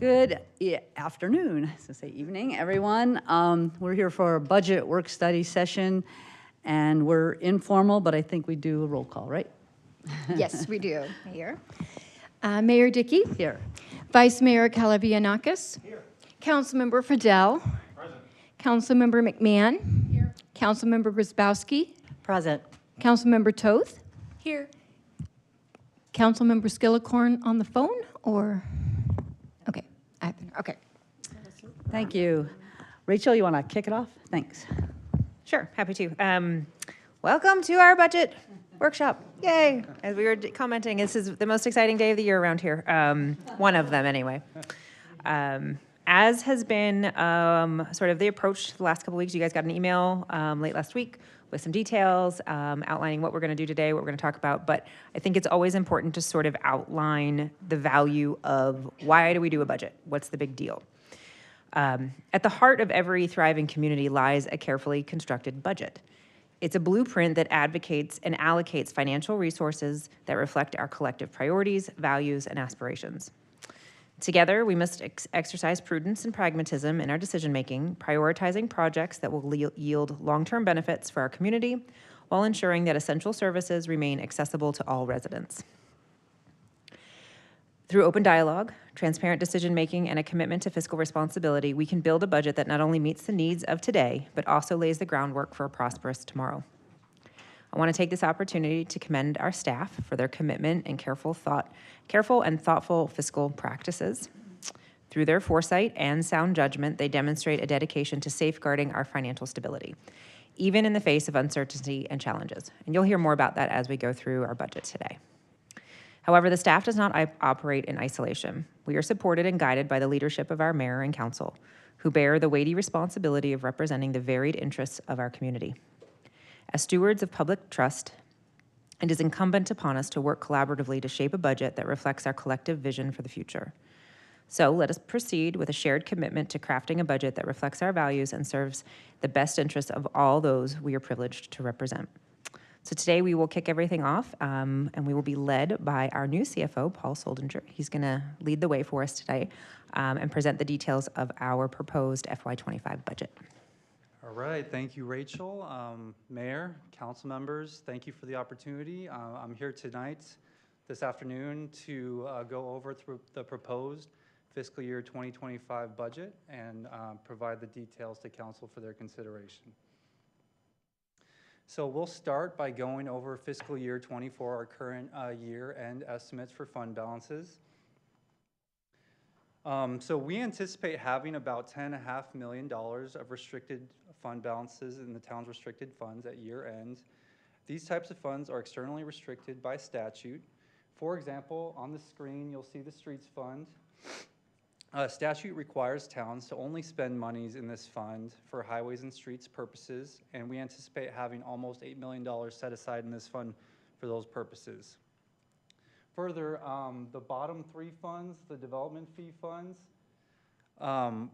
Good afternoon, I was gonna say evening, everyone. We're here for a budget work study session, and we're informal, but I think we do a roll call, right? Yes, we do, Mayor. Mayor Dickey. Here. Vice Mayor Calavianakis. Here. Councilmember Fidel. Present. Councilmember McMahon. Here. Councilmember Grisbowski. Present. Councilmember Toth. Here. Councilmember Skillicorn on the phone, or? Okay, okay. Thank you. Rachel, you want to kick it off? Thanks. Sure, happy to. Welcome to our budget workshop. Yay! As we were commenting, this is the most exciting day of the year around here. One of them, anyway. As has been sort of the approach the last couple weeks, you guys got an email late last week with some details outlining what we're going to do today, what we're going to talk about. But I think it's always important to sort of outline the value of why do we do a budget? What's the big deal? At the heart of every thriving community lies a carefully constructed budget. It's a blueprint that advocates and allocates financial resources that reflect our collective priorities, values, and aspirations. Together, we must exercise prudence and pragmatism in our decision-making, prioritizing projects that will yield long-term benefits for our community while ensuring that essential services remain accessible to all residents. Through open dialogue, transparent decision-making, and a commitment to fiscal responsibility, we can build a budget that not only meets the needs of today, but also lays the groundwork for a prosperous tomorrow. I want to take this opportunity to commend our staff for their commitment and careful and thoughtful fiscal practices. Through their foresight and sound judgment, they demonstrate a dedication to safeguarding our financial stability, even in the face of uncertainty and challenges. And you'll hear more about that as we go through our budget today. However, the staff does not operate in isolation. We are supported and guided by the leadership of our mayor and council, who bear the weighty responsibility of representing the varied interests of our community. As stewards of public trust, it is incumbent upon us to work collaboratively to shape a budget that reflects our collective vision for the future. So let us proceed with a shared commitment to crafting a budget that reflects our values and serves the best interests of all those we are privileged to represent. So today we will kick everything off, and we will be led by our new CFO, Paul Soldinger. He's going to lead the way for us today and present the details of our proposed FY25 budget. All right, thank you, Rachel. Mayor, council members, thank you for the opportunity. I'm here tonight, this afternoon, to go over through the proposed fiscal year 2025 budget and provide the details to council for their consideration. So we'll start by going over fiscal year 24, our current year-end estimates for fund balances. So we anticipate having about $10.5 million of restricted fund balances in the town's restricted funds at year end. These types of funds are externally restricted by statute. For example, on the screen, you'll see the Streets Fund. Statute requires towns to only spend monies in this fund for highways and streets purposes, and we anticipate having almost $8 million set aside in this fund for those purposes. Further, the bottom three funds, the development fee funds, are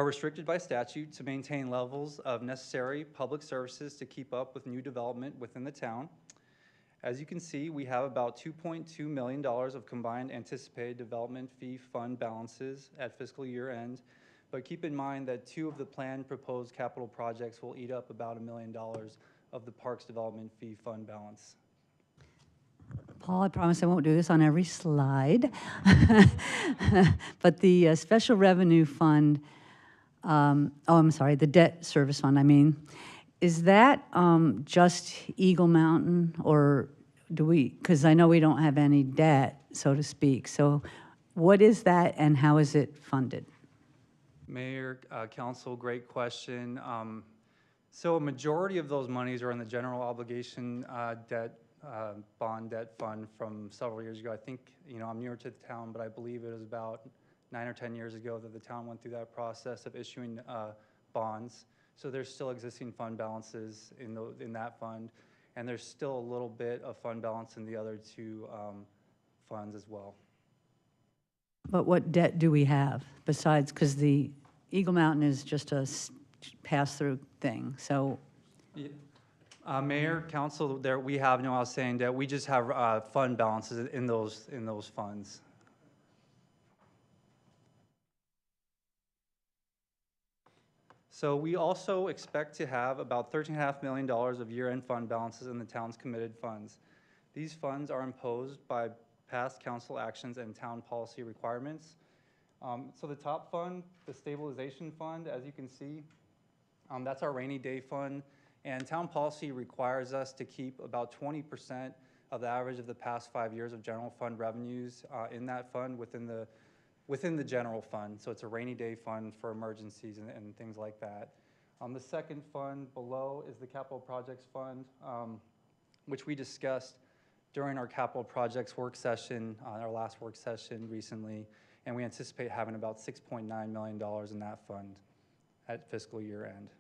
restricted by statute to maintain levels of necessary public services to keep up with new development within the town. As you can see, we have about $2.2 million of combined anticipated development fee fund balances at fiscal year end, but keep in mind that two of the planned proposed capital projects will eat up about $1 million of the parks development fee fund balance. Paul, I promise I won't do this on every slide. But the special revenue fund, the debt service fund, is that just Eagle Mountain, or do we, because I know we don't have any debt, so to speak. So what is that and how is it funded? Mayor, council, great question. So a majority of those monies are in the general obligation debt bond debt fund from several years ago. I think, I'm newer to the town, but I believe it was about 9 or 10 years ago that the town went through that process of issuing bonds. So there's still existing fund balances in that fund, and there's still a little bit of fund balance in the other two funds as well. But what debt do we have besides, because the Eagle Mountain is just a pass-through thing, so. Yeah. Mayor, council, there we have no outstanding debt. We just have fund balances in those funds. So we also expect to have about $13.5 million of year-end fund balances in the town's committed funds. These funds are imposed by past council actions and town policy requirements. So the top fund, the stabilization fund, as you can see, that's our rainy day fund. And town policy requires us to keep about 20% of the average of the past 5 years of general fund revenues in that fund within the general fund. So it's a rainy day fund for emergencies and things like that. The second fund below is the capital projects fund, which we discussed during our capital projects work session, our last work session recently, and we anticipate having about $6.9 million in that fund at fiscal year end.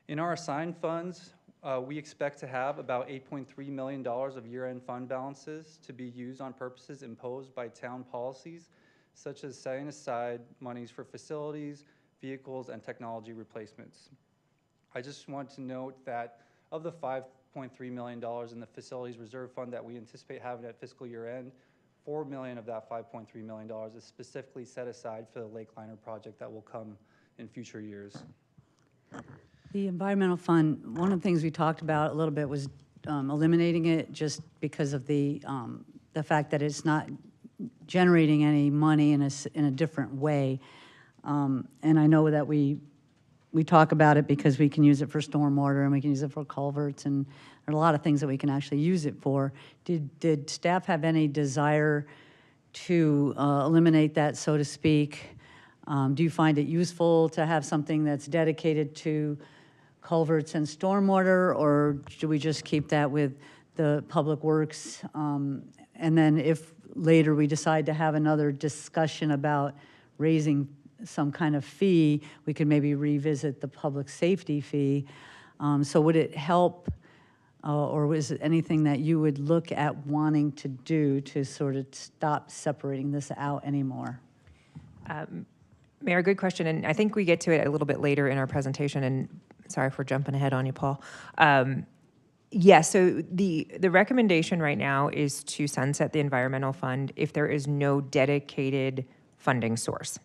In our assigned funds, we expect to have about $8.3 million of year-end fund balances to be used on purposes imposed by town policies, such as setting aside monies for facilities, vehicles, and technology replacements. I just want to note that of the $5.3 million in the facilities reserve fund that we anticipate having at fiscal year end, $4 million of that $5.3 million is specifically set aside for the lake liner project that will come in future years. The environmental fund, one of the things we talked about a little bit was eliminating it just because of the fact that it's not generating any money in a different way. And I know that we talk about it because we can use it for stormwater and we can use it for culverts, and there are a lot of things that we can actually use it for. Did staff have any desire to eliminate that, so to speak? Do you find it useful to have something that's dedicated to culverts and stormwater, or do we just keep that with the public works? And then if later we decide to have another discussion about raising some kind of fee, we could maybe revisit the public safety fee. So would it help, or was it anything that you would look at wanting to do to sort of stop separating this out anymore? Mayor, good question, and I think we get to it a little bit later in our presentation, and sorry for jumping ahead on you, Paul. Yes, so the recommendation right now is to sunset the environmental fund if there is no dedicated funding source.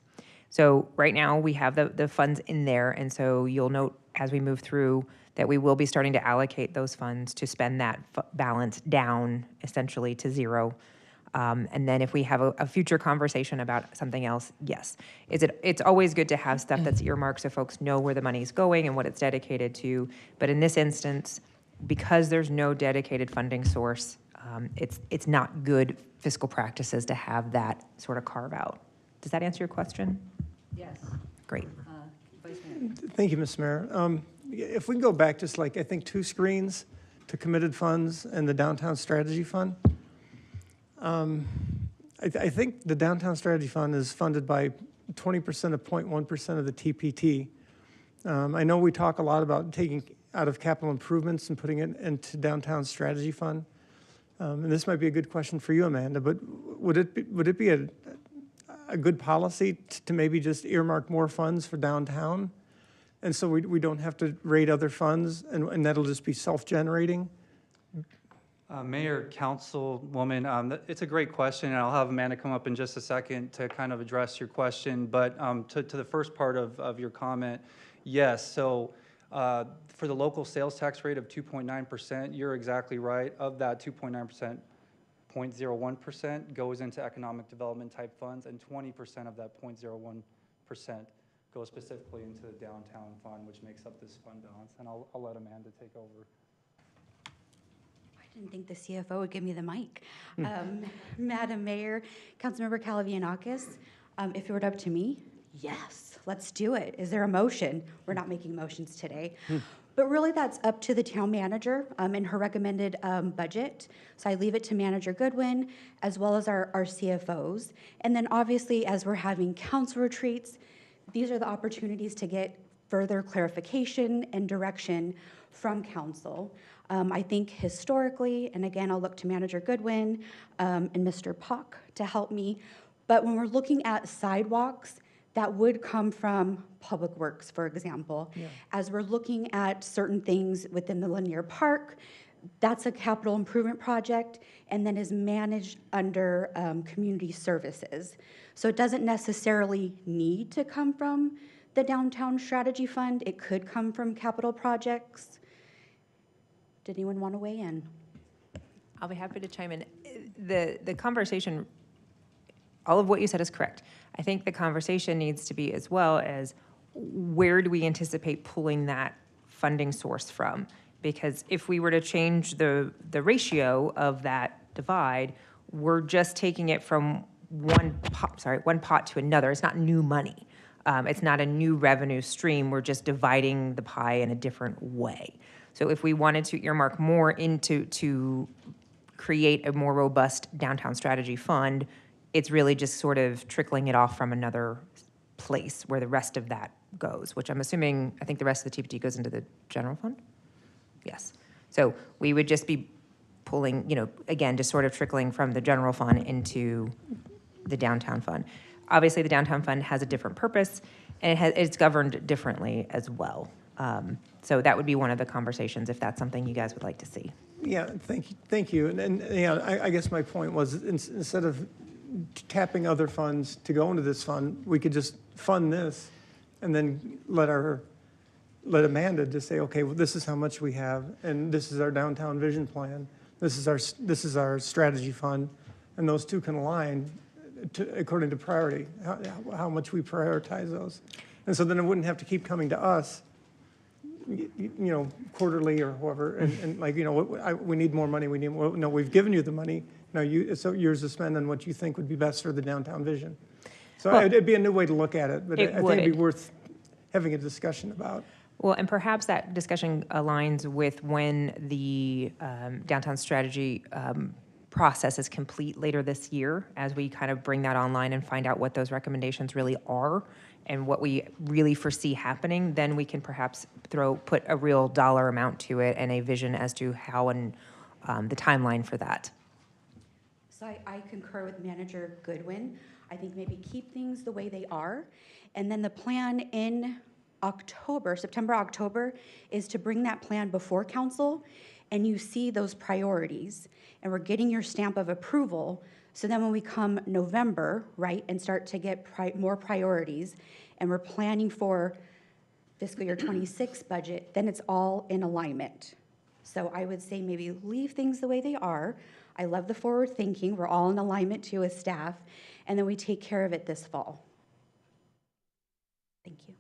So right now, we have the funds in there, and so you'll note as we move through that we will be starting to allocate those funds to spend that balance down essentially to zero. And then if we have a future conversation about something else, yes. It's always good to have stuff that's earmarked so folks know where the money's going and what it's dedicated to. But in this instance, because there's no dedicated funding source, it's not good fiscal practices to have that sort of carve out. Does that answer your question? Yes. Great. Vice Mayor. Thank you, Ms. Mayor. If we can go back just like, I think, 2 screens to committed funds and the downtown strategy fund. I think the downtown strategy fund is funded by 20% of 0.1% of the TPT. I know we talk a lot about taking out of capital improvements and putting it into downtown strategy fund. And this might be a good question for you, Amanda, but would it be a good policy to maybe just earmark more funds for downtown? And so we don't have to raid other funds, and that'll just be self-generating? Mayor, Councilwoman, it's a great question, and I'll have Amanda come up in just a second to kind of address your question. But to the first part of your comment, yes. So for the local sales tax rate of 2.9%, you're exactly right. Of that 2.9%, 0.01% goes into economic development type funds, and 20% of that 0.01% goes specifically into the downtown fund, which makes up this fund balance. And I'll let Amanda take over. I didn't think the CFO would give me the mic. Madam Mayor, Councilmember Calavianakis, if it were up to me, yes, let's do it. Is there a motion? We're not making motions today. But really that's up to the town manager and her recommended budget. So I leave it to Manager Goodwin as well as our CFOs. And then obviously as we're having council retreats, these are the opportunities to get further clarification and direction from council. I think historically, and again, I'll look to Manager Goodwin and Mr. Pock to help me, but when we're looking at sidewalks, that would come from Public Works, for example. Yeah. As we're looking at certain things within the Linear Park, that's a capital improvement project and then is managed under community services. So it doesn't necessarily need to come from the Downtown Strategy Fund. It could come from capital projects. Did anyone want to weigh in? I'll be happy to chime in. The conversation, all of what you said is correct. I think the conversation needs to be as well as where do we anticipate pulling that funding source from? Because if we were to change the ratio of that divide, we're just taking it from one pot to another. It's not new money. It's not a new revenue stream. We're just dividing the pie in a different way. So if we wanted to earmark more to create a more robust downtown strategy fund, it's really just sort of trickling it off from another place where the rest of that goes, which I'm assuming, I think the rest of the TPT goes into the general fund? Yes. So we would just be pulling, again, just sort of trickling from the general fund into the downtown fund. Obviously, the downtown fund has a different purpose, and it's governed differently as well. So that would be one of the conversations, if that's something you guys would like to see. Yeah, thank you. And yeah, I guess my point was instead of tapping other funds to go into this fund, we could just fund this and then let Amanda just say, okay, well, this is how much we have, and this is our downtown vision plan. This is our strategy fund, and those two can align according to priority, how much we prioritize those. And so then it wouldn't have to keep coming to us, quarterly or whoever, and like, we need more money, we need more. No, we've given you the money. Now it's yours to spend on what you think would be best for the downtown vision. So Well, it'd be a new way to look at it, but I think it'd be would. worth having a discussion about. Well, and perhaps that discussion aligns with when the downtown strategy process is complete later this year, as we kind of bring that online and find out what those recommendations really are and what we really foresee happening. Then we can perhaps put a real dollar amount to it and a vision as to how and the timeline for that. So I concur with Manager Goodwin. I think maybe keep things the way they are. And then the plan in September, October, is to bring that plan before council, and you see those priorities. And we're getting your stamp of approval. So then when we come November, right, and start to get more priorities, and we're planning for fiscal year 26 budget, then it's all in alignment. So I would say maybe leave things the way they are. I love the forward thinking. We're all in alignment too as staff. And then we take care of it this fall. Thank you.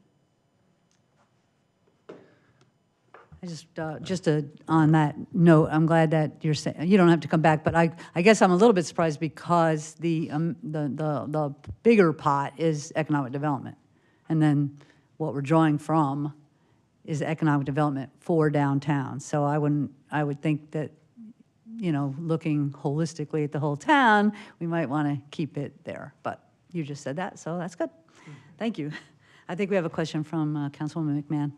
On that note, I'm glad that you're saying, you don't have to come back, but I guess I'm a little bit surprised because the bigger pot is economic development. And then what we're drawing from is economic development for downtown. So I would think that, looking holistically at the whole town, we might want to keep it there. But you just said that, so that's good. Thank you. I think we have a question from Councilwoman McMahon.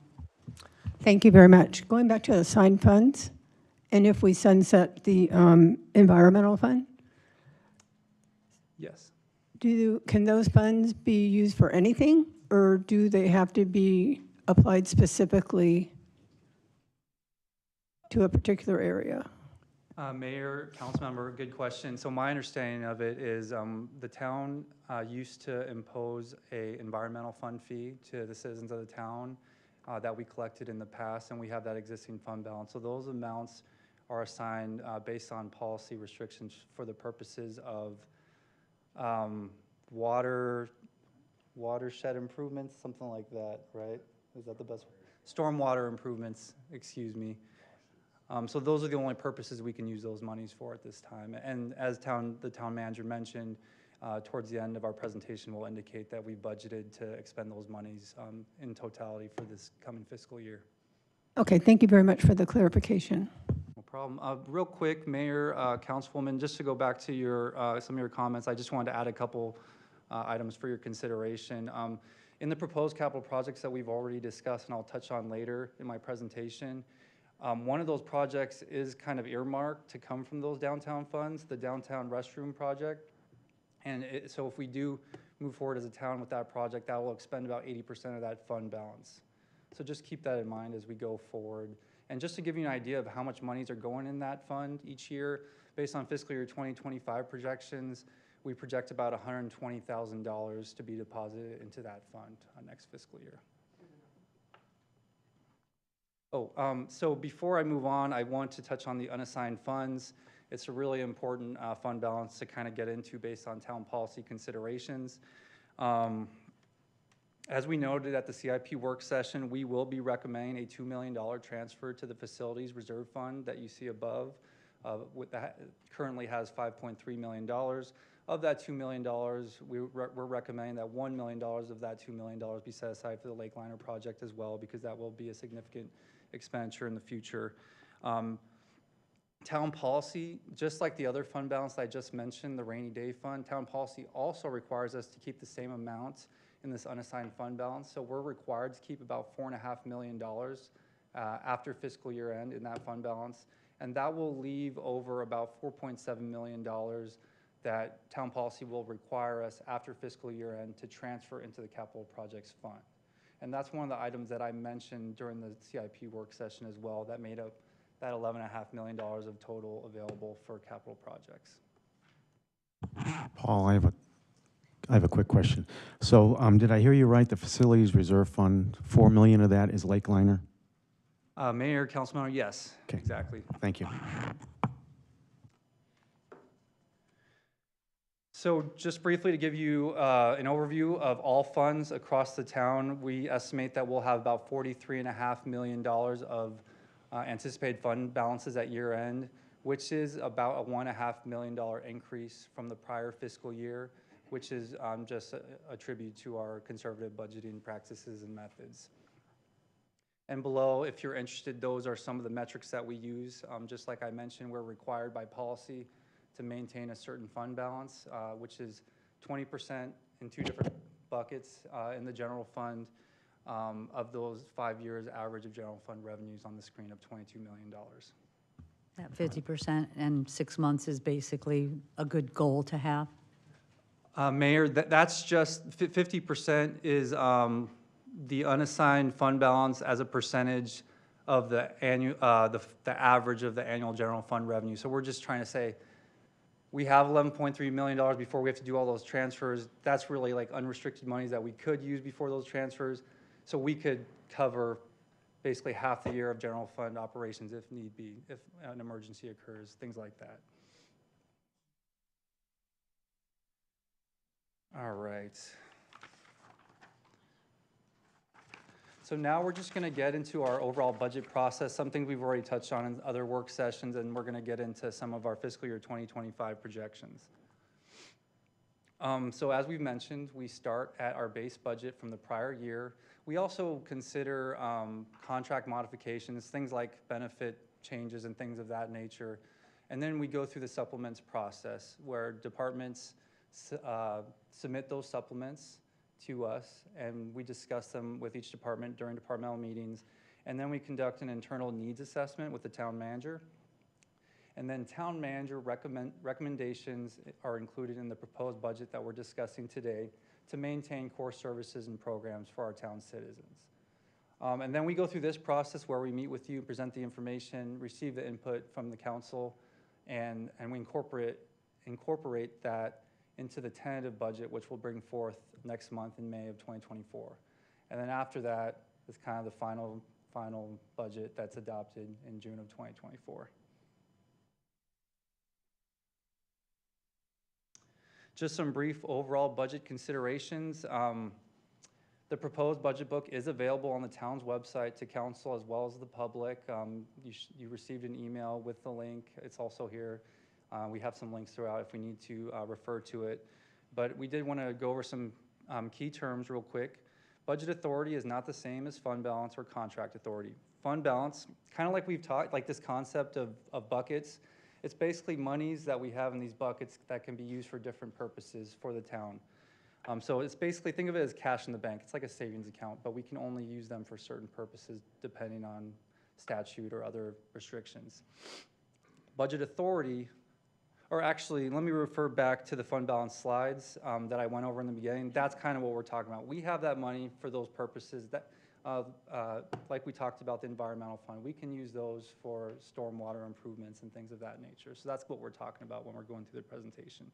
Thank you very much. Going back to the assigned funds, and if we sunset the environmental fund, Yes. can those funds be used for anything, or do they have to be applied specifically to a particular area? Mayor, council member, good question. So my understanding of it is the town used to impose a environmental fund fee to the citizens of the town that we collected in the past, and we have that existing fund balance. So those amounts are assigned based on policy restrictions for the purposes of watershed improvements, something like that, right? Is that the best? Stormwater improvements, excuse me. So those are the only purposes we can use those monies for at this time. And as the town manager mentioned, towards the end of our presentation, we'll indicate that we budgeted to expend those monies in totality for this coming fiscal year. Okay, thank you very much for the clarification. No problem. Real quick, Mayor, Councilwoman, just to go back to some of your comments, I just wanted to add a couple items for your consideration. In the proposed capital projects that we've already discussed, and I'll touch on later in my presentation, one of those projects is kind of earmarked to come from those downtown funds, the downtown restroom project. And so if we do move forward as a town with that project, that will expend about 80% of that fund balance. So just keep that in mind as we go forward. And just to give you an idea of how much monies are going in that fund each year, based on fiscal year 2025 projections, we project about $120,000 to be deposited into that fund next fiscal year. So before I move on, I want to touch on the unassigned funds. It's a really important fund balance to kind of get into based on town policy considerations. As we noted at the CIP work session, we will be recommending a $2 million transfer to the Facilities Reserve Fund that you see above. Currently has $5.3 million. Of that $2 million, we're recommending that $1 million of that $2 million be set aside for the Lake Liner project as well, because that will be a significant expenditure in the future. Town policy, just like the other fund balance I just mentioned, the rainy day fund, town policy also requires us to keep the same amount in this unassigned fund balance. So we're required to keep about $4.5 million after fiscal year end in that fund balance. And that will leave over about $4.7 million that town policy will require us after fiscal year end to transfer into the capital projects fund. And that's one of the items that I mentioned during the CIP work session as well that made up that $11.5 million of total available for capital projects. Paul, I have a quick question. So did I hear you right? The Facilities Reserve Fund, $4 million of that is Lake Liner? Mayor, Councilmember, yes, Okay. exactly. Thank you. So just briefly to give you an overview of all funds across the town, we estimate that we'll have about $43.5 million of anticipated fund balances at year end, which is about a $1.5 million increase from the prior fiscal year, which is just a tribute to our conservative budgeting practices and methods. And below, if you're interested, those are some of the metrics that we use. Just like I mentioned, we're required by policy to maintain a certain fund balance, which is 20% in two different buckets in the general fund of those 5 years average of general fund revenues on the screen of $22 million. That 50% and 6 months is basically a good goal to have? Mayor, that's just 50% is the unassigned fund balance as a percentage of the annual, the average of the annual general fund revenue. So we're just trying to say, we have $11.3 million before we have to do all those transfers. That's really like unrestricted monies that we could use before those transfers. So we could cover basically half the year of general fund operations if need be, if an emergency occurs, things like that. All right. So now we're just going to get into our overall budget process, something we've already touched on in other work sessions, and we're going to get into some of our fiscal year 2025 projections. So as we've mentioned, we start at our base budget from the prior year. We also consider contract modifications, things like benefit changes and things of that nature. And then we go through the supplements process where departments submit those supplements to us, and we discuss them with each department during departmental meetings. And then we conduct an internal needs assessment with the town manager. And then town manager recommendations are included in the proposed budget that we're discussing today to maintain core services and programs for our town citizens. And then we go through this process where we meet with you, present the information, receive the input from the council, and we incorporate that into the tentative budget, which we'll bring forth next month in May of 2024. And then after that is kind of the final budget that's adopted in June of 2024. Just some brief overall budget considerations. The proposed budget book is available on the town's website to council as well as the public. You received an email with the link. It's also here. We have some links throughout if we need to refer to it. But we did want to go over some key terms real quick. Budget authority is not the same as fund balance or contract authority. Fund balance, kind of like we've talked, like this concept of buckets, it's basically monies that we have in these buckets that can be used for different purposes for the town. So it's basically, think of it as cash in the bank. It's like a savings account, but we can only use them for certain purposes depending on statute or other restrictions. Budget authority, or actually, let me refer back to the fund balance slides that I went over in the beginning. That's kind of what we're talking about. We have that money for those purposes. That like we talked about the environmental fund, we can use those for stormwater improvements and things of that nature. So that's what we're talking about when we're going through the presentation.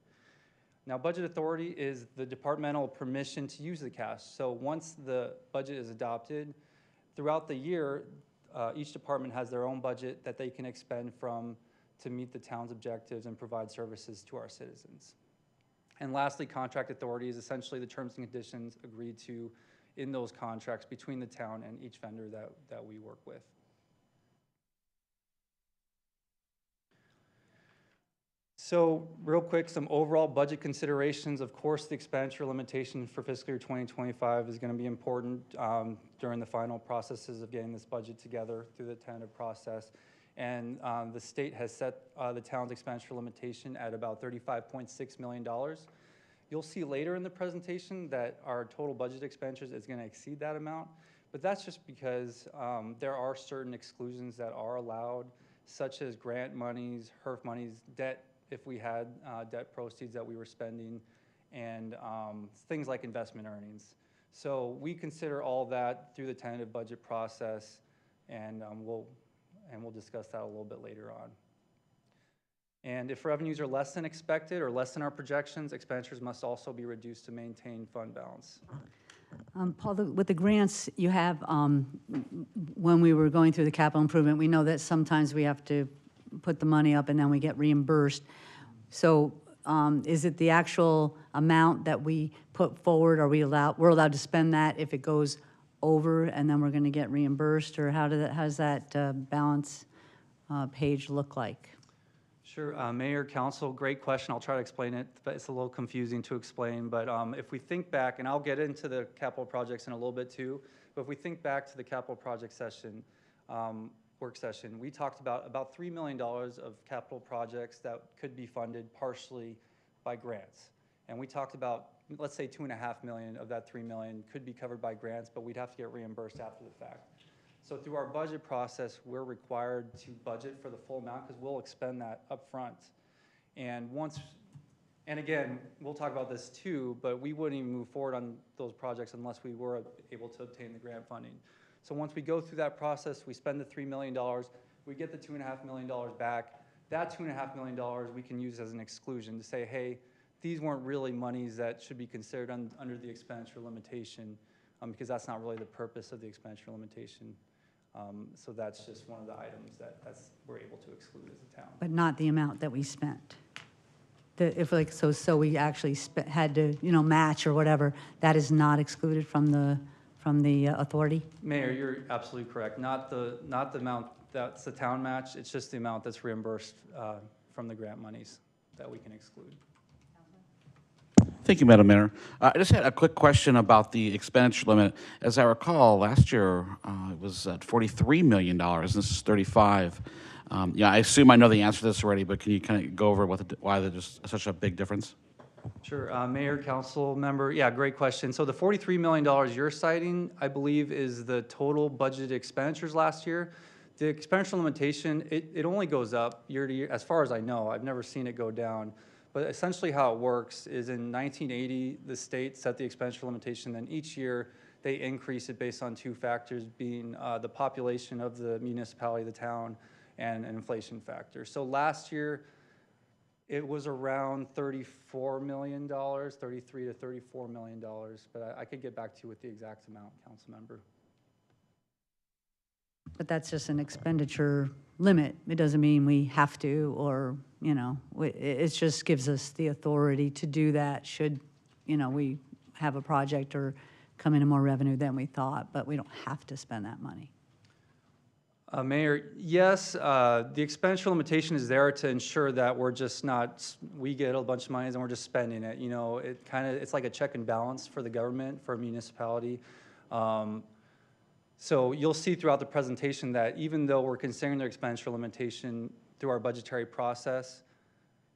Now, budget authority is the departmental permission to use the cash. So once the budget is adopted, throughout the year, each department has their own budget that they can expend from to meet the town's objectives and provide services to our citizens. And lastly, contract authority is essentially the terms and conditions agreed to in those contracts between the town and each vendor that we work with. So real quick, some overall budget considerations. Of course, the expenditure limitation for fiscal year 2025 is going to be important during the final processes of getting this budget together through the tentative process. And the state has set the town's expenditure limitation at about $35.6 million. You'll see later in the presentation that our total budget expenditures is going to exceed that amount, but that's just because there are certain exclusions that are allowed, such as grant monies, HERF monies, debt, if we had debt proceeds that we were spending, and things like investment earnings. So we consider all that through the tentative budget process, and we'll discuss that a little bit later on. And if revenues are less than expected or less than our projections, expenditures must also be reduced to maintain fund balance. Paul, with the grants you have, when we were going through the capital improvement, we know that sometimes we have to put the money up and then we get reimbursed. So is it the actual amount that we put forward? Are we're allowed to spend that if it goes over and then we're going to get reimbursed? Or how does that balance page look like? Sure, Mayor, Council, great question. I'll try to explain it, but it's a little confusing to explain. But if we think back, and I'll get into the capital projects in a little bit too, but if we think back to the capital project session, work session, we talked about $3 million of capital projects that could be funded partially by grants. And we talked about, let's say $2.5 million of that $3 million could be covered by grants, but we'd have to get reimbursed after the fact. So through our budget process, we're required to budget for the full amount because we'll expend that up front. And again, we'll talk about this too, but we wouldn't even move forward on those projects unless we were able to obtain the grant funding. So once we go through that process, we spend the $3 million, we get the $2.5 million back. That $2.5 million we can use as an exclusion to say, hey, these weren't really monies that should be considered under the expenditure limitation because that's not really the purpose of the expenditure limitation. So that's just one of the items that we're able to exclude as a town. But not the amount that we spent. So we actually had to, match or whatever. That is not excluded from the authority. Mayor, you're absolutely correct. Not the amount that's the town match. It's just the amount that's reimbursed from the grant monies that we can exclude. Thank you, Madam Mayor. I just had a quick question about the expenditure limit. As I recall, last year it was at $43 million, and this is $35. Yeah, I assume I know the answer to this already, but can you kind of go over why there's such a big difference? Sure, Mayor, Council member, yeah, great question. So the $43 million you're citing, I believe, is the total budgeted expenditures last year. The expenditure limitation, it only goes up year to year, as far as I know. I've never seen it go down. But essentially how it works is in 1980, the state set the expenditure limitation, then each year they increase it based on two factors, being the population of the municipality, the town, and an inflation factor. So last year, it was around $34 million, $33 to $34 million, but I could get back to you with the exact amount, Council member. But that's just an expenditure limit. It doesn't mean we have to, or, it just gives us the authority to do that should, we have a project or come into more revenue than we thought, but we don't have to spend that money. Mayor, yes, the expenditure limitation is there to ensure that we're just not, we get a bunch of money and we're just spending it. It's like a check and balance for the government, for a municipality. So you'll see throughout the presentation that even though we're considering their expenditure limitation through our budgetary process,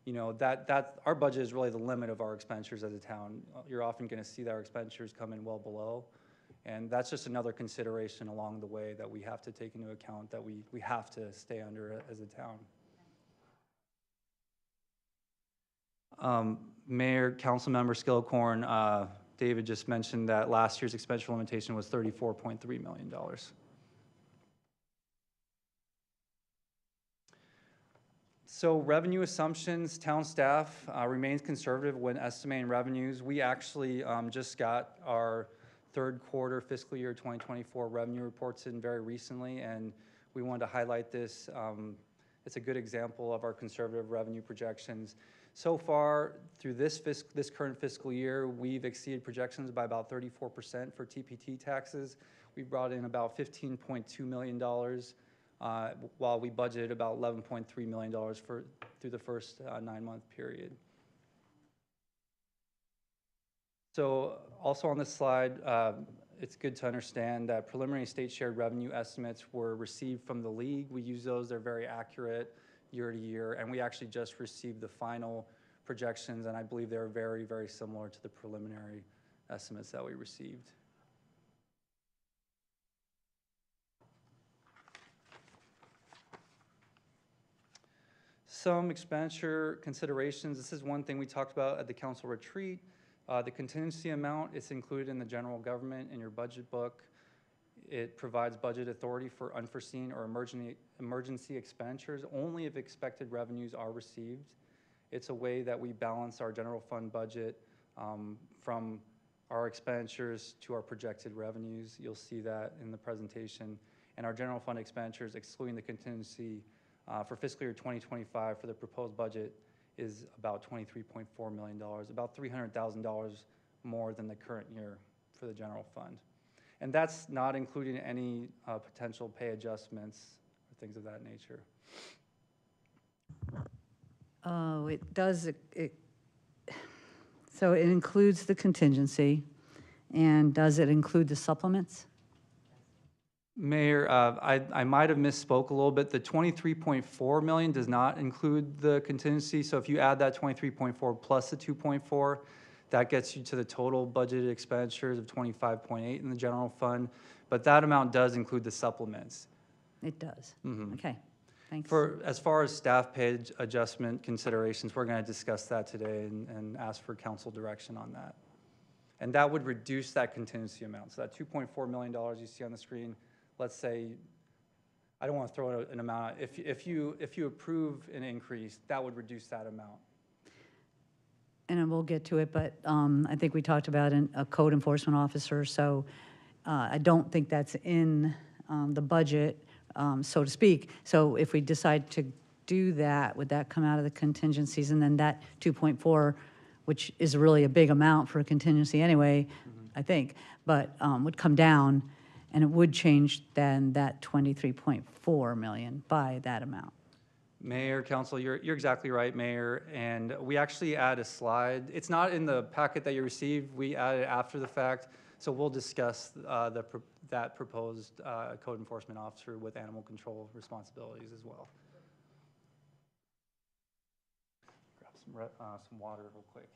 that our budget is really the limit of our expenditures as a town. You're often going to see that our expenditures come in well below, and that's just another consideration along the way that we have to take into account that we have to stay under as a town. Mayor, Councilmember Skillicorn, David just mentioned that last year's expenditure limitation was $34.3 million. So revenue assumptions, town staff remains conservative when estimating revenues. We actually just got our third quarter fiscal year 2024 revenue reports in very recently, and we wanted to highlight this. It's a good example of our conservative revenue projections. So far, through this current fiscal year, we've exceeded projections by about 34% for TPT taxes. We brought in about $15.2 million, while we budgeted about $11.3 million through the first 9-month period. So also on this slide, it's good to understand that preliminary state shared revenue estimates were received from the league. We use those, they're very accurate year to year, and we actually just received the final projections, and I believe they're very, very similar to the preliminary estimates that we received. Some expenditure considerations. This is one thing we talked about at the council retreat. The contingency amount is included in the general government in your budget book. It provides budget authority for unforeseen or emergency expenditures only if expected revenues are received. It's a way that we balance our general fund budget from our expenditures to our projected revenues. You'll see that in the presentation. And our general fund expenditures, excluding the contingency for fiscal year 2025 for the proposed budget, is about $23.4 million, about $300,000 more than the current year for the general fund. And that's not including any potential pay adjustments or things of that nature. Oh, it does. So it includes the contingency, and does it include the supplements? Mayor, I might have misspoke a little bit. The $23.4 million does not include the contingency. So if you add that 23.4 plus the 2.4, that gets you to the total budgeted expenditures of 25.8 in the general fund. But that amount does include the supplements. It does. Mm-hmm. Okay, thanks. As far as staff pay adjustment considerations, we're going to discuss that today and ask for council direction on that. And that would reduce that contingency amount. So that $2.4 million you see on the screen, let's say, I don't want to throw an amount out. If you approve an increase, that would reduce that amount. And then we'll get to it, but I think we talked about a code enforcement officer, so I don't think that's in the budget, so to speak. So if we decide to do that, would that come out of the contingencies? And then that 2.4, which is really a big amount for a contingency anyway, I think, but would come down, and it would change then that 23.4 million by that amount. Mayor, Council, you're exactly right, Mayor. And we actually add a slide. It's not in the packet that you received. We added it after the fact. So we'll discuss that proposed code enforcement officer with animal control responsibilities as well. Grab some water real quick.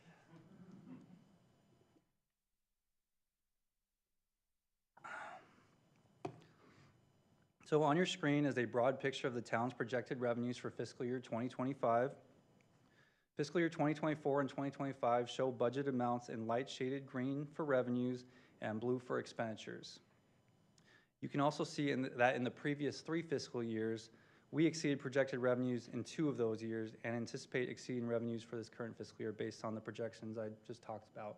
So on your screen is a broad picture of the town's projected revenues for fiscal year 2025. Fiscal year 2024 and 2025 show budget amounts in light shaded green for revenues and blue for expenditures. You can also see that in the previous 3 fiscal years, we exceeded projected revenues in 2 of those years and anticipate exceeding revenues for this current fiscal year based on the projections I just talked about.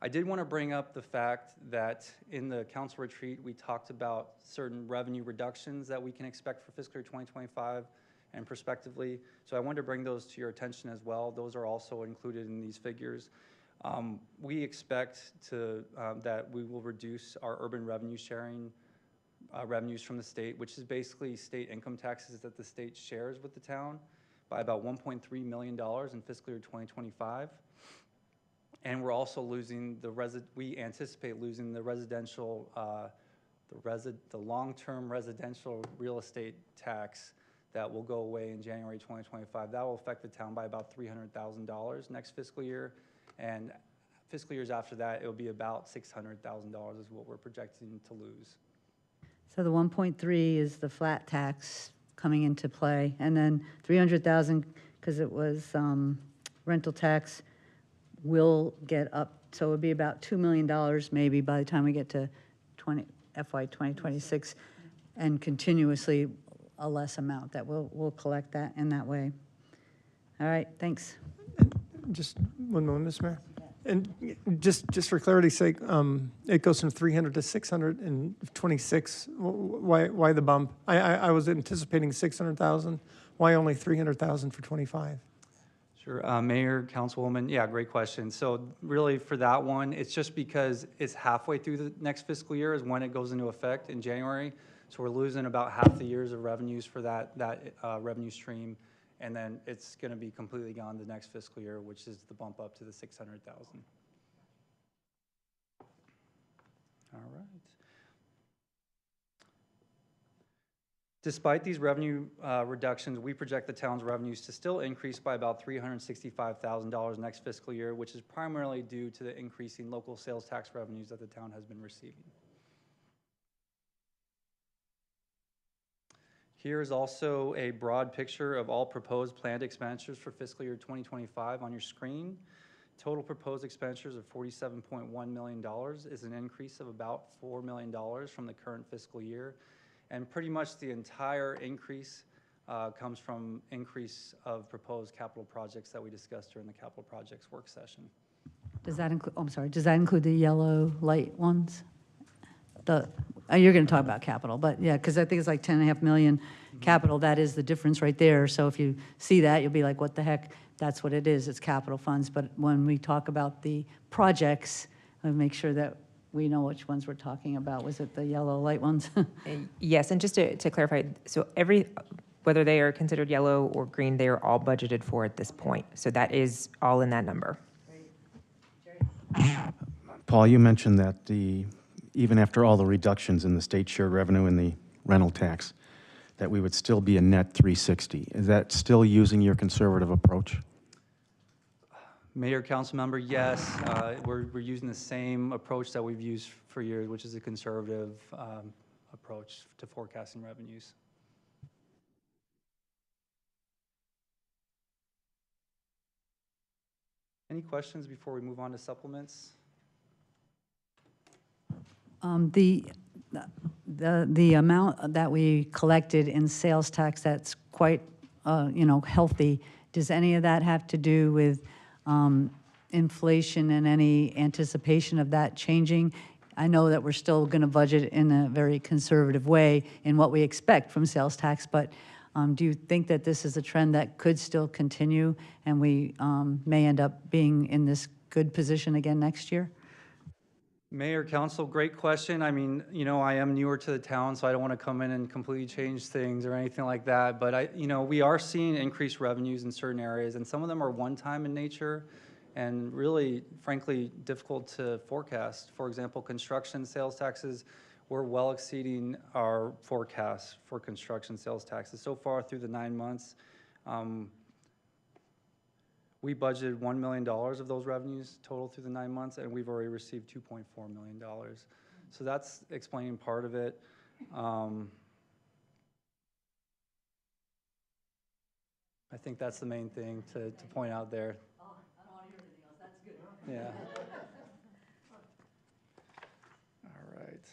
I did want to bring up the fact that in the council retreat, we talked about certain revenue reductions that we can expect for fiscal year 2025 and prospectively. So I wanted to bring those to your attention as well. Those are also included in these figures. We expect that we will reduce our urban revenue sharing revenues from the state, which is basically state income taxes that the state shares with the town, by about $1.3 million in fiscal year 2025. And we're also losing we anticipate losing the residential, the long-term residential real estate tax that will go away in January 2025. That will affect the town by about $300,000 next fiscal year. And fiscal years after that, it will be about $600,000 is what we're projecting to lose. So the 1.3 is the flat tax coming into play, and then 300,000, because it was rental tax, will get up, so it would be about $2 million maybe by the time we get to FY 2026, and continuously a less amount that we'll collect that in that way. All right, thanks. Just one moment, Mr. Mayor. And just for clarity's sake, it goes from 300 to 626. Why the bump? I was anticipating 600,000. Why only 300,000 for 25? Sure, Mayor, Councilwoman, yeah, great question. So really for that one, it's just because it's halfway through the next fiscal year is when it goes into effect in January. So we're losing about half the years of revenues for that revenue stream. And then it's going to be completely gone the next fiscal year, which is the bump up to the 600,000. All right. Despite these revenue reductions, we project the town's revenues to still increase by about $365,000 next fiscal year, which is primarily due to the increasing local sales tax revenues that the town has been receiving. Here is also a broad picture of all proposed planned expenditures for fiscal year 2025 on your screen. Total proposed expenditures of $47.1 million is an increase of about $4 million from the current fiscal year. And pretty much the entire increase comes from increase of proposed capital projects that we discussed during the capital projects work session. Does that include, I'm sorry, does that include the yellow light ones? You're going to talk about capital, but yeah, because I think it's like 10.5 million capital. That is the difference right there. So if you see that, you'll be like, what the heck? That's what it is. It's capital funds. But when we talk about the projects, I'll make sure that we know which ones we're talking about. Was it the yellow light ones? Yes, and just to clarify, so whether they are considered yellow or green, they are all budgeted for at this point. So that is all in that number. Paul, you mentioned that even after all the reductions in the state shared revenue and the rental tax, that we would still be a net 360. Is that still using your conservative approach? Mayor, council member, yes, we're using the same approach that we've used for years, which is a conservative approach to forecasting revenues. Any questions before we move on to supplements? The amount that we collected in sales tax, that's quite, healthy. Does any of that have to do with inflation and any anticipation of that changing? I know that we're still going to budget in a very conservative way in what we expect from sales tax, but do you think that this is a trend that could still continue and we may end up being in this good position again next year? Mayor, council, great question. I mean, I am newer to the town, so I don't want to come in and completely change things or anything like that. But we are seeing increased revenues in certain areas, and some of them are one-time in nature and really, frankly, difficult to forecast. For example, construction sales taxes, we're well exceeding our forecast for construction sales taxes. So far through the 9 months, we budgeted $1 million of those revenues total through the 9 months, and we've already received $2.4 million. So that's explaining part of it. I think that's the main thing to point out there. Oh, I don't want to hear anything else. That's good. Yeah. All right.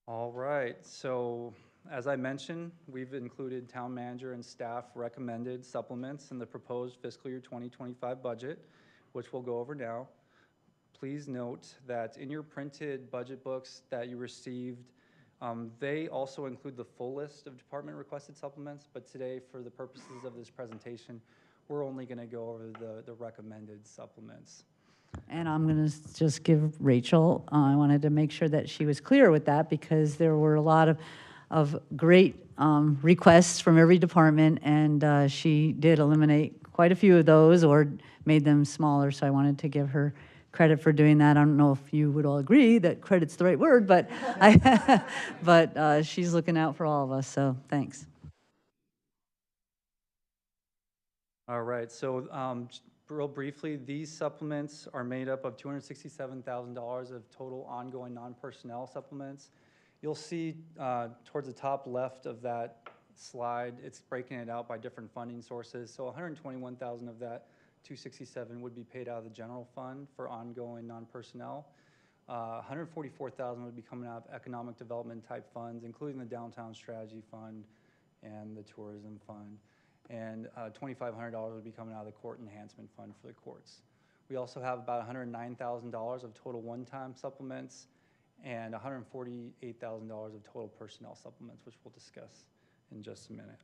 All right, so as I mentioned, we've included town manager and staff recommended supplements in the proposed fiscal year 2025 budget, which we'll go over now. Please note that in your printed budget books that you received, they also include the full list of department requested supplements, but today, for the purposes of this presentation, we're only going to go over the recommended supplements. And I'm going to just give Rachel, I wanted to make sure that she was clear with that because there were a lot of great requests from every department, and she did eliminate quite a few of those or made them smaller, so I wanted to give her credit for doing that. I don't know if you would all agree that credit's the right word, but but she's looking out for all of us, so thanks. All right, so real briefly, these supplements are made up of $267,000 of total ongoing non-personnel supplements. You'll see towards the top left of that slide, it's breaking it out by different funding sources. So 121,000 of that 267 would be paid out of the general fund for ongoing non-personnel. 144,000 would be coming out of economic development type funds, including the downtown strategy fund and the tourism fund. And $2,500 would be coming out of the court enhancement fund for the courts. We also have about $109,000 of total one-time supplements and $148,000 of total personnel supplements, which we'll discuss in just a minute.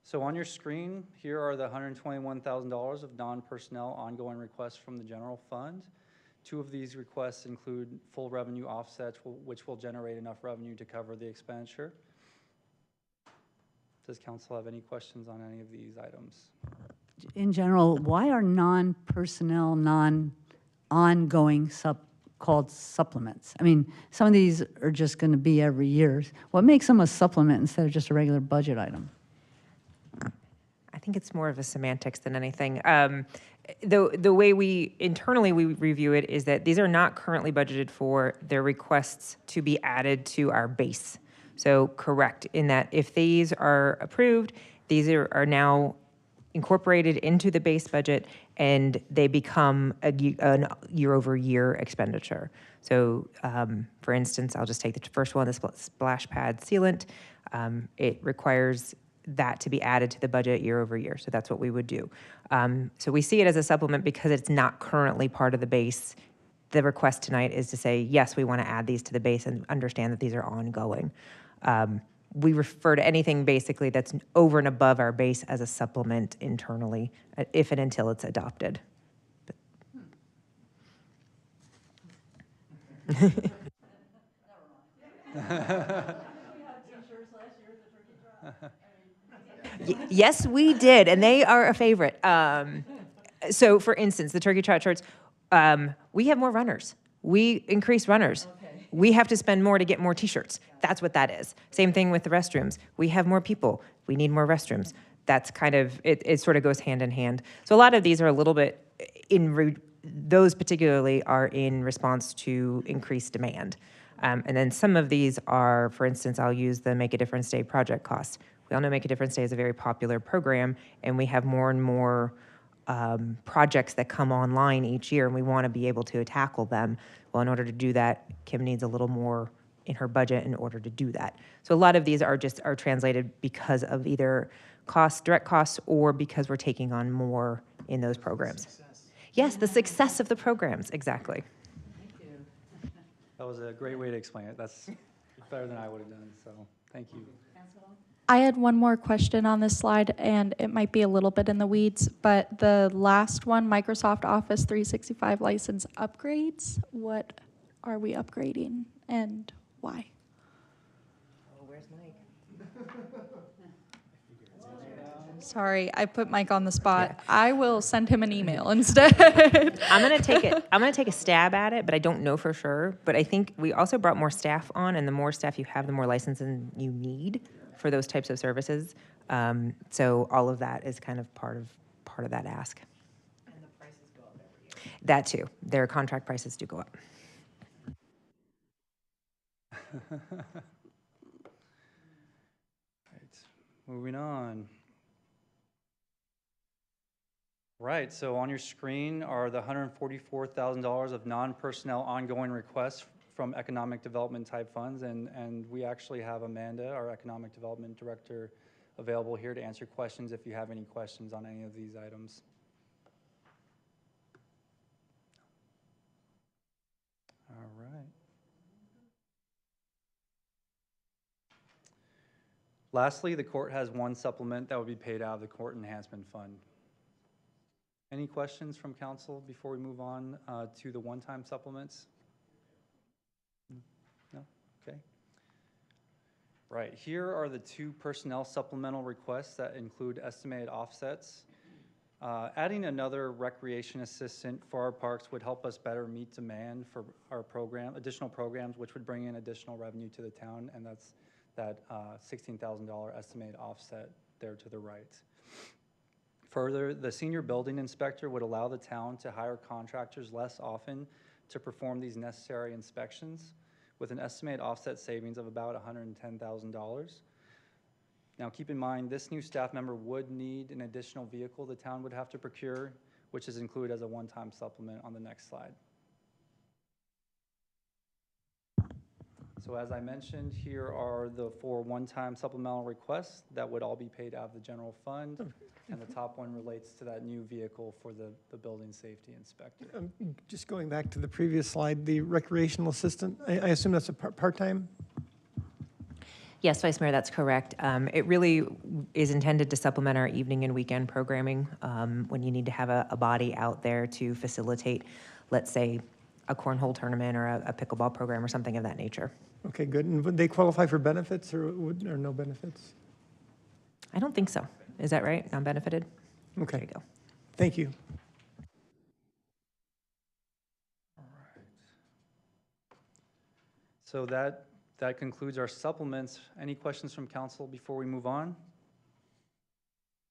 So on your screen, here are the $121,000 of non-personnel ongoing requests from the general fund. Two of these requests include full revenue offsets, which will generate enough revenue to cover the expenditure. Does council have any questions on any of these items? In general, why are non-personnel, non-ongoing called supplements? I mean, some of these are just going to be every year. What makes them a supplement instead of just a regular budget item? I think it's more of a semantics than anything. The way we internally we review it is that these are not currently budgeted for. They're requests to be added to our base. So correct in that if these are approved, these are now incorporated into the base budget and they become a year-over-year expenditure. So for instance, I'll just take the first one, the splash pad sealant. It requires that to be added to the budget year over year. So that's what we would do. So we see it as a supplement because it's not currently part of the base. The request tonight is to say, yes, we want to add these to the base and understand that these are ongoing. We refer to anything basically that's over and above our base as a supplement internally, if and until it's adopted. Yes, we did, and they are a favorite. So, for instance, the turkey trot shirts, we have more runners. We increase runners. Okay. We have to spend more to get more T-shirts. That's what that is. Same thing with the restrooms. We have more people. We need more restrooms. That's kind of, it sort of goes hand in hand. So a lot of these are a little bit, those particularly are in response to increased demand. And then some of these are, for instance, I'll use the Make a Difference Day project costs. We all know Make a Difference Day is a very popular program, and we have more and more projects that come online each year, and we want to be able to tackle them. Well, in order to do that, Kim needs a little more in her budget in order to do that. So a lot of these are translated because of either direct costs, or because we're taking on more in those programs. Yes, the success of the programs, exactly. Thank you. That was a great way to explain it. That's better than I would have done, so thank you. I had one more question on this slide, and it might be a little bit in the weeds, but the last one, Microsoft Office 365 license upgrades, what are we upgrading and why? Oh, where's Mike? Sorry, I put Mike on the spot. Yeah. I will send him an email instead. I'm gonna take a stab at it, but I don't know for sure. But I think we also brought more staff on, and the more staff you have, the more licensing you need for those types of services. So all of that is kind of part of that ask. And the prices go up every year. That too. Their contract prices do go up. Right. Moving on. Right, so on your screen are the $144,000 of non-personnel ongoing requests from economic development type funds, and we actually have Amanda, our economic development director, available here to answer questions if you have any questions on any of these items. All right. Lastly, the court has one supplement that would be paid out of the court enhancement fund. Any questions from council before we move on to the one-time supplements? No? Okay. Right, here are the two personnel supplemental requests that include estimated offsets. Adding another recreation assistant for our parks would help us better meet demand for our additional programs, which would bring in additional revenue to the town, and that's that $16,000 estimated offset there to the right. Further, the senior building inspector would allow the town to hire contractors less often to perform these necessary inspections, with an estimated offset savings of about $110,000. Now, keep in mind, this new staff member would need an additional vehicle the town would have to procure, which is included as a one-time supplement on the next slide. So as I mentioned, here are the 4 one-time supplemental requests that would all be paid out of the general fund. And the top one relates to that new vehicle for the building safety inspector. Just going back to the previous slide, the recreational assistant, I assume that's a part-time? Yes, Vice Mayor, that's correct. It really is intended to supplement our evening and weekend programming when you need to have a body out there to facilitate, let's say, a cornhole tournament or a pickleball program or something of that nature. Okay, good. And would they qualify for benefits or no benefits? I don't think so. Is that right? Non-benefited? Okay. There you go. Thank you. All right. So that concludes our supplements. Any questions from council before we move on?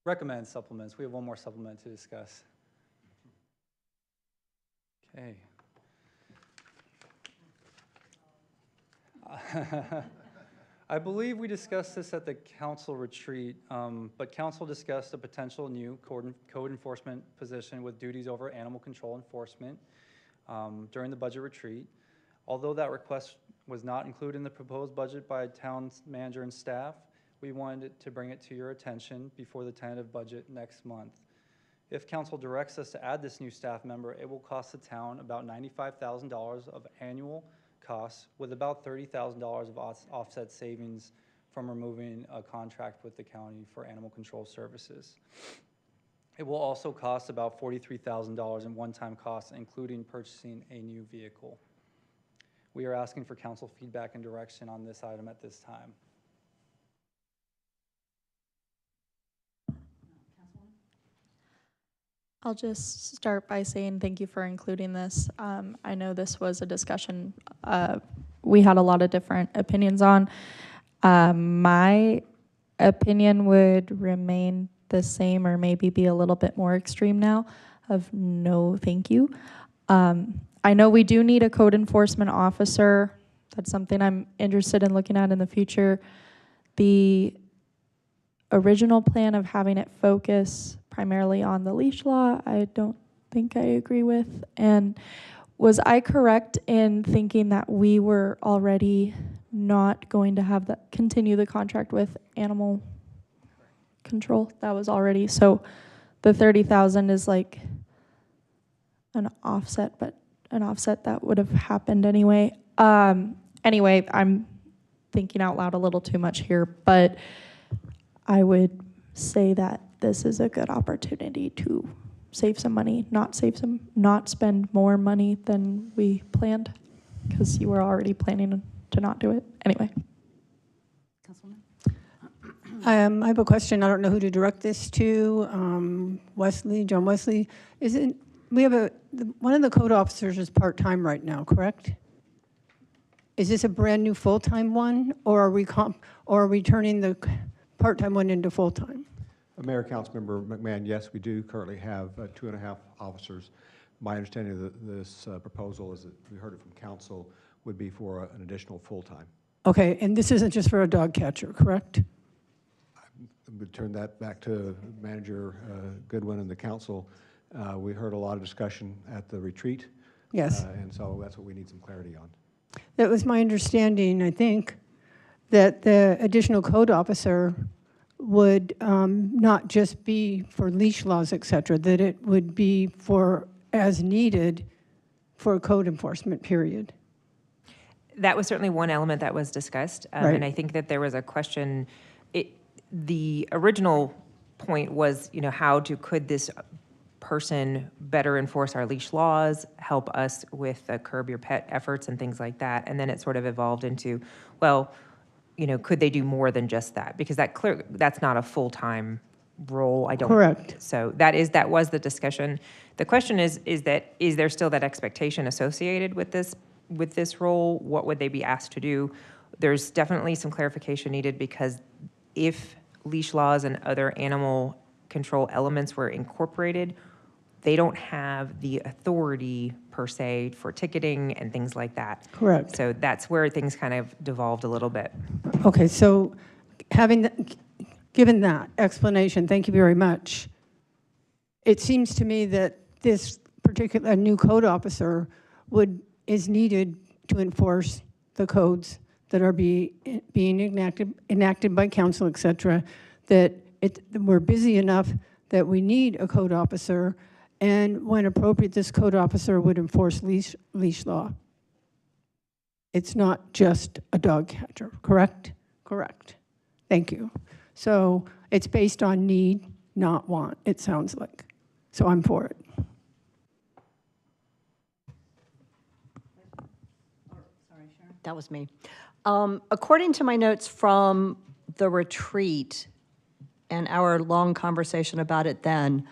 Recommend supplements. We have one more supplement to discuss. Okay. I believe we discussed this at the council retreat, but council discussed a potential new code enforcement position with duties over animal control enforcement during the budget retreat. Although that request was not included in the proposed budget by town manager and staff, we wanted to bring it to your attention before the tentative budget next month. If council directs us to add this new staff member, it will cost the town about $95,000 of annual costs, with about $30,000 of offset savings from removing a contract with the county for animal control services. It will also cost about $43,000 in one-time costs, including purchasing a new vehicle. We are asking for council feedback and direction on this item at this time. I'll just start by saying thank you for including this. I know this was a discussion we had a lot of different opinions on. My opinion would remain the same or maybe be a little bit more extreme now of no thank you. I know we do need a code enforcement officer. That's something I'm interested in looking at in the future. The original plan of having it focus primarily on the leash law, I don't think I agree with. And was I correct in thinking that we were already not going to have that continue the contract with animal control? That was already, so the 30,000 is like an offset, but an offset that would have happened anyway. Anyway, I'm thinking out loud a little too much here, but I would say that this is a good opportunity to save some money, not spend more money than we planned, because you were already planning to not do it. Anyway. Councilwoman? I have a question. I don't know who to direct this to. John Wesley. One of the code officers is part-time right now, correct? Is this a brand new full-time one, or are we turning the part-time one into full-time? Mayor, Councilmember McMahon, yes, we do currently have 2.5 officers. My understanding of this proposal is that we heard it from council would be for an additional full-time. Okay, and this isn't just for a dog catcher, correct? I would turn that back to Manager Goodwin and the council. We heard a lot of discussion at the retreat. Yes. And so that's what we need some clarity on. That was my understanding, I think, that the additional code officer would not just be for leash laws, et cetera, that it would be for as needed for code enforcement, period. That was certainly one element that was discussed. Right. And I think that there was a question. The original point was, could this person better enforce our leash laws, help us with the curb your pet efforts and things like that. And then it sort of evolved into, well, could they do more than just that? Because that's not a full-time role. I don't. Correct. So that was the discussion. The question is there still that expectation associated with this role? What would they be asked to do? There's definitely some clarification needed, because if leash laws and other animal control elements were incorporated, they don't have the authority per se for ticketing and things like that. Correct. So that's where things kind of devolved a little bit. Okay, so given that explanation, thank you very much. It seems to me that this particular new code officer is needed to enforce the codes that are being enacted by council, et cetera, that we're busy enough that we need a code officer, and when appropriate, this code officer would enforce leash law. It's not just a dog catcher, correct? Correct. Thank you. So it's based on need, not want, it sounds like. So I'm for it. That was me. According to my notes from the retreat and our long conversation about it then,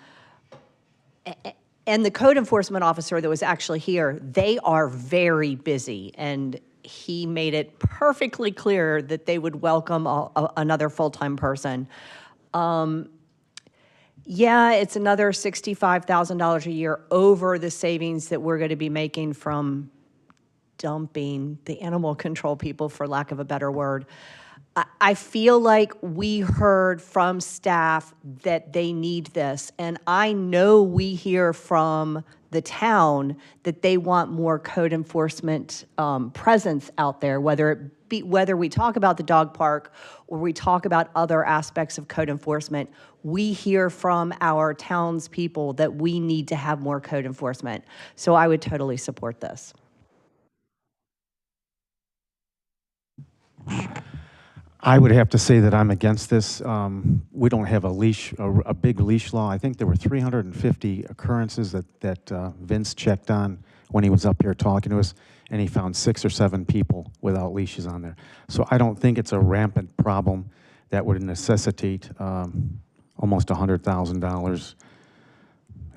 and the code enforcement officer that was actually here, they are very busy, and he made it perfectly clear that they would welcome another full-time person. Yeah, it's another $65,000 a year over the savings that we're going to be making from dumping the animal control people, for lack of a better word. I feel like we heard from staff that they need this, and I know we hear from the town that they want more code enforcement presence out there, whether we talk about the dog park or we talk about other aspects of code enforcement. We hear from our townspeople that we need to have more code enforcement. So I would totally support this. I would have to say that I'm against this. We don't have a big leash law. I think there were 350 occurrences that Vince checked on when he was up here talking to us, and he found 6 or 7 people without leashes on there. So I don't think it's a rampant problem that would necessitate almost $100,000.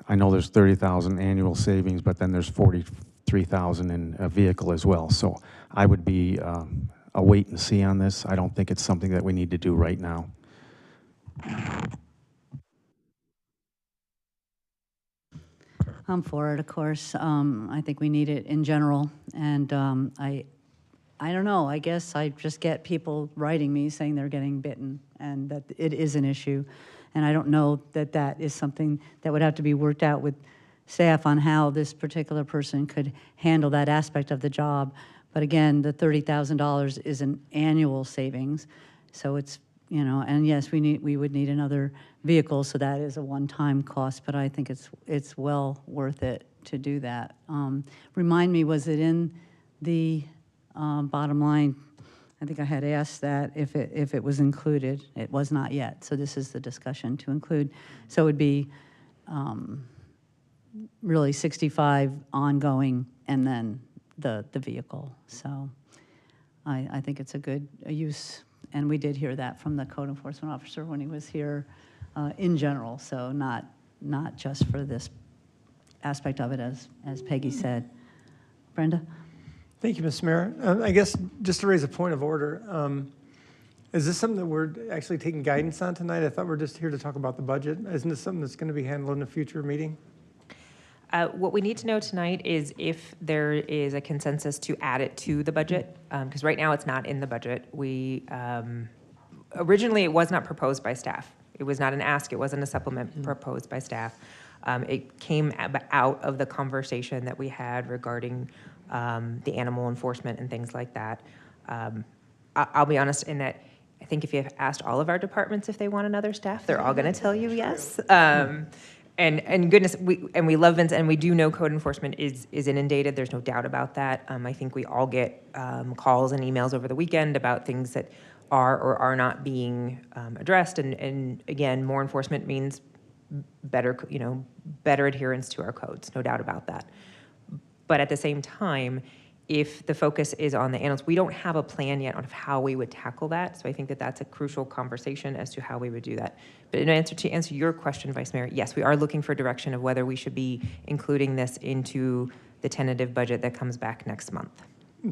I know there's $30,000 annual savings, but then there's $43,000 in a vehicle as well. So I would be a wait and see on this. I don't think it's something that we need to do right now. I'm for it, of course. I think we need it in general, and I don't know. I guess I just get people writing me saying they're getting bitten, and that it is an issue, and I don't know that that is something that would have to be worked out with staff on how this particular person could handle that aspect of the job. But again, the $30,000 is an annual savings, so it's, and yes, we would need another vehicle, so that is a one-time cost, but I think it's well worth it to do that. Remind me, was it in the bottom line? I think I had asked that if it was included. It was not yet, so this is the discussion to include. So it would be really 65 ongoing, and then the vehicle. So I think it's a good use, and we did hear that from the code enforcement officer when he was here in general, so not just for this aspect of it, as Peggy said. Brenda? Thank you, Ms. Mayor. I guess just to raise a point of order, is this something that we're actually taking guidance on tonight? I thought we were just here to talk about the budget. Isn't this something that's going to be handled in a future meeting? What we need to know tonight is if there is a consensus to add it to the budget, because right now it's not in the budget. Originally it was not proposed by staff. It was not an ask, it wasn't a supplement proposed by staff. It came out of the conversation that we had regarding the animal enforcement and things like that. I'll be honest in that I think if you have asked all of our departments if they want another staff, they're all going to tell you yes. And goodness, we love Vince, and we do know code enforcement is inundated. There's no doubt about that. I think we all get calls and emails over the weekend about things that are or are not being addressed. And again, more enforcement means better adherence to our codes. No doubt about that. But at the same time, if the focus is on the animals, we don't have a plan yet on how we would tackle that. So I think that that's a crucial conversation as to how we would do that. But to answer your question, Vice Mayor, yes, we are looking for direction of whether we should be including this into the tentative budget that comes back next month.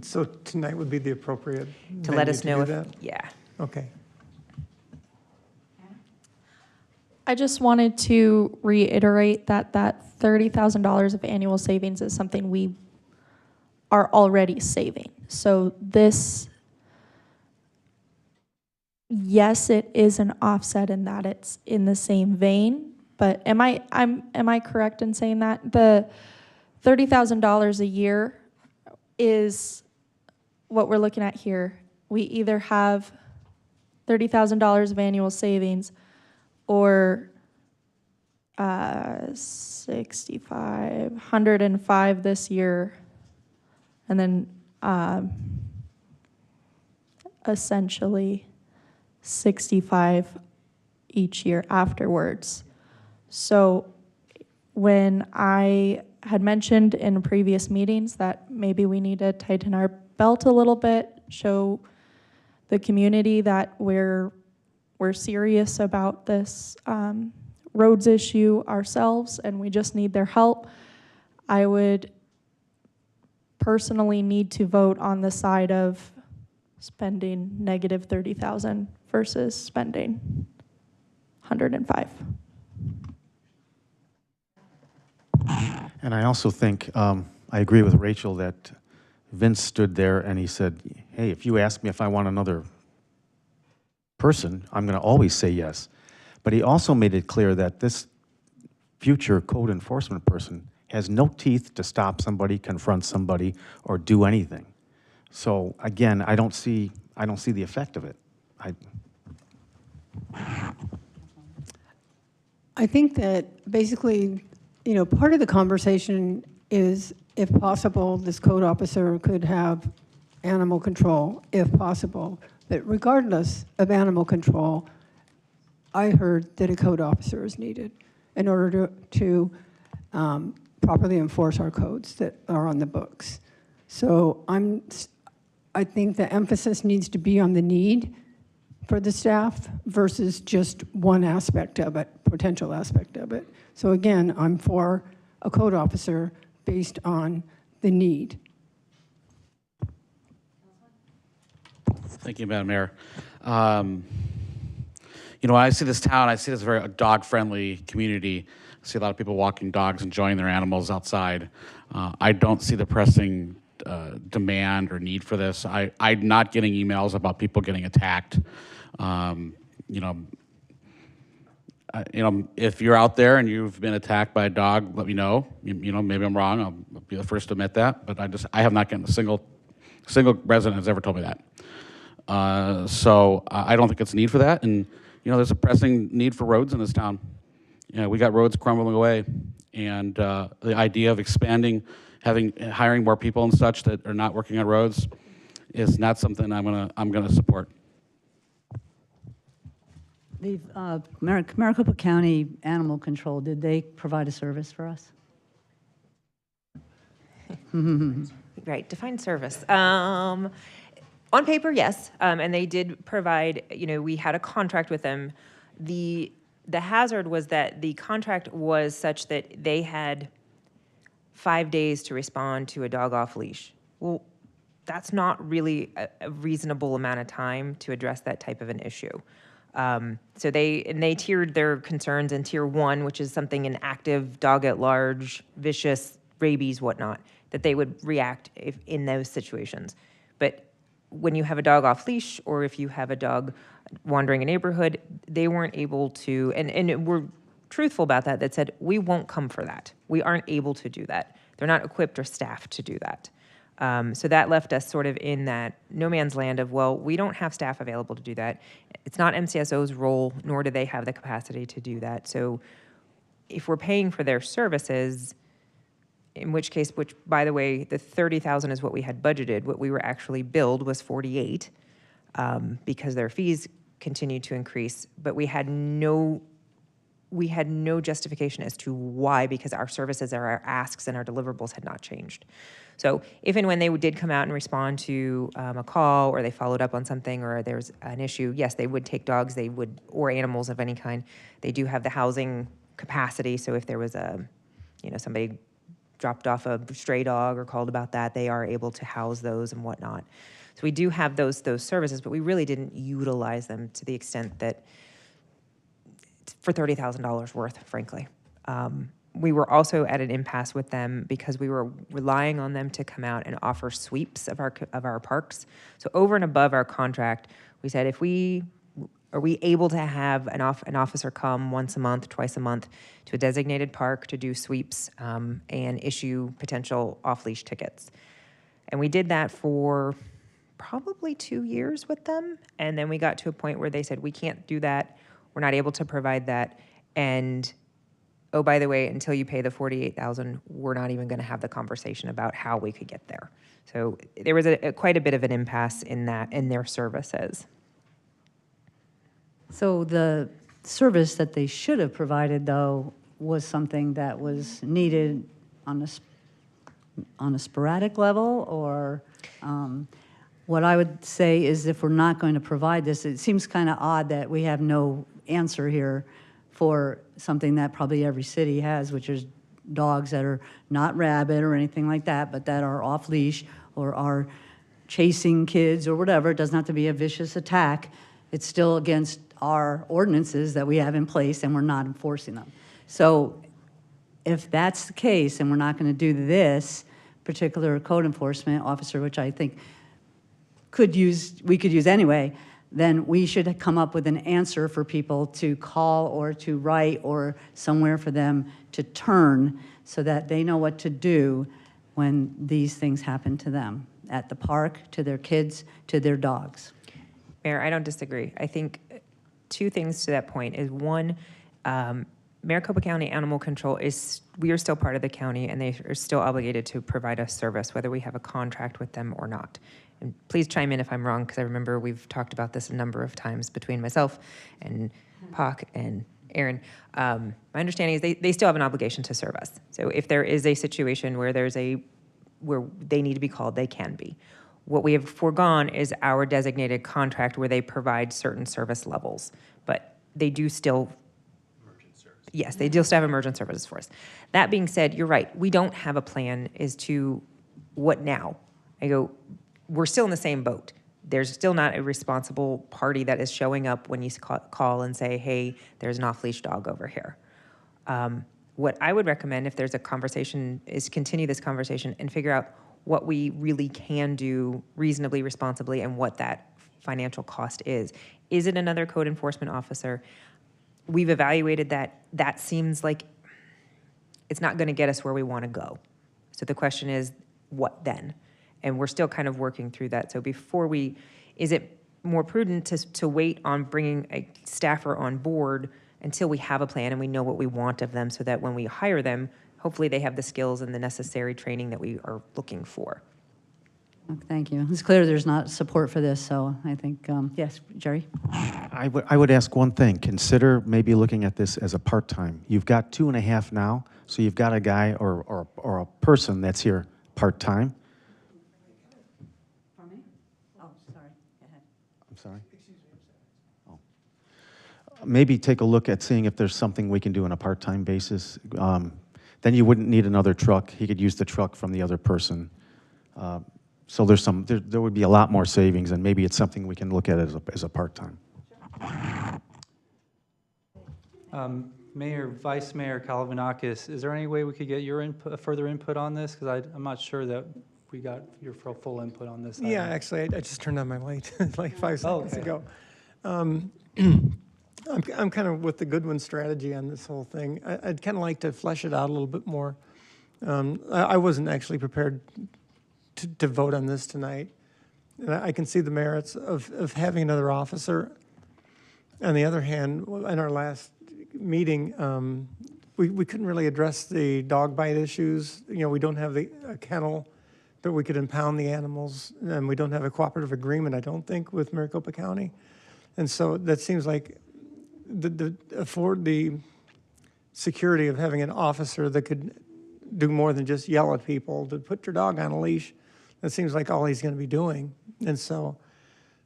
So tonight would be the appropriate To let us know if, that? yeah. Okay. I just wanted to reiterate that that $30,000 of annual savings is something we are already saving. So this, yes, it is an offset in that it's in the same vein, but am I correct in saying that? The $30,000 a year is what we're looking at here. We either have $30,000 of annual savings or 105 this year, and then essentially 65 each year afterwards. So when I had mentioned in previous meetings that maybe we need to tighten our belt a little bit, show the community that we're serious about this roads issue ourselves and we just need their help, I would personally need to vote on the side of spending negative 30,000 versus spending 105. And I also think, I agree with Rachel that Vince stood there and he said, hey, if you ask me if I want another person, I'm going to always say yes. But he also made it clear that this future code enforcement person has no teeth to stop somebody, confront somebody, or do anything. So again, I don't see the effect of it. I think that basically, you know, part of the conversation is, if possible, this code officer could have animal control, if possible. But regardless of animal control, I heard that a code officer is needed in order to properly enforce our codes that are on the books. So I think the emphasis needs to be on the need for the staff versus just one aspect of it, potential aspect of it. So again, I'm for a code officer based on the need. Thank you, Madam Mayor. You know, when I see this town, I see this very dog-friendly community. I see a lot of people walking dogs, enjoying their animals outside. I don't see the pressing demand or need for this. I'm not getting emails about people getting attacked. You know, if you're out there and you've been attacked by a dog, let me know. You know, maybe I'm wrong. I'll be the first to admit that. But I have not gotten a single resident has ever told me that. So I don't think it's a need for that. And you know, there's a pressing need for roads in this town. You know, we got roads crumbling away, and the idea of expanding, hiring more people and such that are not working on roads is not something I'm gonna support. The Maricopa County Animal Control, did they provide a service for us? Right, define service. On paper, yes, and they did provide, you know, we had a contract with them. The hazard was that the contract was such that they had 5 days to respond to a dog off leash. Well, that's not really a reasonable amount of time to address that type of an issue. So they tiered their concerns in tier 1, which is something an active dog at large, vicious, rabies, whatnot, that they would react in those situations. But when you have a dog off leash, or if you have a dog wandering a neighborhood, they weren't able to, and we're truthful about that, that said, we won't come for that. We aren't able to do that. They're not equipped or staffed to do that. So that left us sort of in that no man's land of, well, we don't have staff available to do that. It's not MCSO's role, nor do they have the capacity to do that. So if we're paying for their services, in which case, which by the way, the 30,000 is what we had budgeted. What we were actually billed was 48 because their fees continued to increase, but we had no justification as to why, because our services or our asks and our deliverables had not changed. So if and when they did come out and respond to a call, or they followed up on something, or there's an issue, yes, they would take dogs, they would, or animals of any kind. They do have the housing capacity, so if there was somebody dropped off a stray dog or called about that, they are able to house those and whatnot. So we do have those services, but we really didn't utilize them to the extent that for $30,000 worth, frankly. We were also at an impasse with them because we were relying on them to come out and offer sweeps of our parks. So over and above our contract, we said, are we able to have an officer come once a month, twice a month to a designated park to do sweeps and issue potential off-leash tickets? And we did that for probably 2 years with them. And then we got to a point where they said, we can't do that. We're not able to provide that. And oh, by the way, until you pay the $48,000, we're not even going to have the conversation about how we could get there. So there was quite a bit of an impasse in their services. So the service that they should have provided, though, was something that was needed on a sporadic level, or what I would say is if we're not going to provide this, it seems kind of odd that we have no answer here for something that probably every city has, which is dogs that are not rabid or anything like that, but that are off leash or are chasing kids or whatever. It doesn't have to be a vicious attack. It's still against our ordinances that we have in place, and we're not enforcing them. So if that's the case, and we're not going to do this particular code enforcement officer, which I think we could use anyway, then we should come up with an answer for people to call or to write or somewhere for them to turn so that they know what to do when these things happen to them, at the park, to their kids, to their dogs. Mayor, I don't disagree. I think two things to that point is, one, Maricopa County Animal Control we are still part of the county, and they are still obligated to provide us service, whether we have a contract with them or not. And please chime in if I'm wrong, because I remember we've talked about this a number of times between myself and Pac and Aaron. My understanding is they still have an obligation to serve us. So if there is a situation where where they need to be called, they can be. What we have foregone is our designated contract where they provide certain service levels, but they do still. Yes, they do still have emergent services for us. That being said, you're right. We don't have a plan as to what now. We're still in the same boat. There's still not a responsible party that is showing up when you call and say, hey, there's an off-leash dog over here. What I would recommend, if there's a conversation, is continue this conversation and figure out what we really can do reasonably, responsibly, and what that financial cost is. Is it another code enforcement officer? We've evaluated that. That seems like it's not going to get us where we want to go. So the question is, what then? And we're still kind of working through that. So is it more prudent to wait on bringing a staffer on board until we have a plan and we know what we want of them, so that when we hire them, hopefully they have the skills and the necessary training that we are looking for? Thank you. It's clear there's not support for this, so I think, yes, Jerry? I would ask one thing. Consider maybe looking at this as a part-time. You've got 2.5 now, so you've got a guy or a person that's here part-time. For me? Oh, sorry. Go ahead. I'm sorry? Oh. Maybe take a look at seeing if there's something we can do on a part-time basis. Then you wouldn't need another truck. He could use the truck from the other person. So there would be a lot more savings, and maybe it's something we can look at as a part-time. Mayor, Vice Mayor Kalvanakis, is there any way we could get your further input on this? Because I'm not sure that we got your full input on this. Yeah, actually, I just turned on my light like 5 seconds ago. I'm kind of with the Goodwin strategy on this whole thing. I'd kind of like to flesh it out a little bit more. I wasn't actually prepared to vote on this tonight. And I can see the merits of having another officer. On the other hand, in our last meeting, we couldn't really address the dog bite issues. We don't have a kennel, but we could impound the animals, and we don't have a cooperative agreement, I don't think, with Maricopa County. And so that seems like afford the security of having an officer that could do more than just yell at people, to put your dog on a leash. That seems like all he's going to be doing. And so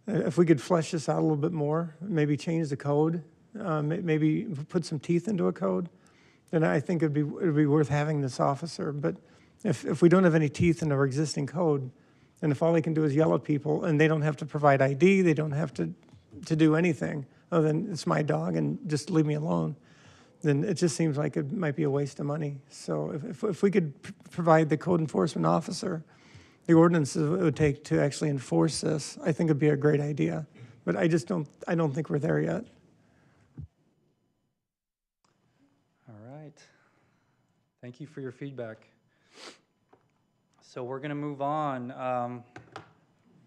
if we could flesh this out a little bit more, maybe change the code, maybe put some teeth into a code, then I think it'd be worth having this officer. But if we don't have any teeth in our existing code, and if all they can do is yell at people, and they don't have to provide ID, they don't have to do anything, oh, then it's my dog and just leave me alone, then it just seems like it might be a waste of money. So if we could provide the code enforcement officer the ordinances it would take to actually enforce this, I think it'd be a great idea. But I don't think we're there yet. All right. Thank you for your feedback. So we're going to move on.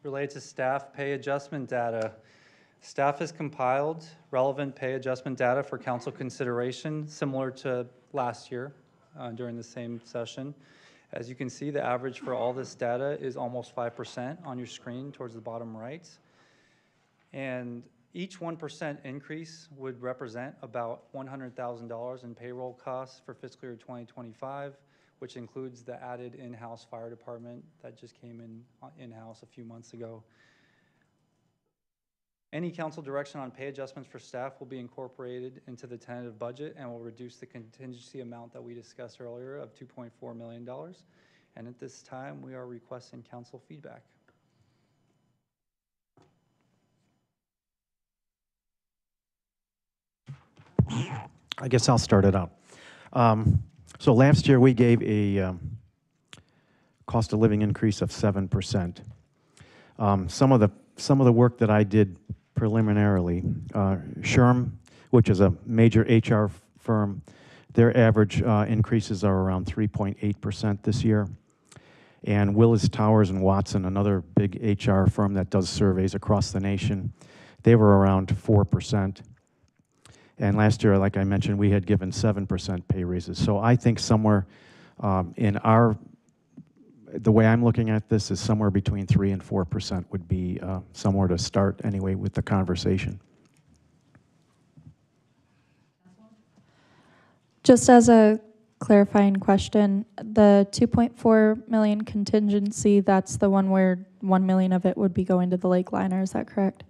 Related to staff pay adjustment data. Staff has compiled relevant pay adjustment data for council consideration, similar to last year during the same session. As you can see, the average for all this data is almost 5% on your screen towards the bottom right. And each 1% increase would represent about $100,000 in payroll costs for fiscal year 2025, which includes the added in-house fire department that just came in-house a few months ago. Any council direction on pay adjustments for staff will be incorporated into the tentative budget and will reduce the contingency amount that we discussed earlier of $2.4 million. And at this time, we are requesting council feedback. I guess I'll start it out. So last year we gave a cost of living increase of 7%. Some of the work that I did preliminarily, Sherm, which is a major HR firm, their average increases are around 3.8% this year. And Willis Towers and Watson, another big HR firm that does surveys across the nation, they were around 4%. And last year, like I mentioned, we had given 7% pay raises. So I think somewhere the way I'm looking at this is somewhere between 3 and 4% would be somewhere to start anyway with the conversation. Just as a clarifying question, the 2.4 million contingency, that's the one where 1 million of it would be going to the Lake Liner, is that correct?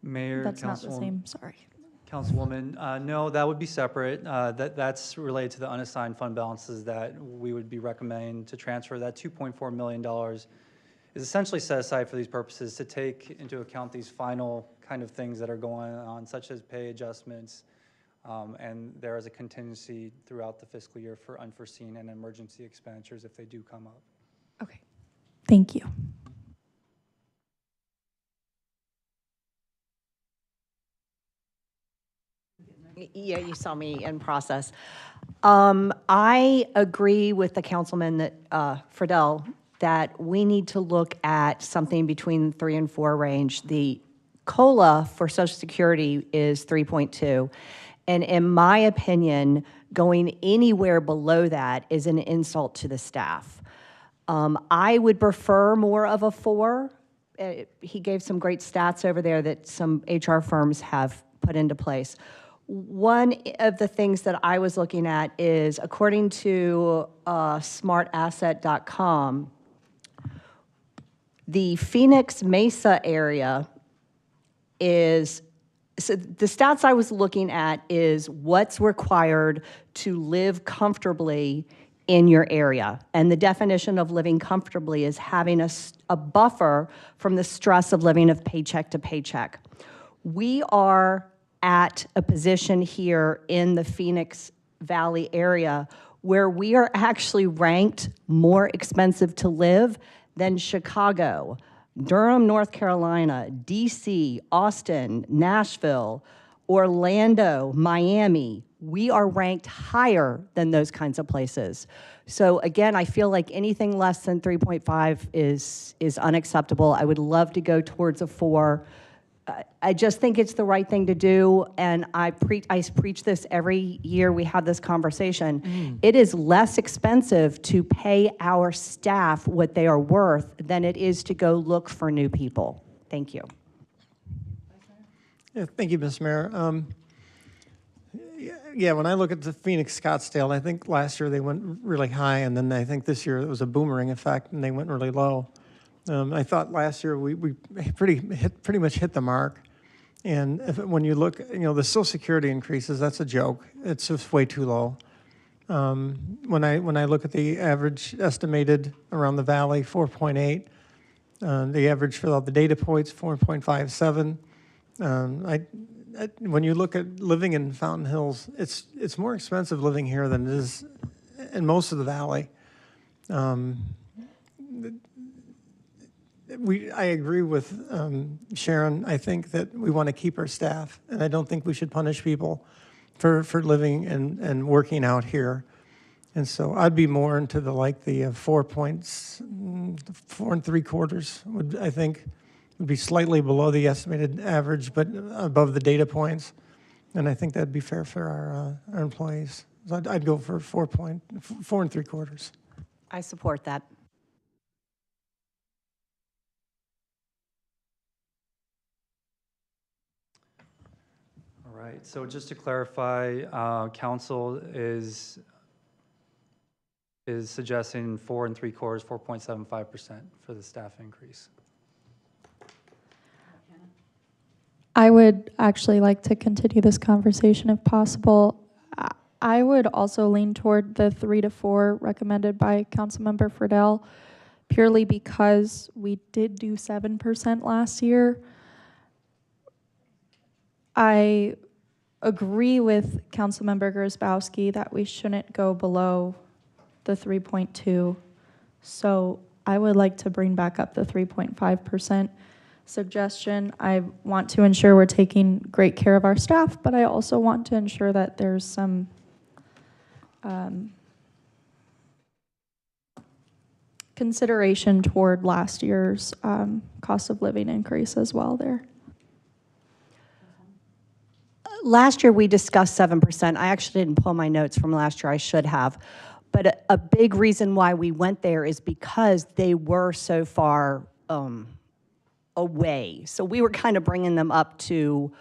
Mayor, That's not the same, sorry. Councilwoman, no, that would be separate. That's related to the unassigned fund balances that we would be recommending to transfer. That $2.4 million is essentially set aside for these purposes to take into account these final kind of things that are going on, such as pay adjustments, and there is a contingency throughout the fiscal year for unforeseen and emergency expenditures if they do come up. Okay, thank you. Yeah, you saw me in process. I agree with the councilman that Friedel that we need to look at something between 3 and 4 range. The COLA for Social Security is 3.2, and in my opinion, going anywhere below that is an insult to the staff. I would prefer more of a 4. He gave some great stats over there that some HR firms have put into place. One of the things that I was looking at is, according to smartasset.com, the Phoenix Mesa area is, so the stats I was looking at is what's required to live comfortably in your area. And the definition of living comfortably is having a buffer from the stress of living of paycheck to paycheck. We are at a position here in the Phoenix Valley area where we are actually ranked more expensive to live than Chicago, Durham, North Carolina, DC, Austin, Nashville, Orlando, Miami. We are ranked higher than those kinds of places. So again, I feel like anything less than 3.5 is unacceptable. I would love to go towards a 4. I just think it's the right thing to do, and I preach this every year we have this conversation. It is less expensive to pay our staff what they are worth than it is to go look for new people. Thank you. Yeah, thank you, Ms. Mayor. Yeah, when I look at the Phoenix Scottsdale, I think last year they went really high, and then I think this year it was a boomerang effect, and they went really low. I thought last year we pretty much hit the mark, and when you look, the Social Security increases, that's a joke. It's just way too low. When I look at the average estimated around the valley, 4.8. The average for all the data points, 4.57. when you look at living in Fountain Hills, it's more expensive living here than it is in most of the valley. I agree with Sharon. I think that we want to keep our staff, and I don't think we should punish people for living and working out here. And so I'd be more into the 4 points, 4 3/4 I think would be slightly below the estimated average, but above the data points. And I think that'd be fair for our employees. So I'd go for 4 3/4. I support that. All right, so just to clarify, council is suggesting 4 3/4, 4.75% for the staff increase. I would actually like to continue this conversation if possible. I would also lean toward the 3 to 4 recommended by Councilmember Friedel, purely because we did do 7% last year. I agree with Councilmember Gersbowski that we shouldn't go below the 3.2. So I would like to bring back up the 3.5% suggestion. I want to ensure we're taking great care of our staff, but I also want to ensure that there's some consideration toward last year's cost of living increase as well there. Last year, we discussed 7%. I actually didn't pull my notes from last year. I should have. But a big reason why we went there is because they were so far away. So we were kind of bringing them up to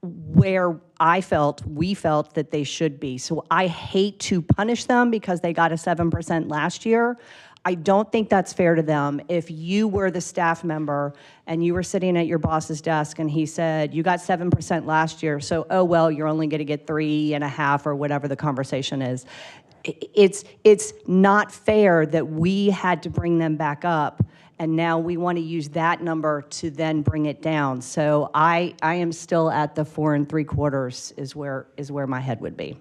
where we felt that they should be. So I hate to punish them because they got a 7% last year. I don't think that's fair to them. If you were the staff member and you were sitting at your boss's desk and he said, you got 7% last year, so, oh, well, you're only going to get 3.5 or whatever the conversation is. It's not fair that we had to bring them back up, and now we want to use that number to then bring it down. So I am still at the 4 3/4 is where my head would be.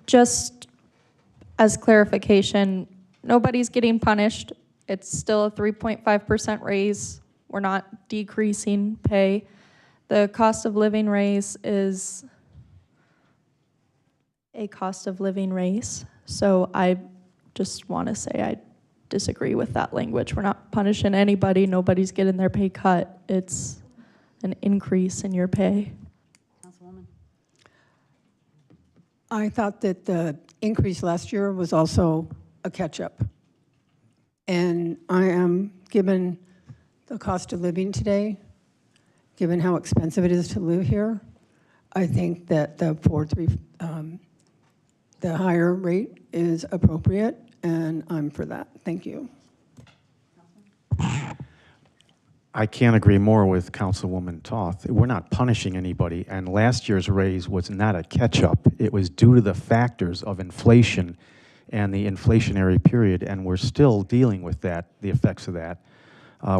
Just as clarification, nobody's getting punished. It's still a 3.5% raise. We're not decreasing pay. The cost of living raise is a cost of living raise. So I just want to say I disagree with that language. We're not punishing anybody. Nobody's getting their pay cut. It's an increase in your pay. Councilwoman. I thought that the increase last year was also a catch-up. And I am, given the cost of living today, given how expensive it is to live here, I think that the the higher rate is appropriate, and I'm for that. Thank you. I can't agree more with Councilwoman Toth. We're not punishing anybody, and last year's raise was not a catch-up. It was due to the factors of inflation and the inflationary period, and we're still dealing with that, the effects of that,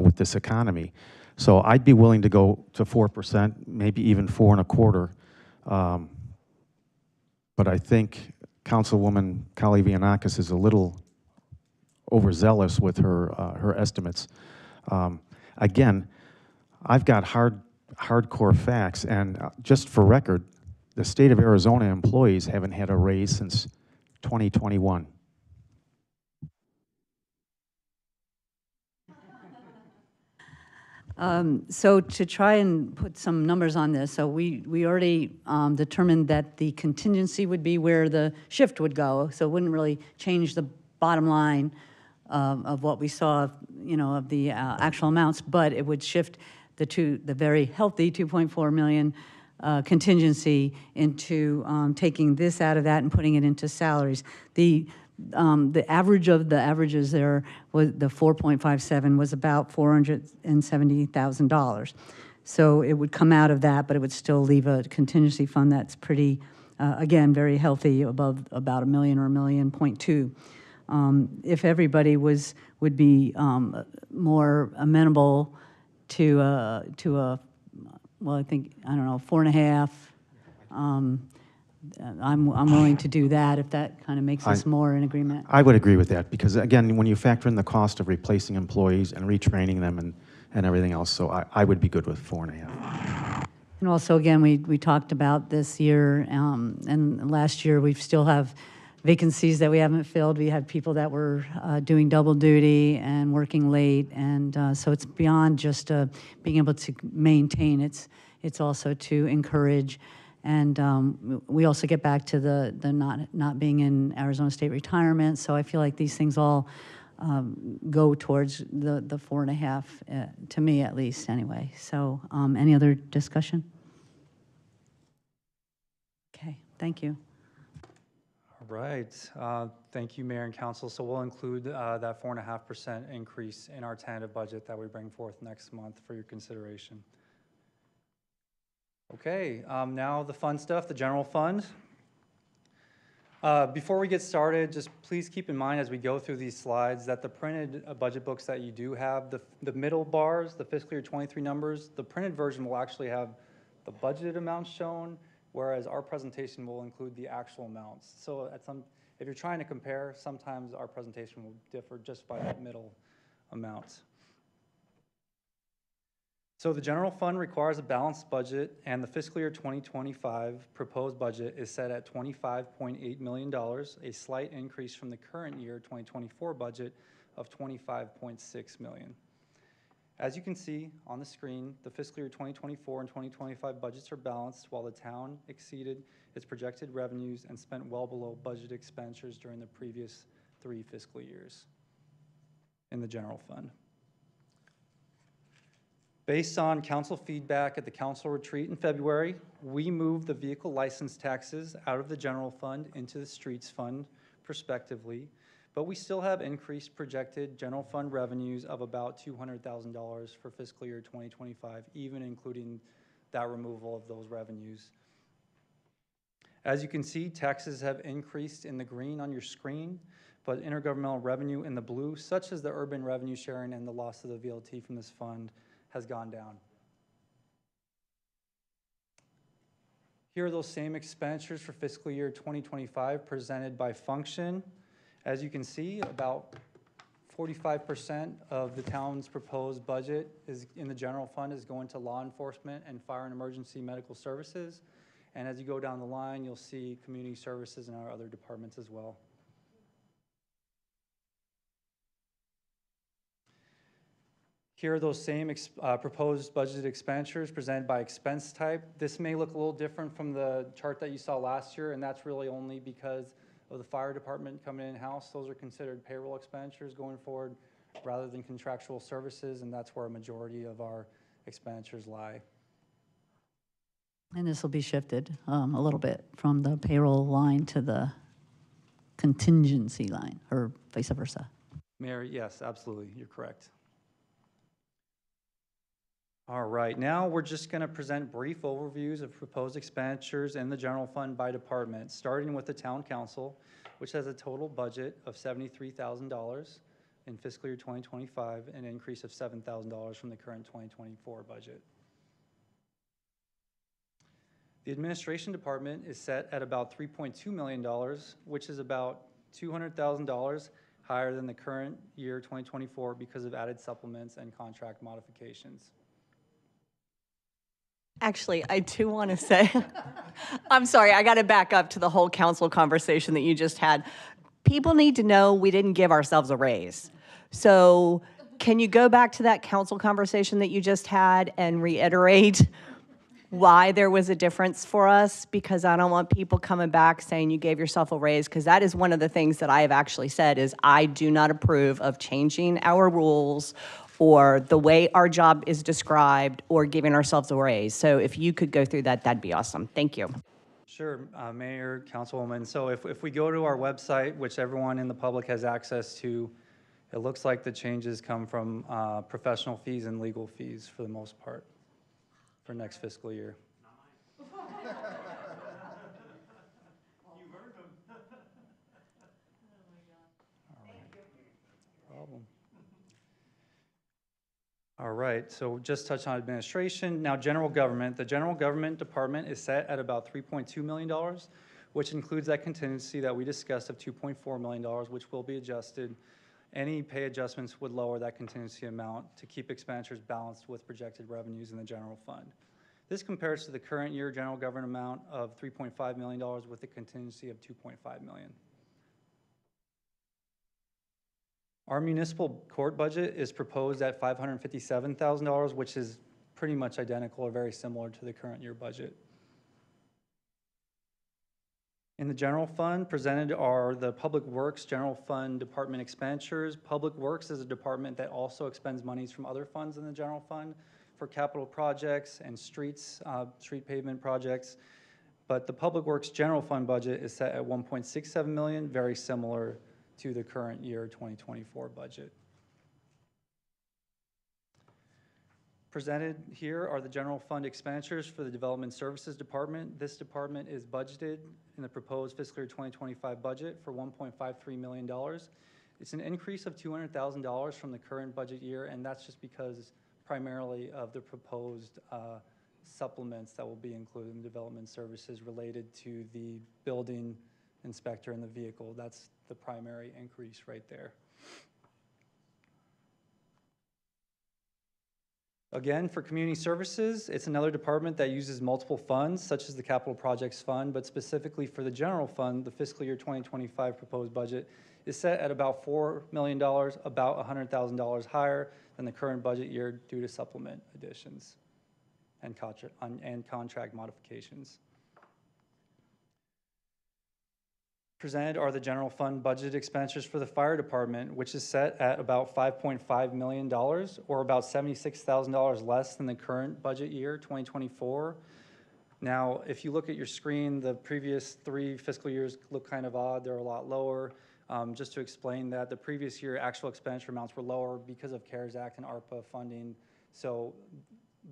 with this economy. So I'd be willing to go to 4%, maybe even 4 1/4. But I think Councilwoman Kalivianakis is a little overzealous with her estimates. Again, I've got hardcore facts, and just for record, the state of Arizona employees haven't had a raise since 2021. So to try and put some numbers on this, so we already determined that the contingency would be where the shift would go, so it wouldn't really change the bottom line of what we saw, of the actual amounts, but it would shift the very healthy 2.4 million contingency into taking this out of that and putting it into salaries. The average of the averages there was the 4.57 was about $470,000. So it would come out of that, but it would still leave a contingency fund that's pretty, again, very healthy, above about $1 million or $1.2 million. If everybody would be more amenable to a, well, I think, I don't know, 4.5. I'm willing to do that if that kind of makes us more in agreement. I would agree with that, because again, when you factor in the cost of replacing employees and retraining them and everything else, so I would be good with 4.5. And also, again, we talked about this year, and last year, we still have vacancies that we haven't filled. We had people that were doing double duty and working late, and so it's beyond just being able to maintain. It's also to encourage, and we also get back to the not being in Arizona State retirement. So I feel like these things all go towards the 4.5, to me at least, anyway. So any other discussion? Okay, thank you. All right. Thank you, Mayor and Council. So we'll include that 4.5% increase in our tentative budget that we bring forth next month for your consideration. Okay, now the fun stuff, the general fund. Before we get started, just please keep in mind as we go through these slides that the printed budget books that you do have, the middle bars, the fiscal year 23 numbers, the printed version will actually have the budgeted amounts shown, whereas our presentation will include the actual amounts. So if you're trying to compare, sometimes our presentation will differ just by that middle amount. So the general fund requires a balanced budget, and the fiscal year 2025 proposed budget is set at $25.8 million, a slight increase from the current year 2024 budget of $25.6 million. As you can see on the screen, the fiscal year 2024 and 2025 budgets are balanced, while the town exceeded its projected revenues and spent well below budget expenditures during the previous 3 fiscal years in the general fund. Based on council feedback at the council retreat in February, we moved the vehicle license taxes out of the general fund into the streets fund prospectively, but we still have increased projected general fund revenues of about $200,000 for fiscal year 2025, even including that removal of those revenues. As you can see, taxes have increased in the green on your screen, but intergovernmental revenue in the blue, such as the urban revenue sharing and the loss of the VLT from this fund, has gone down. Here are those same expenditures for fiscal year 2025 presented by function. As you can see, about 45% of the town's proposed budget is in the general fund is going to law enforcement and fire and emergency medical services. And as you go down the line, you'll see community services and our other departments as well. Here are those same proposed budgeted expenditures presented by expense type. This may look a little different from the chart that you saw last year, and that's really only because of the fire department coming in-house. Those are considered payroll expenditures going forward rather than contractual services, and that's where a majority of our expenditures lie. And this will be shifted a little bit from the payroll line to the contingency line, or vice versa. Mayor, yes, absolutely, you're correct. All right, now we're just going to present brief overviews of proposed expenditures in the general fund by department, starting with the town council, which has a total budget of $73,000 in fiscal year 2025, an increase of $7,000 from the current 2024 budget. The administration department is set at about $3.2 million, which is about $200,000 higher than the current year 2024 because of added supplements and contract modifications. Actually, I do want to say, I'm sorry, I got to back up to the whole council conversation that you just had. People need to know we didn't give ourselves a raise. So can you go back to that council conversation that you just had and reiterate why there was a difference for us? Because I don't want people coming back saying you gave yourself a raise, because that is one of the things that I have actually said is I do not approve of changing our rules or the way our job is described, or giving ourselves a raise. So if you could go through that, that'd be awesome. Thank you. Sure, Mayor, Councilwoman. So if we go to our website, which everyone in the public has access to, it looks like the changes come from professional fees and legal fees for the most part for next fiscal year. You heard them. Oh my God. Thank you. Problem. All right, so just touch on administration. Now, general government. The general government department is set at about $3.2 million, which includes that contingency that we discussed of $2.4 million, which will be adjusted. Any pay adjustments would lower that contingency amount to keep expenditures balanced with projected revenues in the general fund. This compares to the current year general government amount of $3.5 million with a contingency of $2.5 million. Our municipal court budget is proposed at $557,000, which is pretty much identical or very similar to the current year budget. In the general fund, presented are the Public Works General Fund Department expenditures. Public Works is a department that also expends monies from other funds in the general fund for capital projects and streets, street pavement projects. But the Public Works General Fund budget is set at $1.67 million, very similar to the current year 2024 budget. Presented here are the general fund expenditures for the Development Services Department. This department is budgeted in the proposed fiscal year 2025 budget for $1.53 million. It's an increase of $200,000 from the current budget year, and that's just because primarily of the proposed supplements that will be included in development services related to the building inspector and the vehicle. That's the primary increase right there. Again, for community services, it's another department that uses multiple funds, such as the Capital Projects Fund, but specifically for the general fund, the fiscal year 2025 proposed budget is set at about $4 million, about $100,000 higher than the current budget year due to supplement additions and contract modifications. Presented are the general fund budget expenditures for the fire department, which is set at about $5.5 million, or about $76,000 less than the current budget year, 2024. Now, if you look at your screen, the previous 3 fiscal years look kind of odd. They're a lot lower. Just to explain that, the previous year actual expenditure amounts were lower because of CARES Act and ARPA funding. So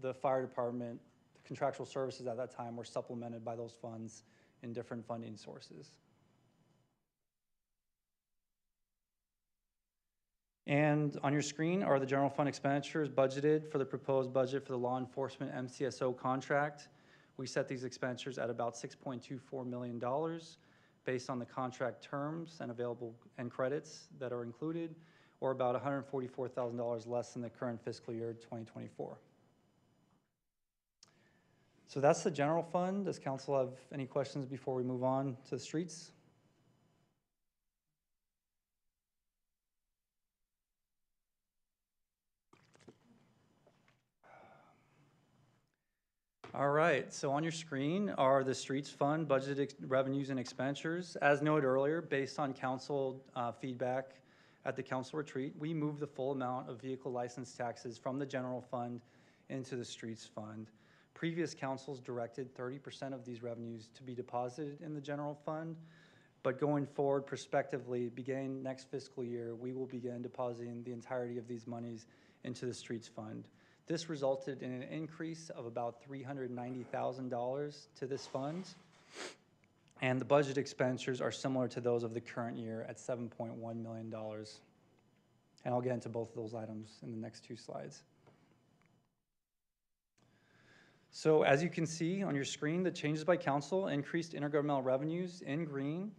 the fire department, the contractual services at that time were supplemented by those funds in different funding sources. And on your screen are the general fund expenditures budgeted for the proposed budget for the law enforcement MCSO contract. We set these expenditures at about $6.24 million based on the contract terms and available and credits that are included, or about $144,000 less than the current fiscal year 2024. So that's the general fund. Does council have any questions before we move on to the streets? All right, so on your screen are the streets fund budgeted revenues and expenditures. As noted earlier, based on council feedback at the council retreat, we moved the full amount of vehicle license taxes from the general fund into the streets fund. Previous councils directed 30% of these revenues to be deposited in the general fund, but going forward prospectively, beginning next fiscal year, we will begin depositing the entirety of these monies into the streets fund. This resulted in an increase of about $390,000 to this fund, and the budget expenditures are similar to those of the current year at $7.1 million. And I'll get into both of those items in the next 2 slides. So as you can see on your screen, the changes by council increased intergovernmental revenues in green,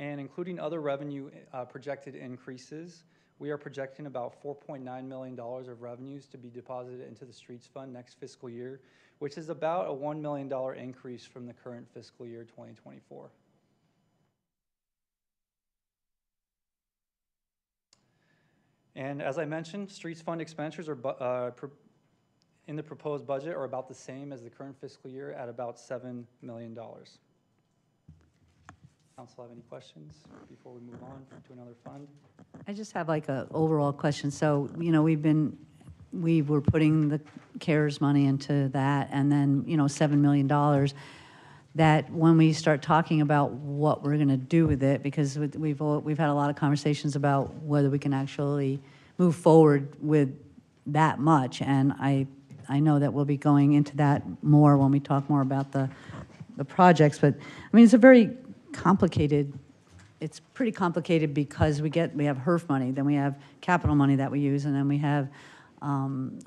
and including other revenue projected increases, we are projecting about $4.9 million of revenues to be deposited into the streets fund next fiscal year, which is about a $1 million increase from the current fiscal year 2024. And as I mentioned, streets fund expenditures are in the proposed budget are about the same as the current fiscal year at about $7 million. Council have any questions before we move on to another fund? I just have like a overall question. So, you know, we were putting the CARES money into that, and then, you know, $7 million, that when we start talking about what we're going to do with it, because we've had a lot of conversations about whether we can actually move forward with that much, and I know that we'll be going into that more when we talk more about the projects, but I mean, it's a very complicated, it's pretty complicated because we have HERF money, then we have capital money that we use, and then we have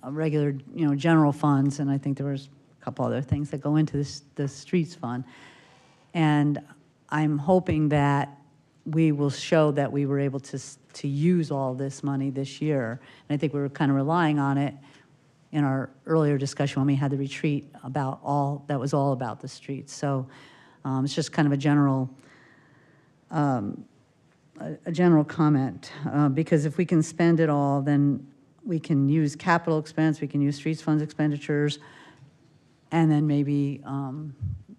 regular, general funds, and I think there was a couple other things that go into the streets fund. And I'm hoping that we will show that we were able to use all this money this year. And I think we were kind of relying on it in our earlier discussion when we had the retreat about that was all about the streets. So it's just kind of a general comment, because if we can spend it all, then we can use capital expense, we can use streets funds expenditures, and then maybe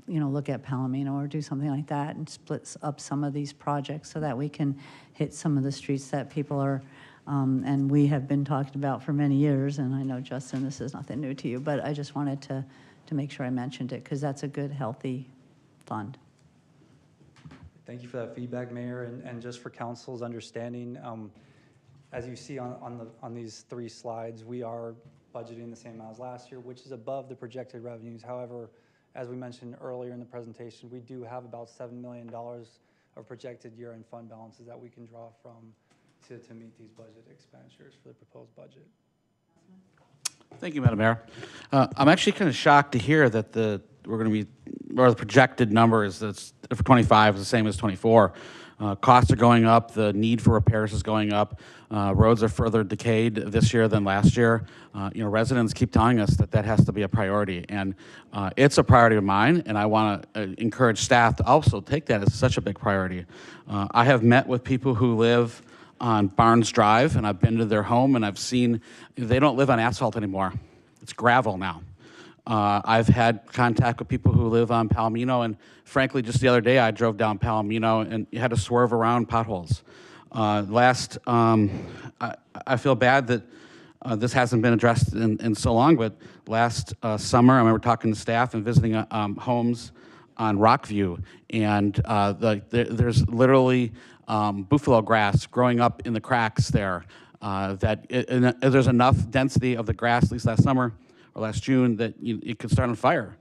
look at Palomino or do something like that and split up some of these projects so that we can hit some of the streets that people are, and we have been talking about for many years. And I know, Justin, this is nothing new to you, but I just wanted to make sure I mentioned it because that's a good, healthy fund. Thank you for that feedback, Mayor, and just for council's understanding. As you see on these 3 slides, we are budgeting the same amount as last year, which is above the projected revenues. However, as we mentioned earlier in the presentation, we do have about $7 million of projected year-end fund balances that we can draw from to meet these budget expenditures for the proposed budget. Thank you, Madam Mayor. I'm actually kind of shocked to hear that the projected number is that's for 25 is the same as 24. Costs are going up. The need for repairs is going up. Roads are further decayed this year than last year. Residents keep telling us that has to be a priority, and it's a priority of mine. And I want to encourage staff to also take that as such a big priority. I have met with people who live on Barnes Drive, and I've been to their home, and I've seen they don't live on asphalt anymore. It's gravel now. I've had contact with people who live on Palomino, and frankly, just the other day, I drove down Palomino and had to swerve around potholes. I feel bad that this hasn't been addressed in so long, but last summer, I remember talking to staff and visiting homes on Rockview, and there's literally buffalo grass growing up in the cracks there. There's enough density of the grass, at least last summer, or last June, that it could start on fire.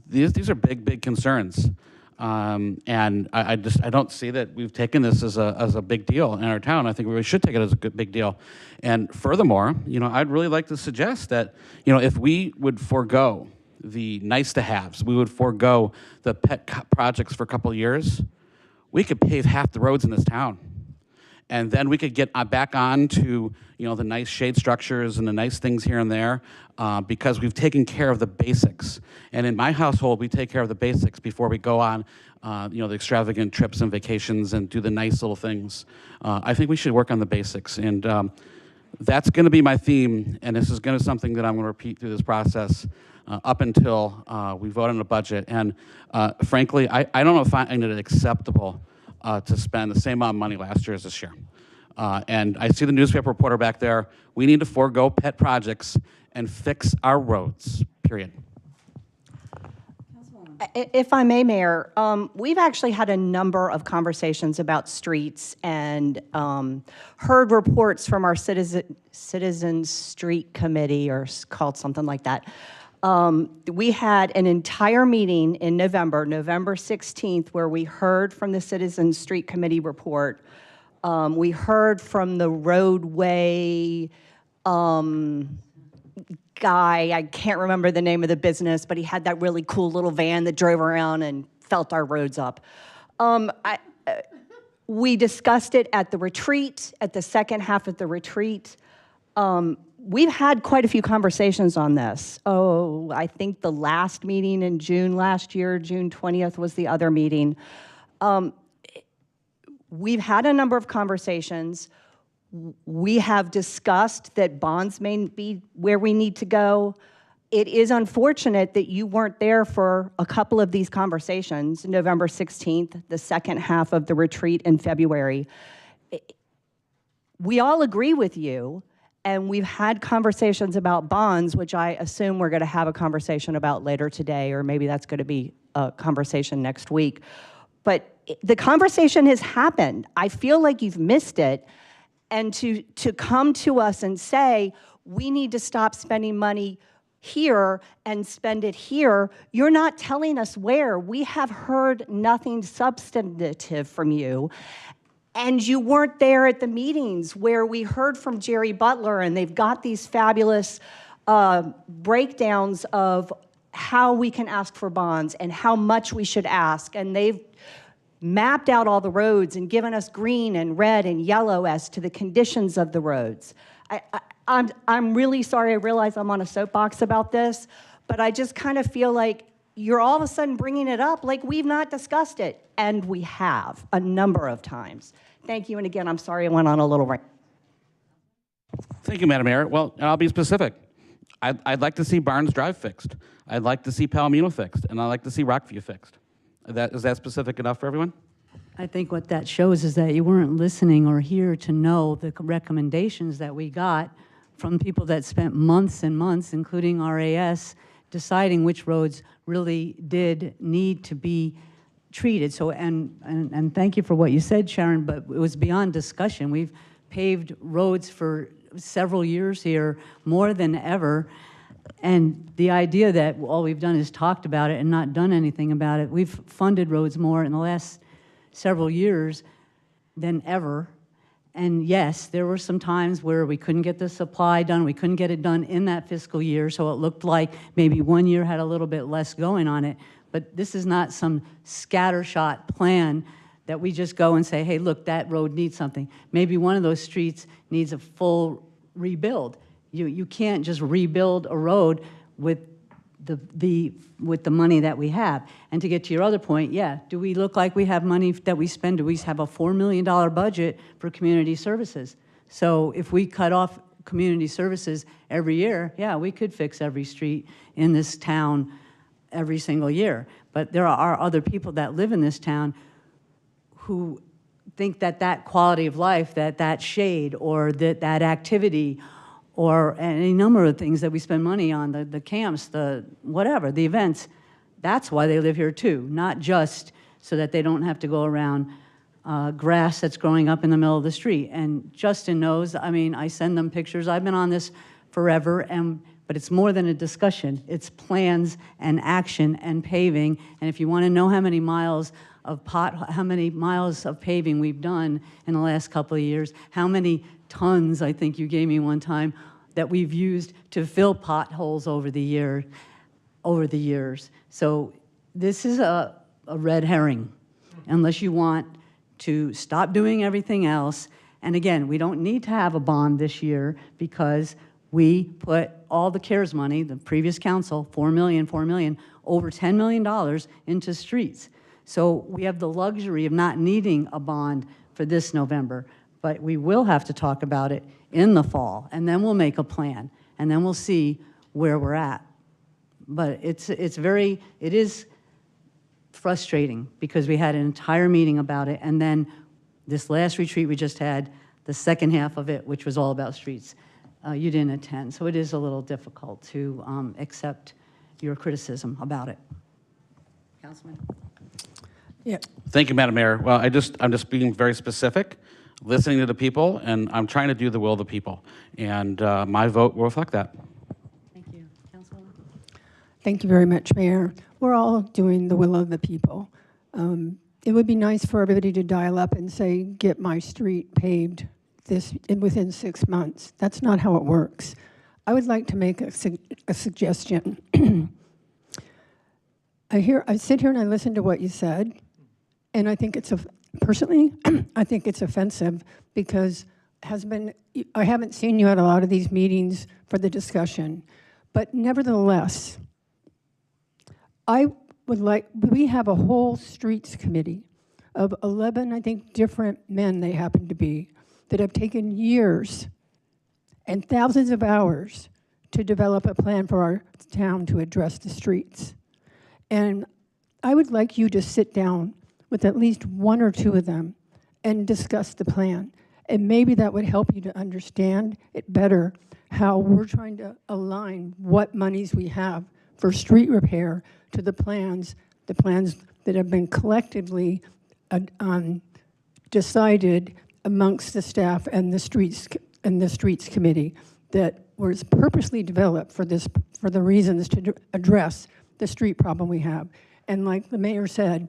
These are big concerns, and I don't see that we've taken this as a big deal in our town. I think we really should take it as a big deal. And furthermore, I'd really like to suggest that if we would forego the nice-to-haves, we would forego the pet projects for a couple of years, we could pave half the roads in this town. And then we could get back on to the nice shade structures and the nice things here and there because we've taken care of the basics. And in my household, we take care of the basics before we go on the extravagant trips and vacations and do the nice little things. I think we should work on the basics. And that's going to be my theme. And this is going to be something that I'm going to repeat through this process up until we vote on the budget. And frankly, I don't know if I find it acceptable to spend the same amount of money last year as this year. And I see the newspaper reporter back there. We need to forego pet projects and fix our roads, period. If I may, Mayor, we've actually had a number of conversations about streets and heard reports from our Citizens Street Committee, or called something like that. We had an entire meeting in November 16th, where we heard from the Citizens Street Committee report. We heard from the roadway guy. I can't remember the name of the business, but he had that really cool little van that drove around and felt our roads up. We discussed it at the retreat, at the second half of the retreat. We've had quite a few conversations on this. I think the last meeting in June last year, June 20th was the other meeting. We've had a number of conversations. We have discussed that bonds may be where we need to go. It is unfortunate that you weren't there for a couple of these conversations, November 16th, the second half of the retreat in February. We all agree with you. And we've had conversations about bonds, which I assume we're going to have a conversation about later today, or maybe that's going to be a conversation next week. But the conversation has happened. I feel like you've missed it. And to come to us and say, we need to stop spending money here and spend it here, you're not telling us where. We have heard nothing substantive from you. And you weren't there at the meetings where we heard from Jerry Butler, and they've got these fabulous breakdowns of how we can ask for bonds and how much we should ask. And they've mapped out all the roads and given us green and red and yellow as to the conditions of the roads. I'm really sorry, I realize I'm on a soapbox about this, but I just kind of feel like you're all of a sudden bringing it up like we've not discussed it, and we have a number of times. Thank you, and again, I'm sorry I went on a little rant. Thank you, Madam Mayor. Well, I'll be specific. I'd like to see Barnes Drive fixed. I'd like to see Palomino fixed, and I'd like to see Rockview fixed. Is that specific enough for everyone? I think what that shows is that you weren't listening or here to know the recommendations that we got from people that spent months and months, including RAS, deciding which roads really did need to be treated. So, and thank you for what you said, Sharon, but it was beyond discussion. We've paved roads for several years here, more than ever, and the idea that all we've done is talked about it and not done anything about it. We've funded roads more in the last several years than ever. And yes, there were some times where we couldn't get the supply done, we couldn't get it done in that fiscal year, so it looked like maybe one year had a little bit less going on it. But this is not some scattershot plan that we just go and say, hey, look, that road needs something. Maybe one of those streets needs a full rebuild. You can't just rebuild a road with the money that we have. And to get to your other point, yeah, do we look like we have money that we spend? Do we have a $4 million budget for community services? So if we cut off community services every year, yeah, we could fix every street in this town every single year. But there are other people that live in this town who think that that quality of life, that shade, or that activity, or any number of things that we spend money on, the camps, the whatever, the events, that's why they live here too, not just so that they don't have to go around grass that's growing up in the middle of the street. And Justin knows, I mean, I send them pictures. I've been on this forever, but it's more than a discussion. It's plans and action and paving. And if you want to know how many miles of paving we've done in the last couple of years, how many tons, I think you gave me one time, that we've used to fill potholes over the years. So this is a red herring, unless you want to stop doing everything else. And again, we don't need to have a bond this year because we put all the CARES money, the previous council, $4 million, over $10 million into streets. So we have the luxury of not needing a bond for this November. But we will have to talk about it in the fall, and then we'll make a plan, and then we'll see where we're at. But it is frustrating because we had an entire meeting about it, and then this last retreat we just had, the second half of it, which was all about streets, you didn't attend. So it is a little difficult to accept your criticism about it. Councilman? Yeah. Thank you, Madam Mayor. Well, I'm just being very specific, listening to the people, and I'm trying to do the will of the people. And my vote will reflect that. Thank you. Councilwoman? Thank you very much, Mayor. We're all doing the will of the people. It would be nice for everybody to dial up and say, get my street paved within 6 months. That's not how it works. I would like to make a suggestion. I sit here and I listen to what you said, and I think personally, I think it's offensive because I haven't seen you at a lot of these meetings for the discussion. But nevertheless, we have a whole streets committee of 11, I think, different men they happen to be, that have taken years and thousands of hours to develop a plan for our town to address the streets. And I would like you to sit down with at least one or two of them and discuss the plan. And maybe that would help you to understand it better, how we're trying to align what monies we have for street repair to the plans that have been collectively decided amongst the staff and the streets committee that was purposely developed for the reasons to address the street problem we have. And like the mayor said,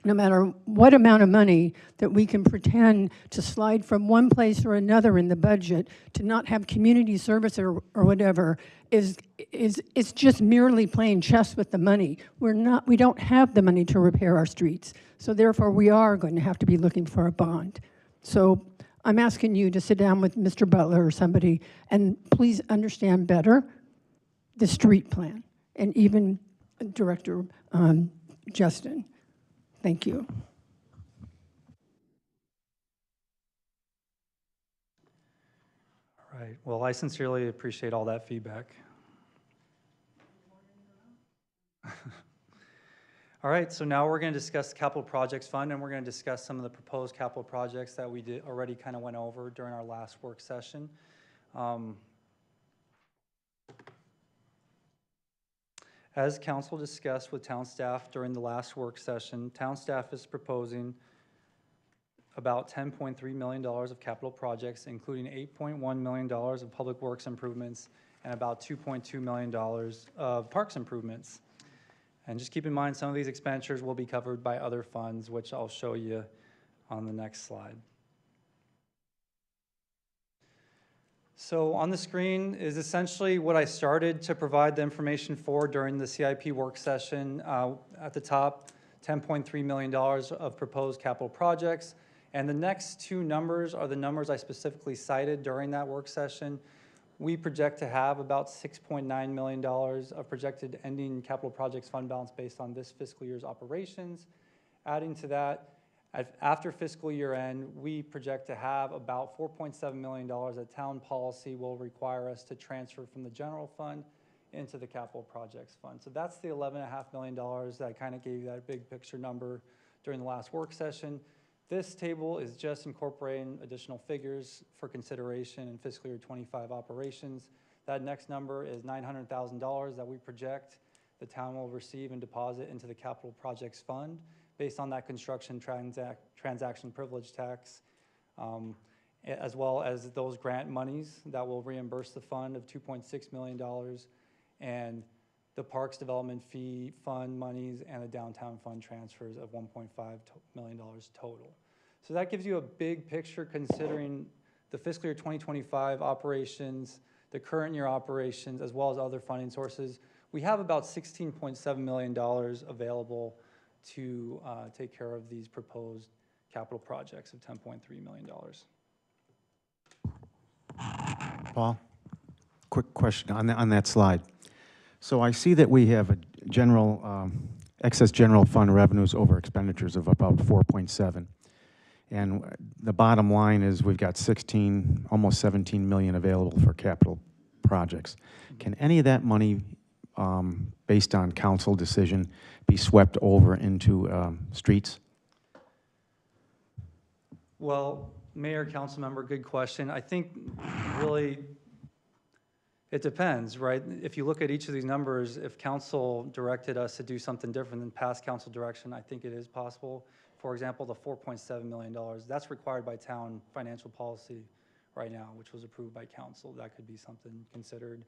no matter what amount of money, that we can pretend to slide from one place or another in the budget to not have community service or whatever is it's just merely playing chess with the money. We don't have the money to repair our streets. So therefore, we are going to have to be looking for a bond. So I'm asking you to sit down with Mr. Butler or somebody and please understand better the street plan, and even Director Justin. Thank you. All right. Well, I sincerely appreciate all that feedback. All right, so now we're going to discuss the Capital Projects Fund, and we're going to discuss some of the proposed capital projects that we already kind of went over during our last work session. As council discussed with town staff during the last work session, town staff is proposing about $10.3 million of capital projects, including $8.1 million of public works improvements and about $2.2 million of parks improvements. And just keep in mind, some of these expenditures will be covered by other funds, which I'll show you on the next slide. So on the screen is essentially what I started to provide the information for during the CIP work session. At the top, $10.3 million of proposed capital projects. And the next two numbers are the numbers I specifically cited during that work session. We project to have about $6.9 million of projected ending capital projects fund balance based on this fiscal year's operations. Adding to that, after fiscal year end, we project to have about $4.7 million that town policy will require us to transfer from the general fund into the capital projects fund. So that's the $11.5 million that I kind of gave you that big picture number during the last work session. This table is just incorporating additional figures for consideration in fiscal year 25 operations. That next number is $900,000 that we project the town will receive and deposit into the capital projects fund based on that construction transaction privilege tax, as well as those grant monies that will reimburse the fund of $2.6 million, and the Parks Development Fee Fund monies and the Downtown Fund transfers of $1.5 million total. So that gives you a big picture considering the fiscal year 2025 operations, the current year operations, as well as other funding sources. We have about $16.7 million available to take care of these proposed capital projects of $10.3 million. Paul, quick question on that slide. So I see that we have a general, excess general fund revenues over expenditures of about 4.7. And the bottom line is we've got 16, almost 17 million available for capital projects. Can any of that money, based on council decision, be swept over into streets? Well, Mayor, council member, good question. I think really it depends, right? If you look at each of these numbers, if council directed us to do something different than past council direction, I think it is possible. For example, the $4.7 million, that's required by town financial policy right now, which was approved by council. That could be something considered.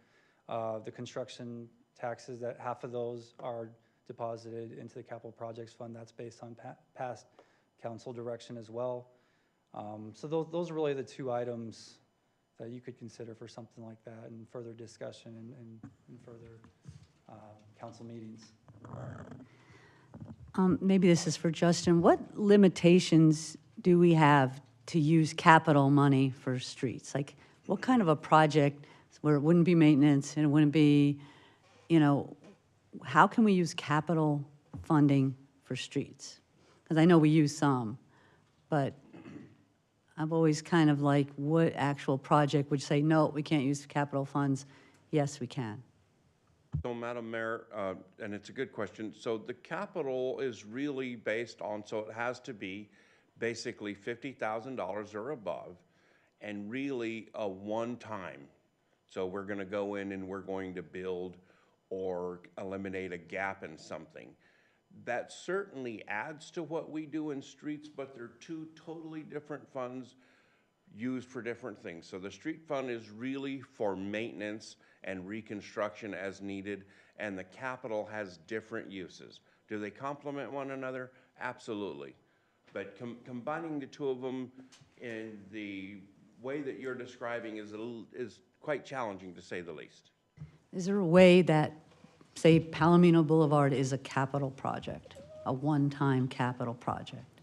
The construction taxes, that half of those are deposited into the capital projects fund. That's based on past council direction as well. So those are really the two items that you could consider for something like that and further discussion and further council meetings. Maybe this is for Justin. What limitations do we have to use capital money for streets? Like, what kind of a project where it wouldn't be maintenance and it wouldn't be, you know, how can we use capital funding for streets? Because I know we use some, but I've always kind of like, what actual project would say, no, we can't use capital funds? Yes, we can. So, Madam Mayor, and it's a good question. So the capital is really based on, so it has to be basically $50,000 or above, and really a one-time. So we're going to go in and we're going to build or eliminate a gap in something. That certainly adds to what we do in streets, but they're two totally different funds used for different things. So the street fund is really for maintenance and reconstruction as needed, and the capital has different uses. Do they complement one another? Absolutely. But combining the two of them in the way that you're describing is quite challenging, to say the least. Is there a way that, say, Palomino Boulevard is a capital project, a one-time capital project?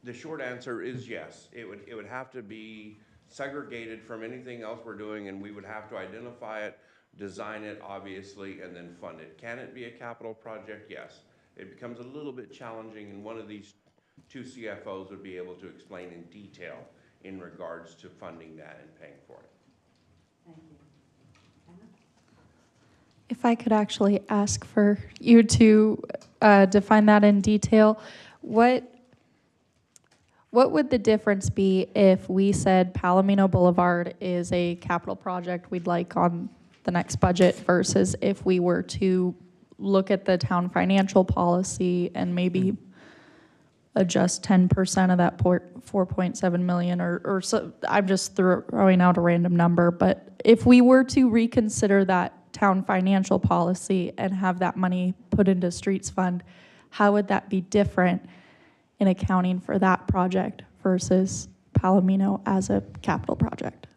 The short answer is yes. It would have to be segregated from anything else we're doing, and we would have to identify it, design it, obviously, and then fund it. Can it be a capital project? Yes. It becomes a little bit challenging, and one of these two CFOs would be able to explain in detail in regards to funding that and paying for it. Thank you. If I could actually ask for you to define that in detail, what would the difference be if we said Palomino Boulevard is a capital project we'd like on the next budget versus if we were to look at the town financial policy and maybe adjust 10% of that 4.7 million or so? I'm just throwing out a random number, but if we were to reconsider that town financial policy and have that money put into streets fund, how would that be different in accounting for that project versus Palomino as a capital project?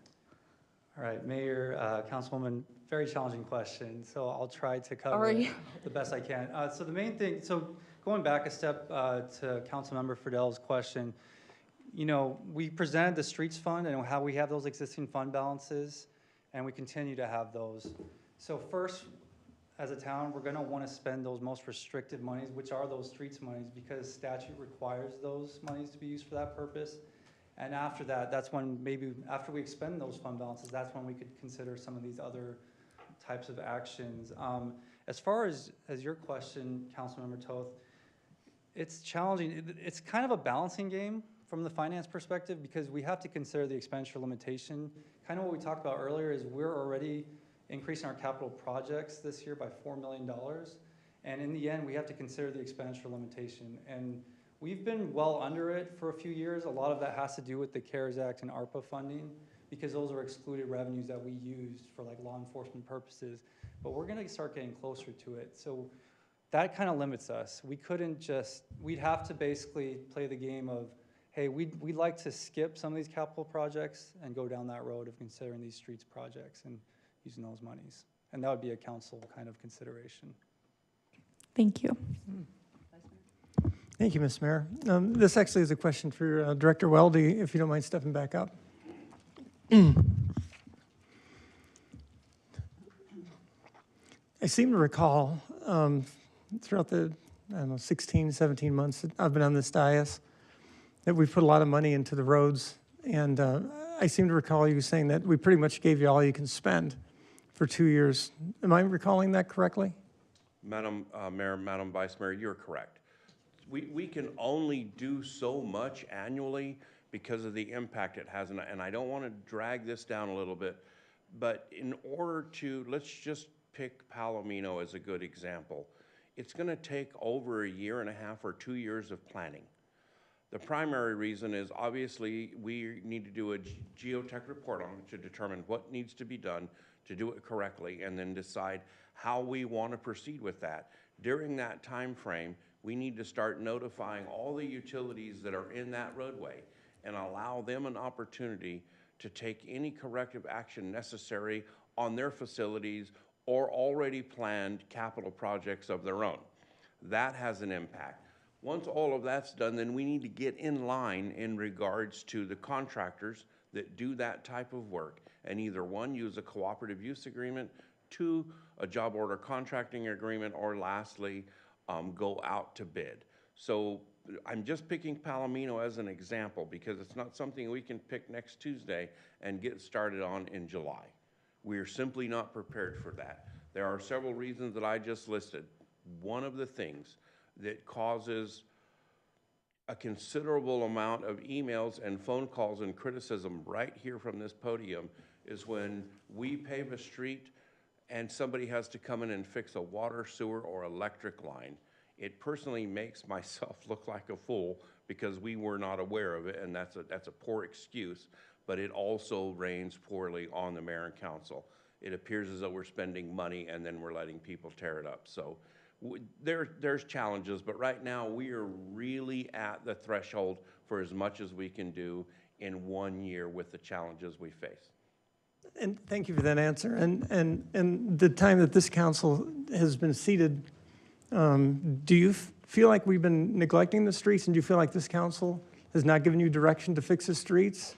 All right, Mayor, Councilwoman, very challenging question, so I'll try to cover it the best I can. So the main thing, so going back a step to Councilmember Friedl's question, you know, we presented the streets fund and how we have those existing fund balances, and we continue to have those. So first, as a town, we're gonna wanna spend those most restricted monies, which are those streets monies, because statute requires those monies to be used for that purpose. And after that, that's when maybe, after we expend those fund balances, that's when we could consider some of these other types of actions. As far as your question, Councilmember Toth, it's challenging. It's kind of a balancing game from the finance perspective, because we have to consider the expenditure limitation. Kind of what we talked about earlier is we're already increasing our capital projects this year by $4 million. And in the end, we have to consider the expenditure limitation. And we've been well under it for a few years. A lot of that has to do with the CARES Act and ARPA funding, because those are excluded revenues that we used for like law enforcement purposes. But we're gonna start getting closer to it. So that kind of limits us. We couldn't just, we'd have to basically play the game of, hey, we'd like to skip some of these capital projects and go down that road of considering these streets projects and using those monies. And that would be a council kind of consideration. Thank you. Thank you, Ms. Mayor. This actually is a question for Director Weldy, if you don't mind stepping back up. I seem to recall throughout the, I don't know, 16, 17 months that I've been on this dais that we've put a lot of money into the roads. And I seem to recall you saying that we pretty much gave you all you can spend for 2 years. Am I recalling that correctly? Madam Mayor, Madam Vice Mayor, you're correct. We can only do so much annually because of the impact it has. And I don't want to drag this down a little bit, but in order to, let's just pick Palomino as a good example. It's going to take over a year and a half or 2 years of planning. The primary reason is obviously we need to do a geotech report on it to determine what needs to be done to do it correctly, and then decide how we want to proceed with that. During that time frame, we need to start notifying all the utilities that are in that roadway and allow them an opportunity to take any corrective action necessary on their facilities or already planned capital projects of their own. That has an impact. Once all of that's done, then we need to get in line in regards to the contractors that do that type of work, and either one, use a cooperative use agreement, two, a job order contracting agreement, or lastly, go out to bid. So I'm just picking Palomino as an example because it's not something we can pick next Tuesday and get started on in July. We are simply not prepared for that. There are several reasons that I just listed. One of the things that causes a considerable amount of emails and phone calls and criticism right here from this podium is when we pave a street and somebody has to come in and fix a water, sewer, or electric line. It personally makes myself look like a fool because we were not aware of it, and that's a poor excuse, but it also rains poorly on the mayor and council. It appears as though we're spending money and then we're letting people tear it up. So There's challenges, but right now we are really at the threshold for as much as we can do in 1 year with the challenges we face. And thank you for that answer. And the time that this council has been seated, do you feel like we've been neglecting the streets, and do you feel like this council has not given you direction to fix the streets?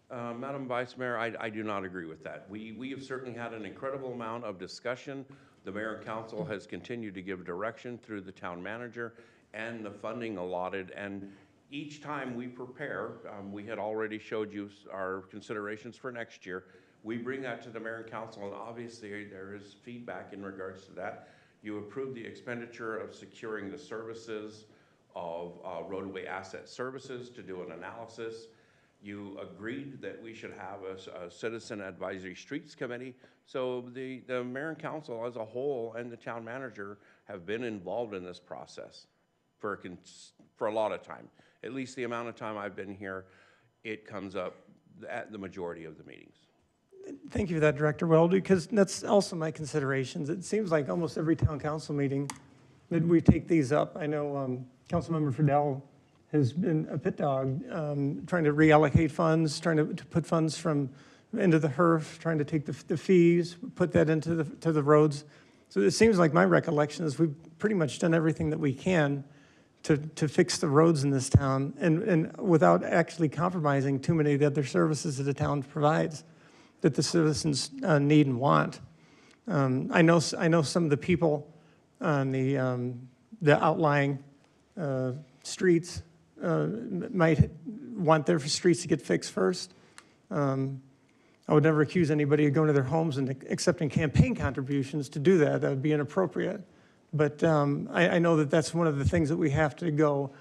Madam Vice Mayor, I do not agree with that. We have certainly had an incredible amount of discussion. The mayor and council has continued to give direction through the town manager and the funding allotted. And each time we prepare, we had already showed you our considerations for next year. We bring that to the mayor and council, and obviously there is feedback in regards to that. You approve the expenditure of securing the services of roadway asset services to do an analysis. You agreed that we should have a citizen advisory streets committee. So the mayor and council as a whole and the town manager have been involved in this process for a lot of time. At least the amount of time I've been here, it comes up at the majority of the meetings. Thank you for that, Director Weld, because that's also my considerations. It seems like almost every town council meeting that we take these up. I know Councilmember Fidel has been a pit dog, trying to reallocate funds, trying to put funds into the HERF, trying to take the fees, put that into the roads. So it seems like my recollection is we've pretty much done everything that we can to fix the roads in this town, and without actually compromising too many of the other services that the town provides that the citizens need and want. I know some of the people on the outlying streets might want their streets to get fixed first. I would never accuse anybody of going to their homes and accepting campaign contributions to do that. That would be inappropriate. But I know that that's one of the things that we have to go.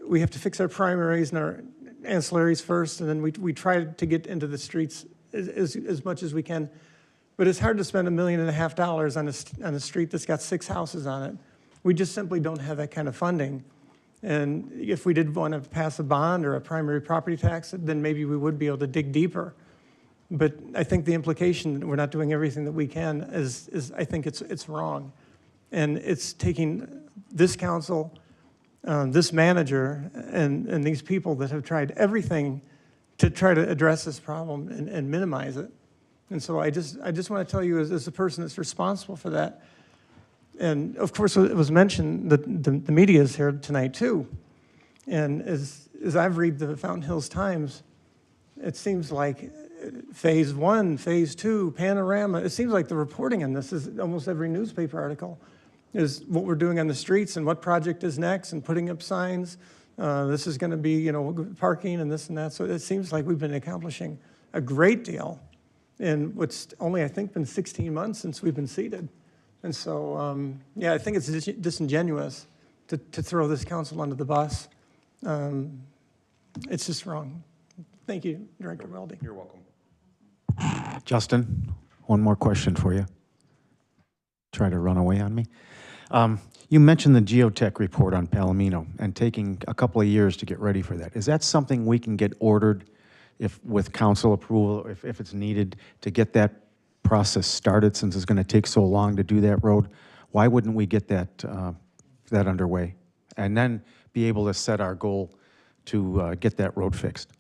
We have to fix our primaries and our ancillaries first, and then we try to get into the streets as much as we can. But it's hard to spend $1.5 million on a street that's got 6 houses on it. We just simply don't have that kind of funding. And if we did want to pass a bond or a primary property tax, then maybe we would be able to dig deeper. But I think the implication that we're not doing everything that we can is I think it's wrong. And it's taking this council, this manager, and these people that have tried everything to try to address this problem and minimize it. And so I just want to tell you, as the person that's responsible for that, and of course it was mentioned that the media is here tonight too. And as I've read the Fountain Hills Times, it seems like phase 1, phase 2, panorama, it seems like the reporting on this is almost every newspaper article is what we're doing on the streets and what project is next and putting up signs. This is going to be, parking and this and that. So it seems like we've been accomplishing a great deal in what's only, I think, been 16 months since we've been seated. And so, yeah, I think it's disingenuous to throw this council under the bus. It's just wrong. Thank you, Director Weldy. You're welcome. Justin, one more question for you. Try to run away on me. You mentioned the geotech report on Palomino and taking a couple of years to get ready for that. Is that something we can get ordered with council approval, if it's needed, to get that process started, since it's going to take so long to do that road? Why wouldn't we get that underway and then be able to set our goal to get that road fixed?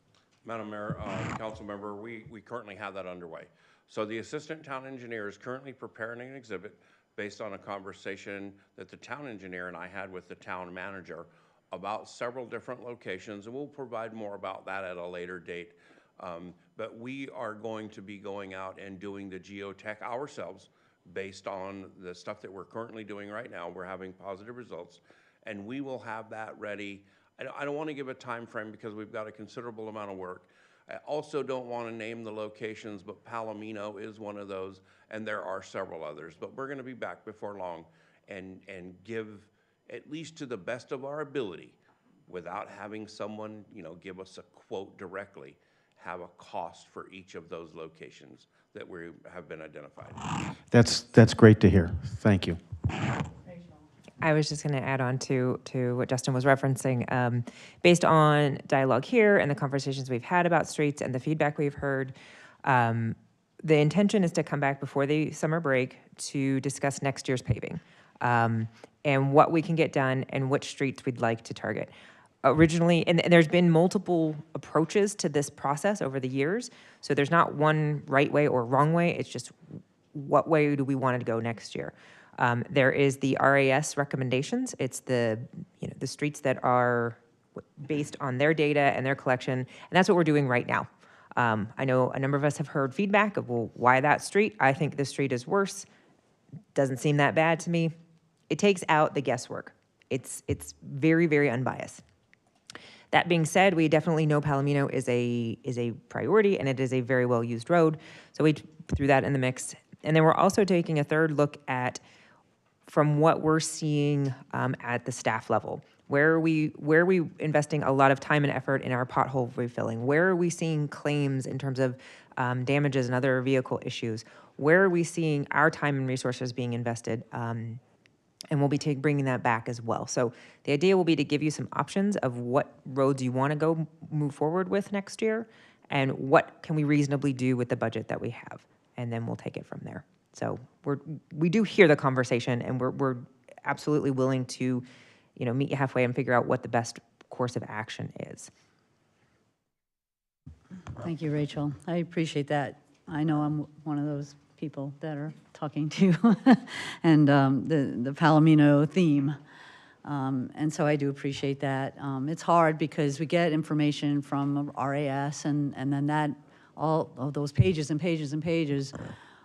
Madam Mayor, council member, we currently have that underway. So the assistant town engineer is currently preparing an exhibit based on a conversation that the town engineer and I had with the town manager about several different locations, and we'll provide more about that at a later date. But we are going to be going out and doing the geotech ourselves based on the stuff that we're currently doing right now. We're having positive results, and we will have that ready. I don't want to give a time frame because we've got a considerable amount of work. I also don't want to name the locations, but Palomino is one of those, and there are several others. But we're going to be back before long and give, at least to the best of our ability, without having someone, give us a quote directly, have a cost for each of those locations that we have been identified. That's great to hear. Thank you. I was just going to add on to what Justin was referencing. Based on dialogue here and the conversations we've had about streets and the feedback we've heard, the intention is to come back before the summer break to discuss next year's paving. and what we can get done and which streets we'd like to target. Originally, and there's been multiple approaches to this process over the years, so there's not one right way or wrong way, it's just what way do we want to go next year. There is the RAS recommendations. It's the streets that are based on their data and their collection, and that's what we're doing right now. I know a number of us have heard feedback of, well, why that street? I think this street is worse. Doesn't seem that bad to me. It takes out the guesswork. It's very, very unbiased. That being said, we definitely know Palomino is a priority, and it is a very well-used road, so we threw that in the mix. And then we're also taking a third look at, from what we're seeing at the staff level, where are we investing a lot of time and effort in our pothole refilling? Where are we seeing claims in terms of damages and other vehicle issues? Where are we seeing our time and resources being invested? And we'll be bringing that back as well. So the idea will be to give you some options of what roads you want to move forward with next year, and what can we reasonably do with the budget that we have, and then we'll take it from there. So we do hear the conversation, and we're absolutely willing to, meet you halfway and figure out what the best course of action is. Thank you, Rachel. I appreciate that. I know I'm one of those people that are talking to and the Palomino theme. And so I do appreciate that. It's hard because we get information from RAS and then that, all of those pages and pages and pages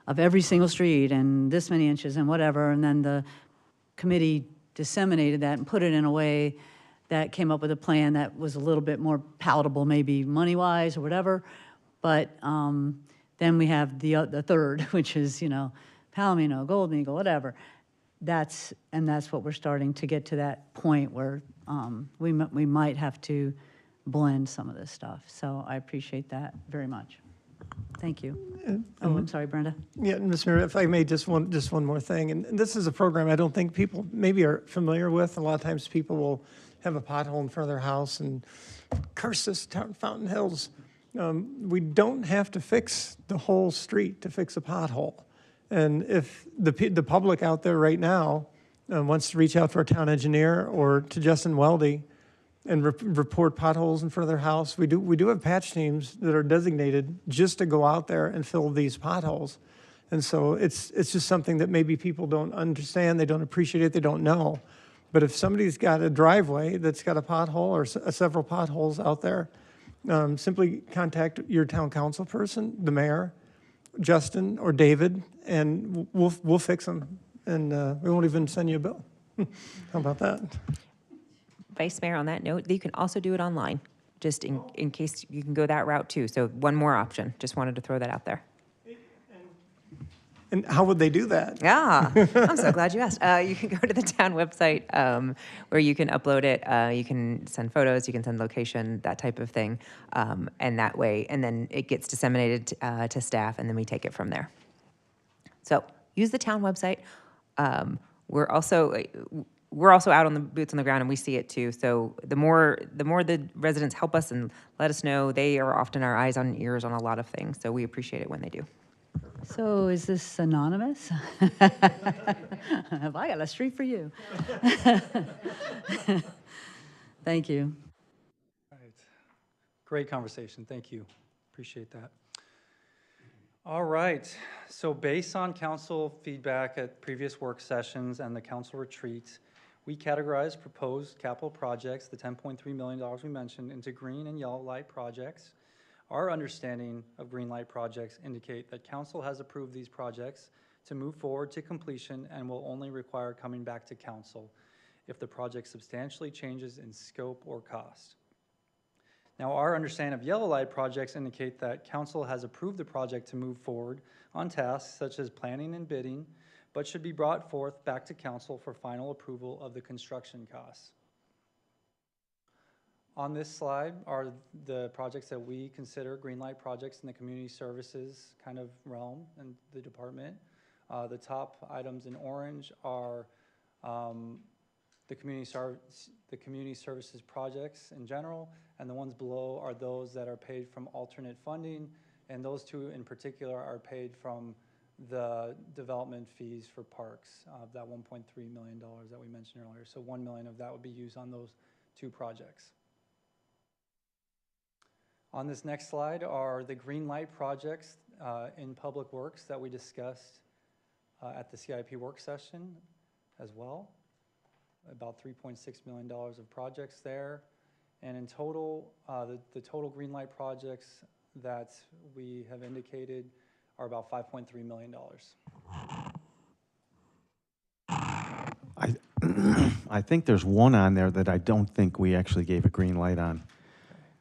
of every single street and this many inches and whatever, and then the committee disseminated that and put it in a way that came up with a plan that was a little bit more palatable, maybe money-wise or whatever. But then we have the third, which is, Palomino, Golden Eagle, whatever. That's what we're starting to get to, that point where we might have to blend some of this stuff. So I appreciate that very much. Thank you. I'm sorry, Brenda. Yeah, Ms. Mayor, if I may, just one more thing. And this is a program I don't think people maybe are familiar with. A lot of times people will have a pothole in front of their house and curse this town, Fountain Hills. We don't have to fix the whole street to fix a pothole. And if the public out there right now wants to reach out to our town engineer or to Justin Weldy and report potholes in front of their house, we do have patch teams that are designated just to go out there and fill these potholes. And so it's just something that maybe people don't understand, they don't appreciate it, they don't know. But if somebody's got a driveway that's got a pothole or several potholes out there, simply contact your town council person, the mayor, Justin, or David, and we'll fix them, and we won't even send you a bill. How about that? Vice Mayor, on that note, you can also do it online, just in case you can go that route too. So one more option. Just wanted to throw that out there. And how would they do that? Yeah, I'm so glad you asked. You can go to the town website where you can upload it. You can send photos, you can send location, that type of thing. And that way, and then it gets disseminated to staff, and then we take it from there. So use the town website. We're also out on the boots on the ground, and we see it too. So the more the residents help us and let us know, they are often our eyes and ears on a lot of things. So we appreciate it when they do. So is this anonymous? Have I got a street for you? Thank you. All right. Great conversation. Thank you. Appreciate that. All right. So based on council feedback at previous work sessions and the council retreat, we categorized proposed capital projects, the $10.3 million we mentioned, into green and yellow light projects. Our understanding of green light projects indicate that council has approved these projects to move forward to completion and will only require coming back to council if the project substantially changes in scope or cost. Now, our understanding of yellow light projects indicate that council has approved the project to move forward on tasks such as planning and bidding, but should be brought forth back to council for final approval of the construction costs. On this slide are the projects that we consider green light projects in the community services kind of realm and the department. The top items in orange are the community services projects in general, and the ones below are those that are paid from alternate funding, and those two in particular are paid from the development fees for parks, that $1.3 million that we mentioned earlier. So $1 million of that would be used on those 2 projects. On this next slide are the green light projects in public works that we discussed at the CIP work session as well. About $3.6 million of projects there. And in total, the total green light projects that we have indicated are about $5.3 million. I think there's one on there that I don't think we actually gave a green light on,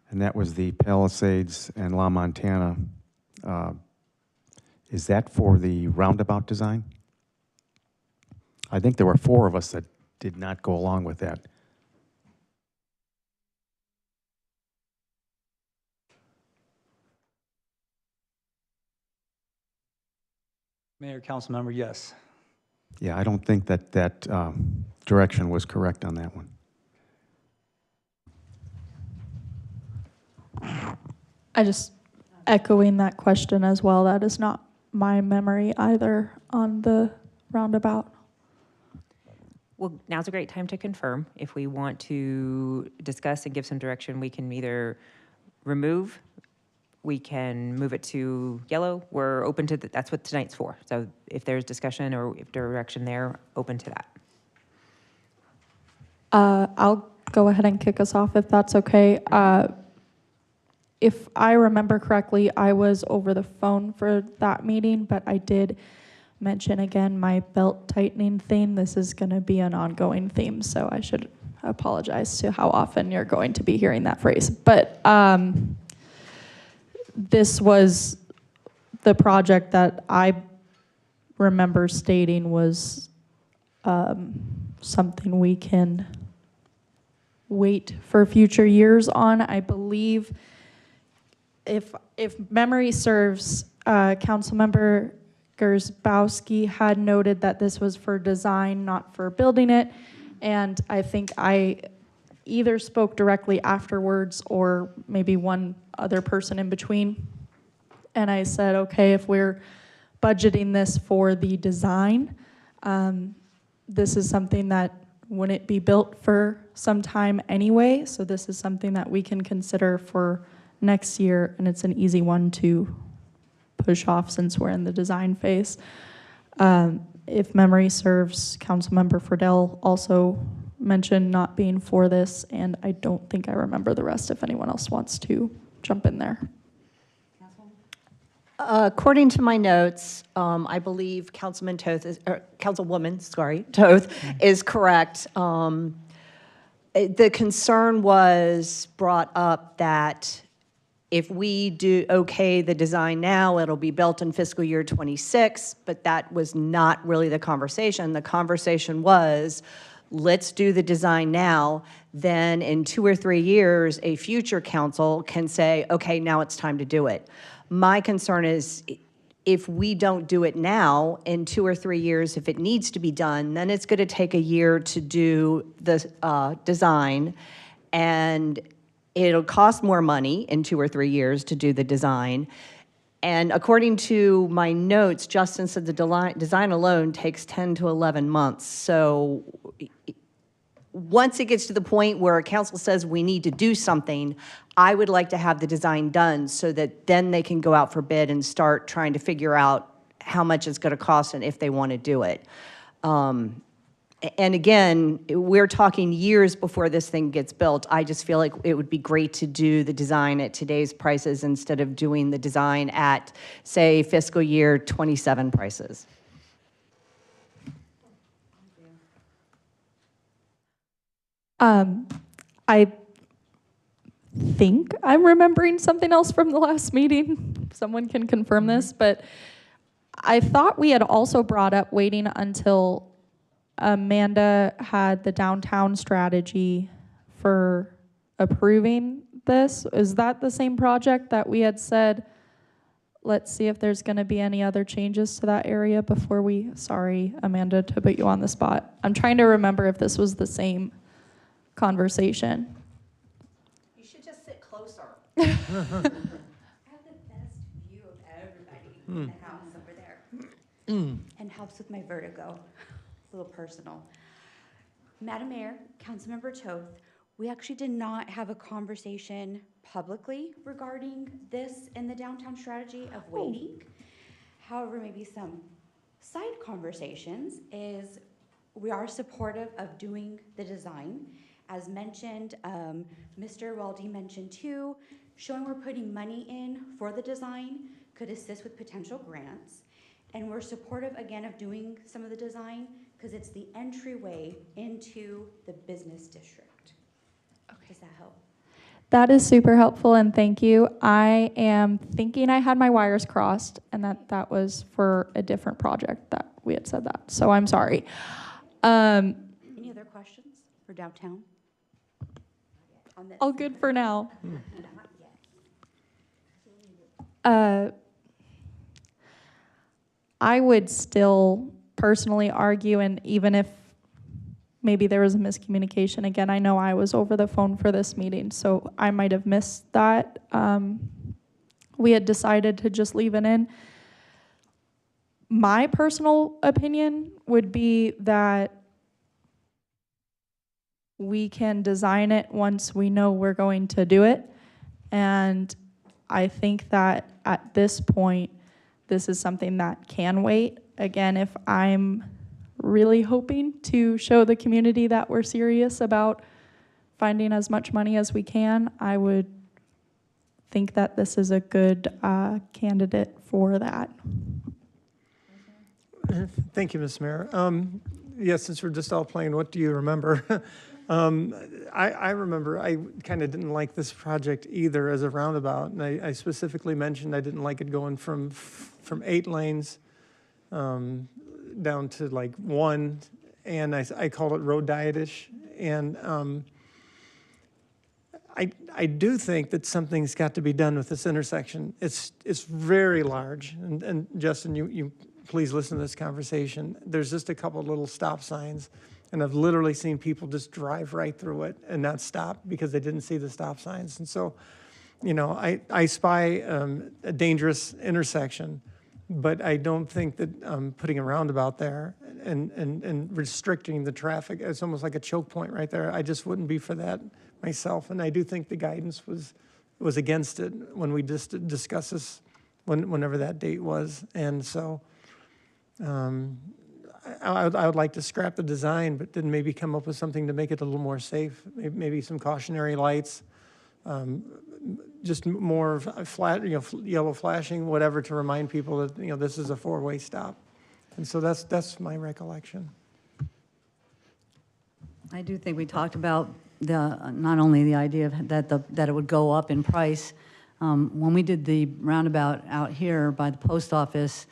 and that was the Palisades and La Montana. Is that for the roundabout design? I think there were 4 of us that did not go along with that. Mayor, council member, yes. Yeah, I don't think that that direction was correct on that one. I just echoing that question as well. That is not my memory either on the roundabout. Well, now's a great time to confirm. If we want to discuss and give some direction, we can either remove, we can move it to yellow. We're open to that's what tonight's for. So if there's discussion or if direction there, open to that. I'll go ahead and kick us off if that's okay. If I remember correctly, I was over the phone for that meeting, but I did mention again my belt tightening theme. This is going to be an ongoing theme, so I should apologize to how often you're going to be hearing that phrase. But this was the project that I remember stating was something we can wait for future years on. I believe, if memory serves, Councilmember Gersbowski had noted that this was for design, not for building it. And I think I either spoke directly afterwards or maybe one other person in between. And I said, okay, if we're budgeting this for the design, this is something that wouldn't be built for some time anyway. So this is something that we can consider for next year. And it's an easy one to push off since we're in the design phase. If memory serves, Councilmember Friedel also mentioned not being for this, and I don't think I remember the rest if anyone else wants to jump in there. According to my notes, I believe Councilman Toth is, or Councilwoman, sorry, Toth is correct. The concern was brought up that if we do okay the design now, it'll be built in fiscal year 26, but that was not really the conversation. The conversation was, let's do the design now, then in 2 or 3 years, a future council can say, okay, now it's time to do it. My concern is if we don't do it now, in 2 or 3 years, if it needs to be done, then it's going to take a year to do the design, and it'll cost more money in 2 or 3 years to do the design. And according to my notes, Justin said the design alone takes 10 to 11 months. So once it gets to the point where a council says we need to do something, I would like to have the design done so that then they can go out for bid and start trying to figure out how much it's going to cost and if they want to do it. And again, we're talking years before this thing gets built. I just feel like it would be great to do the design at today's prices instead of doing the design at, say, fiscal year 27 prices. I think I'm remembering something else from the last meeting. Someone can confirm this, but I thought we had also brought up waiting until Amanda had the downtown strategy for approving this. Is that the same project that we had said, let's see if there's going to be any other changes to that area before we, sorry, Amanda, to put you on the spot. I'm trying to remember if this was the same conversation. You should just sit closer. I have the best view of everybody in the house over there. and helps with my vertigo. A little personal. Madam Mayor, Councilmember Toth, we actually did not have a conversation publicly regarding this in the downtown strategy of waiting. However, maybe some side conversations is we are supportive of doing the design. As mentioned, Mr. Waldy mentioned too, showing we're putting money in for the design could assist with potential grants. And we're supportive again of doing some of the design because it's the entryway into the business district. Okay. Does that help? That is super helpful, and thank you. I am thinking I had my wires crossed, and that was for a different project that we had said that. So I'm sorry. Any other questions for downtown? On this? All good for now. Not yet. I would still personally argue, and even if maybe there was a miscommunication, again, I know I was over the phone for this meeting, so I might have missed that. We had decided to just leave it in. My personal opinion would be that we can design it once we know we're going to do it. And I think that at this point, this is something that can wait. Again, if I'm really hoping to show the community that we're serious about finding as much money as we can, I would think that this is a good candidate for that. Thank you, Ms. Mayor. Yes, since we're just all playing, what do you remember? I remember I kind of didn't like this project either as a roundabout, and I specifically mentioned I didn't like it going from 8 lanes down to like 1, and I called it road diet-ish. And I do think that something's got to be done with this intersection. It's very large, and Justin, you please listen to this conversation. There's just a couple little stop signs, and I've literally seen people just drive right through it and not stop because they didn't see the stop signs. And so, you know, I spy a dangerous intersection, but I don't think that putting a roundabout there and restricting the traffic, it's almost like a choke point right there. I just wouldn't be for that myself. And I do think the guidance was against it when we just discussed this, whenever that date was. And so, I would like to scrap the design, but then maybe come up with something to make it a little more safe. Maybe some cautionary lights, just more flat, yellow flashing, whatever, to remind people that this is a 4-way stop. And so that's my recollection. I do think we talked about not only the idea of that it would go up in price. When we did the roundabout out here by the post office,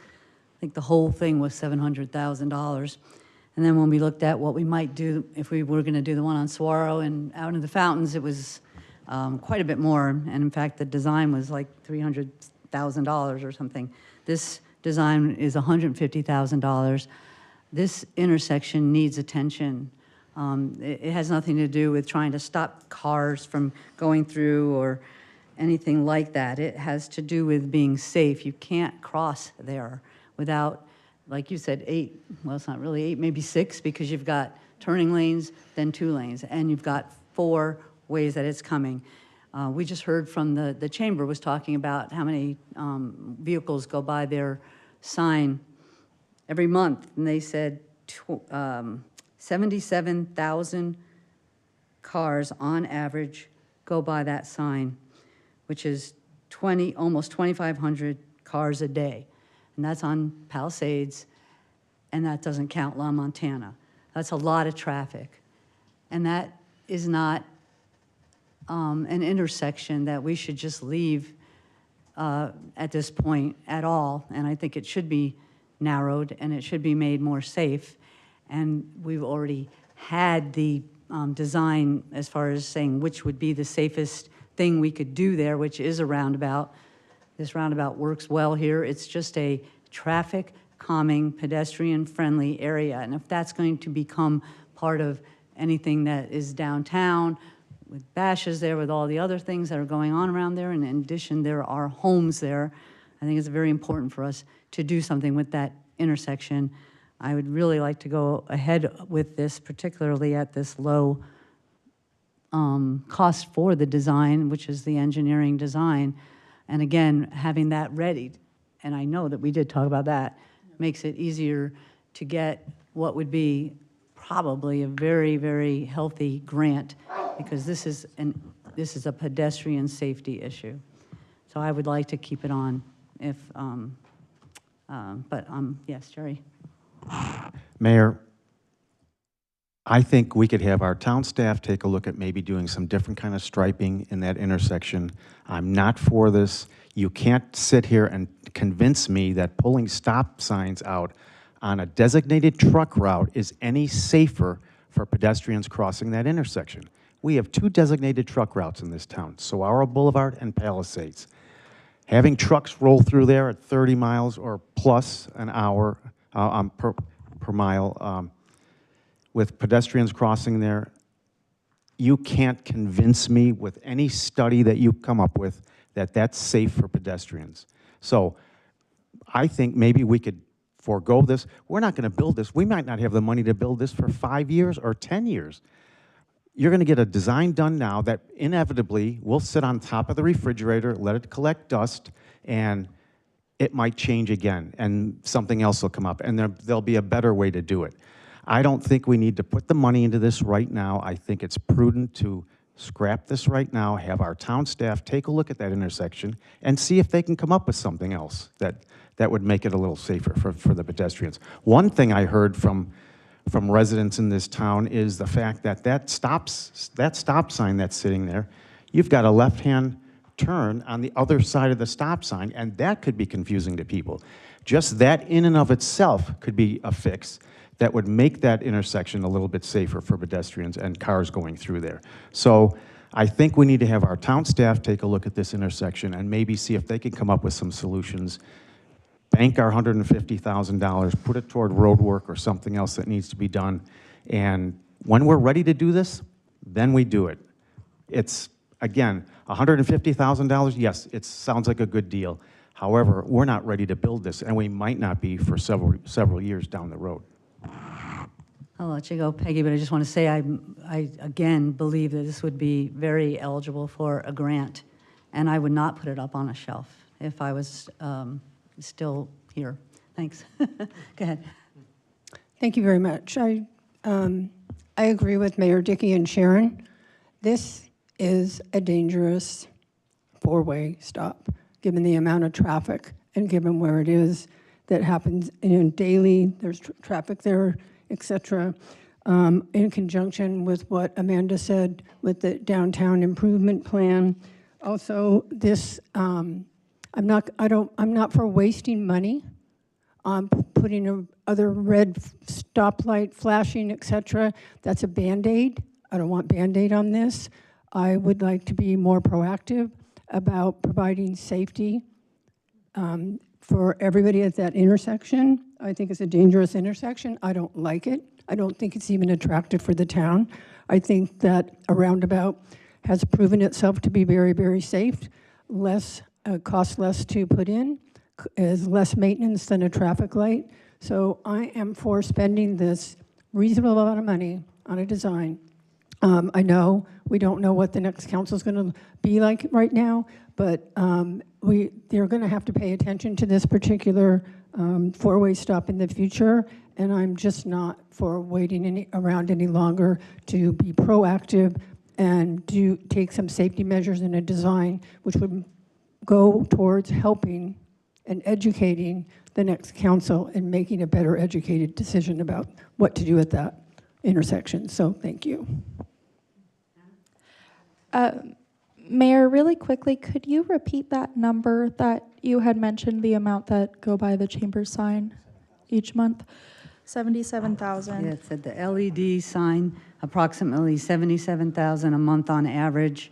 I think the whole thing was $700,000. And then when we looked at what we might do if we were going to do the one on Saguaro and out in the fountains, it was quite a bit more. And in fact, the design was like $300,000 or something. This design is $150,000. This intersection needs attention. It has nothing to do with trying to stop cars from going through or anything like that. It has to do with being safe. You can't cross there without, like you said, 8, well, it's not really 8, maybe 6, because you've got turning lanes, then 2 lanes, and you've got 4 ways that it's coming. We just heard from the chamber was talking about how many vehicles go by their sign every month, and they said 77,000 cars on average go by that sign, which is almost 2,500 cars a day. And that's on Palisades, and that doesn't count La Montana. That's a lot of traffic. And that is not an intersection that we should just leave at this point at all. And I think it should be narrowed, and it should be made more safe. And we've already had the design as far as saying which would be the safest thing we could do there, which is a roundabout. This roundabout works well here. It's just a traffic calming, pedestrian friendly area. And if that's going to become part of anything that is downtown, with Bashes there, with all the other things that are going on around there, and in addition, there are homes there, I think it's very important for us to do something with that intersection. I would really like to go ahead with this, particularly at this low cost for the design, which is the engineering design. And again, having that ready, and I know that we did talk about that, makes it easier to get what would be probably a very, very healthy grant, because this is a pedestrian safety issue. So I would like to keep it on if, yes, Jerry. Mayor, I think we could have our town staff take a look at maybe doing some different kind of striping in that intersection. I'm not for this. You can't sit here and convince me that pulling stop signs out on a designated truck route is any safer for pedestrians crossing that intersection. We have 2 designated truck routes in this town, Saguaro Boulevard and Palisades. Having trucks roll through there at 30 miles or plus an hour per mile, with pedestrians crossing there, you can't convince me with any study that you come up with that that's safe for pedestrians. So I think maybe we could forego this. We're not going to build this. We might not have the money to build this for 5 years or 10 years. You're going to get a design done now that inevitably will sit on top of the refrigerator, let it collect dust, and it might change again, and something else will come up, and there'll be a better way to do it. I don't think we need to put the money into this right now. I think it's prudent to scrap this right now, have our town staff take a look at that intersection, and see if they can come up with something else that would make it a little safer for the pedestrians. One thing I heard from residents in this town is the fact that that stop sign that's sitting there, you've got a left-hand turn on the other side of the stop sign, and that could be confusing to people. Just that in and of itself could be a fix that would make that intersection a little bit safer for pedestrians and cars going through there. So I think we need to have our town staff take a look at this intersection and maybe see if they can come up with some solutions. Bank our $150,000, put it toward road work or something else that needs to be done. And when we're ready to do this, then we do it. It's, again, $150,000, yes, it sounds like a good deal. However, we're not ready to build this, and we might not be for several years down the road. I'll let you go, Peggy, but I just want to say I again believe that this would be very eligible for a grant, and I would not put it up on a shelf if I was still here. Thanks. Go ahead. Thank you very much. I agree with Mayor Dickey and Sharon. This is a dangerous 4-way stop, given the amount of traffic and given where it is that happens daily. There's traffic there, et cetera. In conjunction with what Amanda said with the downtown improvement plan. Also, this, I'm not for wasting money on putting other red stoplight flashing, et cetera. That's a Band-Aid. I don't want Band-Aid on this. I would like to be more proactive about providing safety for everybody at that intersection. I think it's a dangerous intersection. I don't like it. I don't think it's even attractive for the town. I think that a roundabout has proven itself to be very, very safe, costs less to put in, is less maintenance than a traffic light. So I am for spending this reasonable amount of money on a design. I know we don't know what the next council is going to be like right now, but they're going to have to pay attention to this particular 4-way stop in the future, and I'm just not for waiting around any longer to be proactive and take some safety measures in a design which would go towards helping and educating the next council and making a better educated decision about what to do at that intersection. So thank you. Mayor, really quickly, could you repeat that number that you had mentioned, the amount that go by the chamber sign each month? 77,000. Yeah, it said the LED sign, approximately 77,000 a month on average,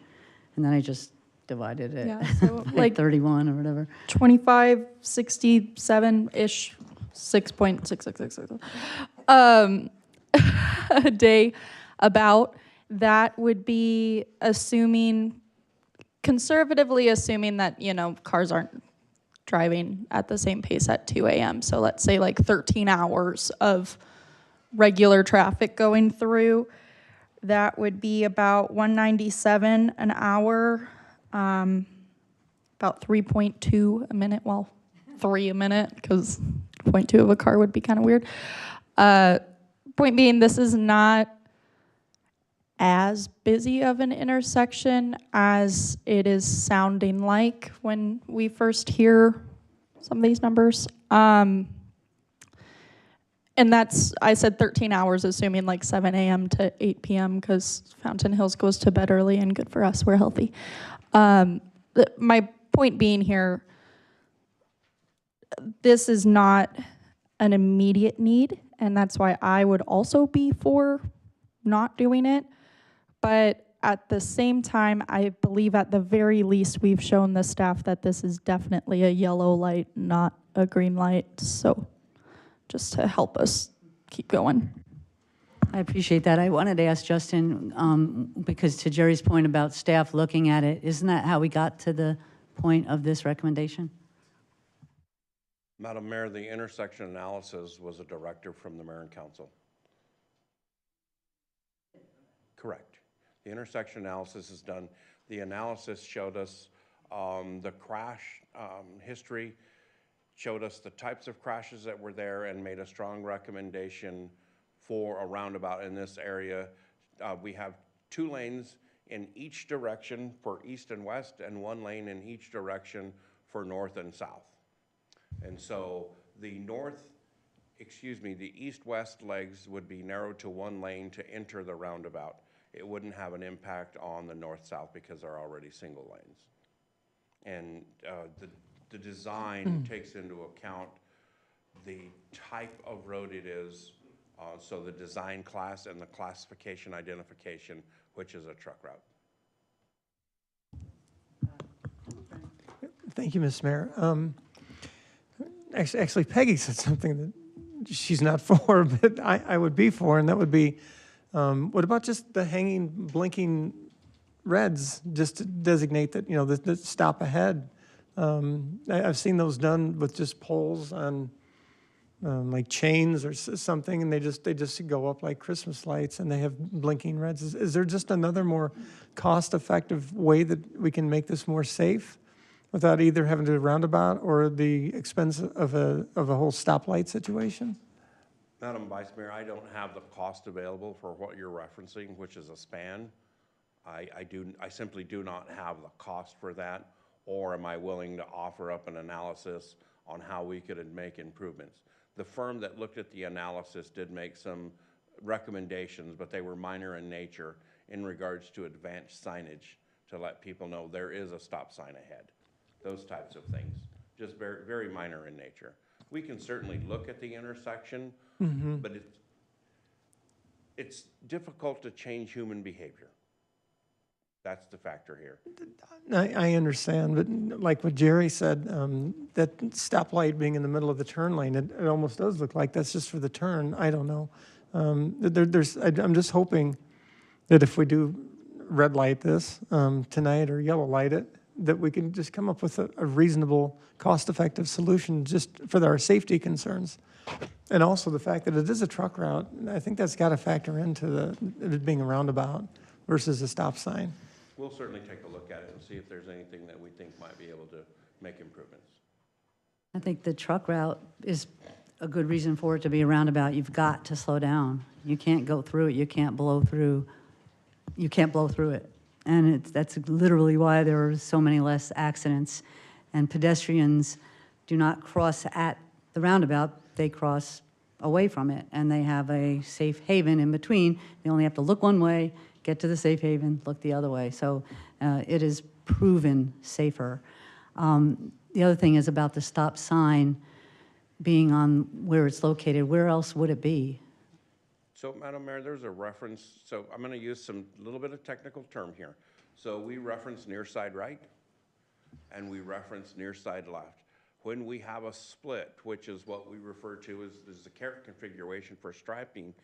and then I just divided it. Yeah, so like 31 or whatever. 2567-ish, 6.6666 a day. About that would be assuming, conservatively assuming that cars aren't driving at the same pace at 2 a.m. So let's say like 13 hours of regular traffic going through. That would be about $197 an hour, about 3.2 a minute. Well, 3 a minute, because 0.2 of a car would be kind of weird. Point being, this is not as busy of an intersection as it is sounding like when we first hear some of these numbers. And that's, I said 13 hours, assuming like 7 a.m. to 8 p.m. because Fountain Hills goes to bed early and good for us, we're healthy. My point being here, this is not an immediate need, and that's why I would also be for not doing it. But at the same time, I believe at the very least we've shown the staff that this is definitely a yellow light, not a green light. So just to help us keep going. I appreciate that. I wanted to ask Justin, because to Jerry's point about staff looking at it, isn't that how we got to the point of this recommendation? Madam Mayor, the intersection analysis was a directive from the mayor and council. Correct. The intersection analysis is done. The analysis showed us the crash history, showed us the types of crashes that were there, and made a strong recommendation for a roundabout in this area. We have 2 lanes in each direction for east and west, and 1 lane in each direction for north and south. And so the east-west legs would be narrowed to 1 lane to enter the roundabout. It wouldn't have an impact on the north-south because they're already single lanes. And the design takes into account the type of road it is, so the design class and the classification identification, which is a truck route. Thank you, Ms. Mayor. Actually, Peggy said something that she's not for, but I would be for, and that would be, what about just the hanging, blinking reds, just to designate that, the stop ahead? I've seen those done with just poles on like chains or something, and they just go up like Christmas lights, and they have blinking reds. Is there just another more cost-effective way that we can make this more safe without either having to do a roundabout or the expense of a whole stoplight situation? Madam Vice Mayor, I don't have the cost available for what you're referencing, which is a span. I simply do not have the cost for that, or am I willing to offer up an analysis on how we could make improvements. The firm that looked at the analysis did make some recommendations, but they were minor in nature in regards to advanced signage to let people know there is a stop sign ahead. Those types of things, just very, very minor in nature. We can certainly look at the intersection, but it's difficult to change human behavior. That's the factor here. I understand, but like what Jerry said, that stoplight being in the middle of the turn lane, it almost does look like that's just for the turn. I don't know. I'm just hoping that if we do red light this tonight or yellow light it, that we can just come up with a reasonable, cost-effective solution just for our safety concerns. And also the fact that it is a truck route, I think that's got to factor into it being a roundabout versus a stop sign. We'll certainly take a look at it and see if there's anything that we think might be able to make improvements. I think the truck route is a good reason for it to be a roundabout. You've got to slow down. You can't go through it. You can't blow through. You can't blow through it. And that's literally why there are so many less accidents. And pedestrians do not cross at the roundabout. They cross away from it. And they have a safe haven in between. They only have to look one way, get to the safe haven, look the other way. So it is proven safer. The other thing is about the stop sign being on where it's located. Where else would it be? So, Madam Mayor, there's a reference. So I'm going to use some little bit of technical term here. So we reference near side right, and we reference near side left. When we have a split, which is what we refer to as the carrot configuration for striping,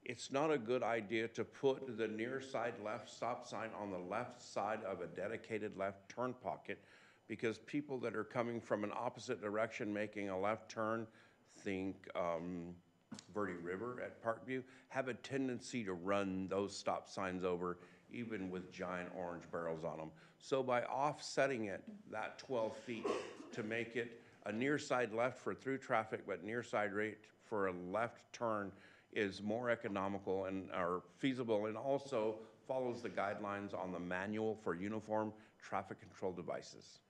it's not a good idea to put the near side left stop sign on the left side of a dedicated left turn pocket, because people that are coming from an opposite direction making a left turn, think Verde River at Parkview, have a tendency to run those stop signs over, even with giant orange barrels on them. So by offsetting it that 12 feet to make it a near side left for through traffic, but near side right for a left turn is more economical and are feasible, and also follows the guidelines on the manual for uniform traffic control devices,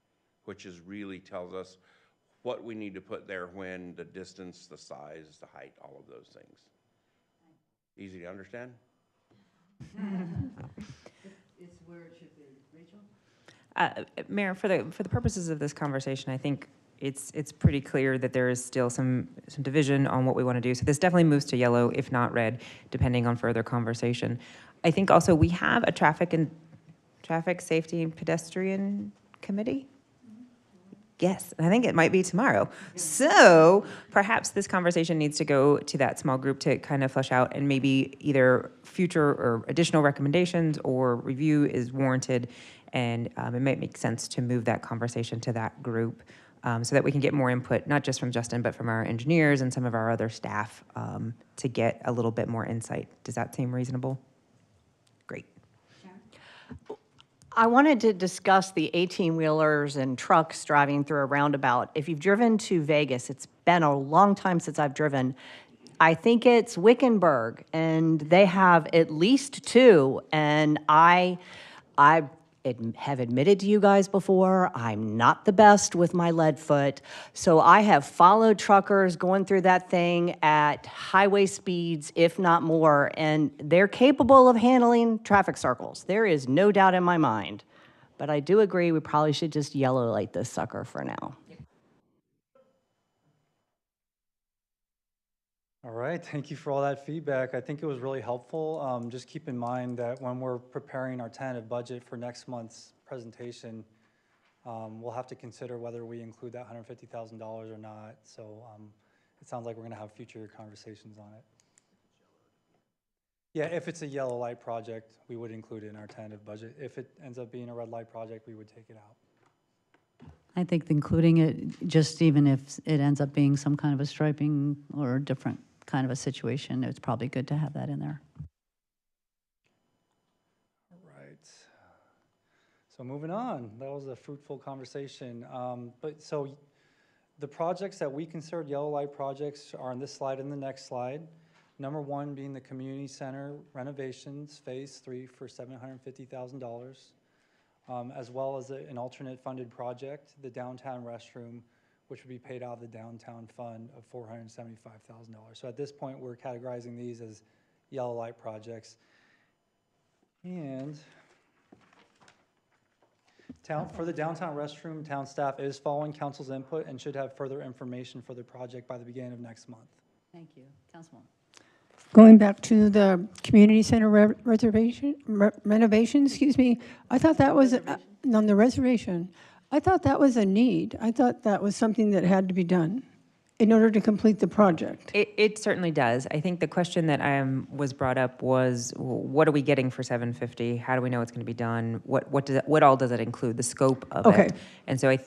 which is really tells us what we need to put there, when, the distance, the size, the height, all of those things. Easy to understand? It's where it should be. Rachel? Mayor, for the purposes of this conversation, I think it's pretty clear that there is still some division on what we want to do. So this definitely moves to yellow, if not red, depending on further conversation. I think also we have a traffic safety and pedestrian committee. Yes, and I think it might be tomorrow. So perhaps this conversation needs to go to that small group to kind of flesh out, and maybe either future or additional recommendations or review is warranted, and it might make sense to move that conversation to that group so that we can get more input, not just from Justin, but from our engineers and some of our other staff to get a little bit more insight. Does that seem reasonable? Great. I wanted to discuss the 18-wheelers and trucks driving through a roundabout. If you've driven to Vegas, it's been a long time since I've driven. I think it's Wickenburg, and they have at least two, and I have admitted to you guys before, I'm not the best with my lead foot, so I have followed truckers going through that thing at highway speeds, if not more, and they're capable of handling traffic circles. There is no doubt in my mind. But I do agree we probably should just yellow light this sucker for now. All right, thank you for all that feedback. I think it was really helpful. Just keep in mind that when we're preparing our tentative budget for next month's presentation, we'll have to consider whether we include that $150,000 or not. So it sounds like we're gonna have future conversations on it. Yeah, if it's a yellow light project, we would include it in our tentative budget. If it ends up being a red light project, we would take it out. I think including it, just even if it ends up being some kind of a striping or a different kind of a situation, it's probably good to have that in there. All right. So moving on, that was a fruitful conversation. But so the projects that we considered yellow light projects are on this slide and the next slide. Number one being the community center renovations, phase 3 for $750,000, as well as an alternate funded project, the downtown restroom, which would be paid out of the downtown fund of $475,000. So at this point, we're categorizing these as yellow light projects. And for the downtown restroom, town staff is following council's input and should have further information for the project by the beginning of next month. Thank you. Councilwoman. Going back to the community center renovation, excuse me, I thought that was, on the reservation, I thought that was a need. I thought that was something that had to be done in order to complete the project. It certainly does. I think the question that was brought up was, what are we getting for $750? How do we know it's going to be done? What all does it include? The scope of Okay. it. And so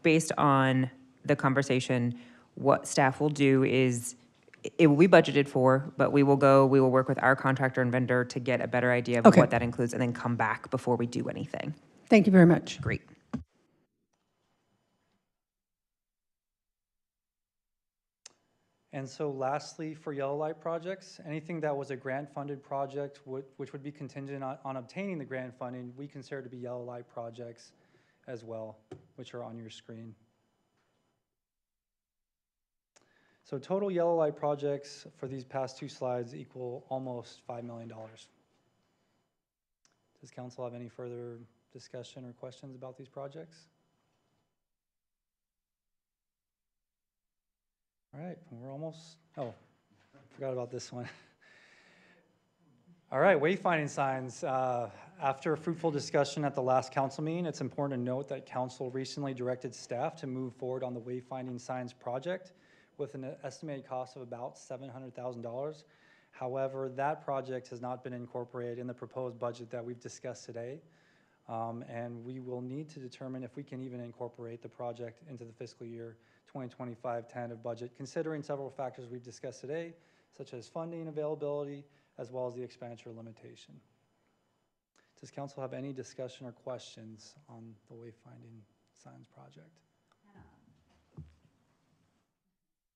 based on the conversation, what staff will do is, it will be budgeted for, but we will work with our contractor and vendor to get a better idea of what that includes, and then come back before we do anything. Thank you very much. Great. And so lastly, for yellow light projects, anything that was a grant-funded project, which would be contingent on obtaining the grant funding, we consider to be yellow light projects as well, which are on your screen. So total yellow light projects for these past two slides equal almost $5 million. Does council have any further discussion or questions about these projects? All right, we're almost, forgot about this one. All right, wayfinding signs. After a fruitful discussion at the last council meeting, it's important to note that council recently directed staff to move forward on the wayfinding signs project with an estimated cost of about $700,000. However, that project has not been incorporated in the proposed budget that we've discussed today. And we will need to determine if we can even incorporate the project into the fiscal year 2025 tentative budget, considering several factors we've discussed today, such as funding availability, as well as the expenditure limitation. Does council have any discussion or questions on the wayfinding signs project?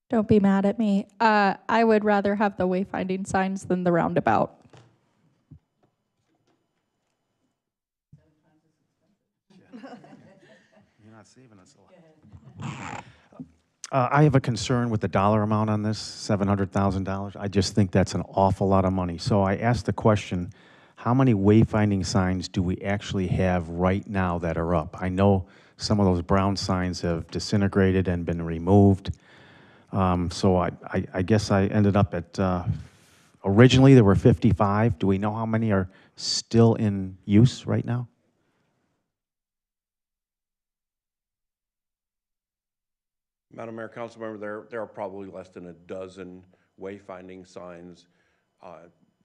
Don't be mad at me. I would rather have the wayfinding signs than the roundabout. You're not saving us a lot. I have a concern with the dollar amount on this, $700,000. I just think that's an awful lot of money. So I asked the question, how many wayfinding signs do we actually have right now that are up? I know some of those brown signs have disintegrated and been removed. So I guess I ended up at, originally there were 55. Do we know how many are still in use right now? Madam Mayor, Councilmember, there are probably less than a dozen wayfinding signs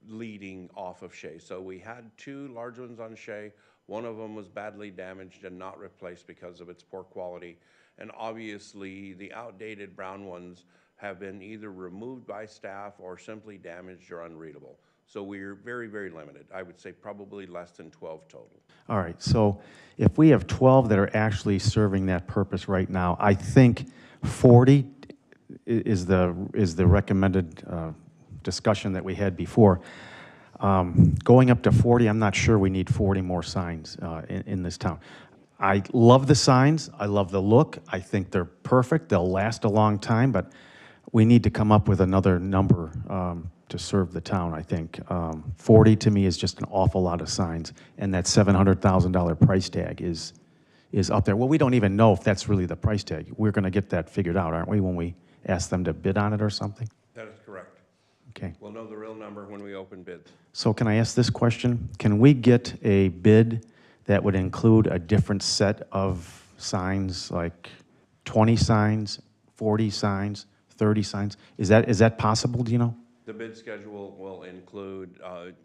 leading off of Shea. So we had 2 large ones on Shea. One of them was badly damaged and not replaced because of its poor quality. And obviously, the outdated brown ones have been either removed by staff or simply damaged or unreadable. So we're very, very limited. I would say probably less than 12 total. All right, so if we have 12 that are actually serving that purpose right now, I think 40 is the recommended discussion that we had before. Going up to 40, I'm not sure we need 40 more signs in this town. I love the signs. I love the look. I think they're perfect. They'll last a long time, but we need to come up with another number to serve the town, I think. 40 to me is just an awful lot of signs, and that $700,000 price tag is up there. Well, we don't even know if that's really the price tag. We're going to get that figured out, aren't we, when we ask them to bid on it or something? That is correct. Okay. We'll know the real number when we open bids. So can I ask this question? Can we get a bid that would include a different set of signs, like 20 signs, 40 signs, 30 signs? Is that possible, do you know? The bid schedule will include,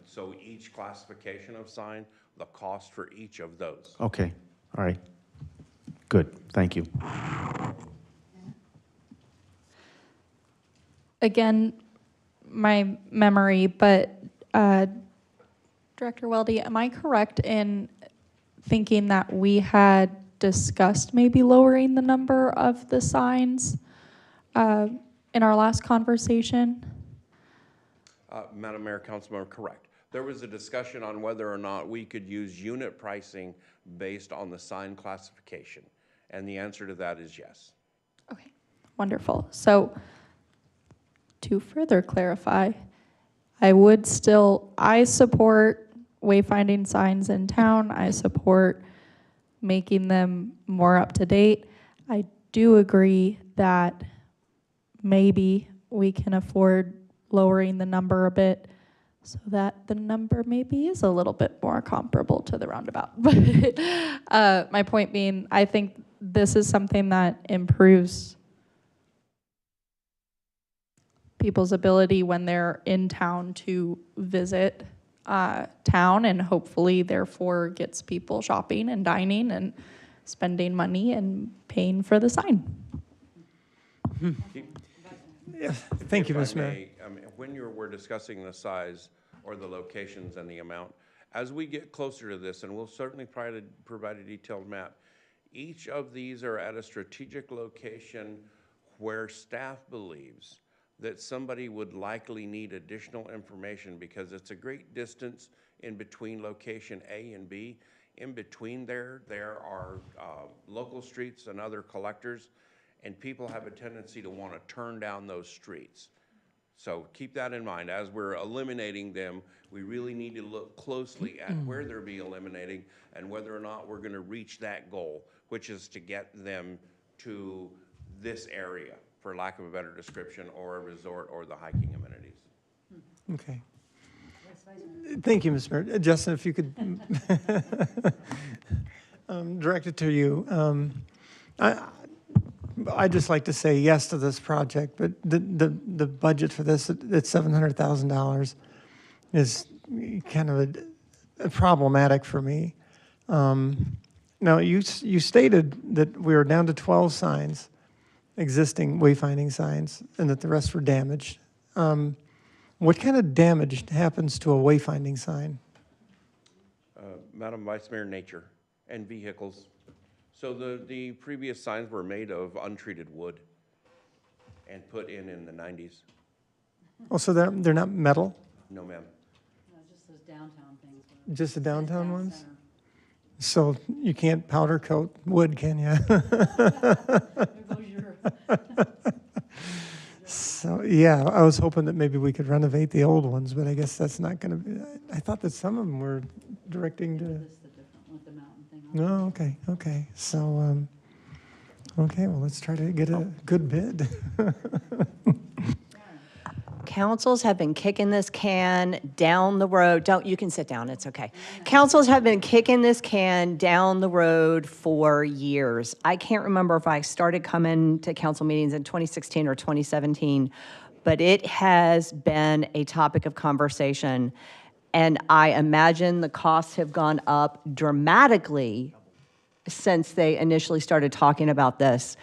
so each classification of sign, the cost for each of those. Okay, all right. Good, thank you. Again, my memory, but Director Weldy, am I correct in thinking that we had discussed maybe lowering the number of the signs in our last conversation? Madam Mayor, Councilmember, correct. There was a discussion on whether or not we could use unit pricing based on the sign classification, and the answer to that is yes. Okay, wonderful. So to further clarify, I support wayfinding signs in town. I support making them more up to date. I do agree that maybe we can afford lowering the number a bit so that the number maybe is a little bit more comparable to the roundabout. But my point being, I think this is something that improves people's ability when they're in town to visit town, and hopefully therefore gets people shopping and dining and spending money and paying for the sign. Yeah, thank you, If I Ms. Mayor. may, when we're discussing the size or the locations and the amount, as we get closer to this, and we'll certainly try to provide a detailed map, each of these are at a strategic location where staff believes that somebody would likely need additional information because it's a great distance in between location A and B. In between there are local streets and other collectors, and people have a tendency to want to turn down those streets. So keep that in mind. As we're eliminating them, we really need to look closely at where they're being eliminated and whether or not we're going to reach that goal, which is to get them to this area, for lack of a better description, or a resort or the hiking amenities. Okay. Thank you, Ms. Mayor. Justin, if you could direct it to you. I'd just like to say yes to this project, but the budget for this at $700,000 is kind of a problematic for me. Now, you stated that we were down to 12 signs, existing wayfinding signs, and that the rest were damaged. What kind of damage happens to a wayfinding sign? Madam Vice Mayor, nature and vehicles. So the previous signs were made of untreated wood and put in the 90s. Oh, so they're not metal? No, ma'am. No, just those downtown things. Just the downtown ones? So you can't powder coat wood, can you? So, yeah, I was hoping that maybe we could renovate the old ones, but I guess that's not going to be, I thought that some of them were directing to. No, okay. So, okay, well, let's try to get a good bid. Councils have been kicking this can down the road. You can sit down, it's okay. Councils have been kicking this can down the road for years. I can't remember if I started coming to council meetings in 2016 or 2017, but it has been a topic of conversation. And I imagine the costs have gone up dramatically since they initially started talking about this.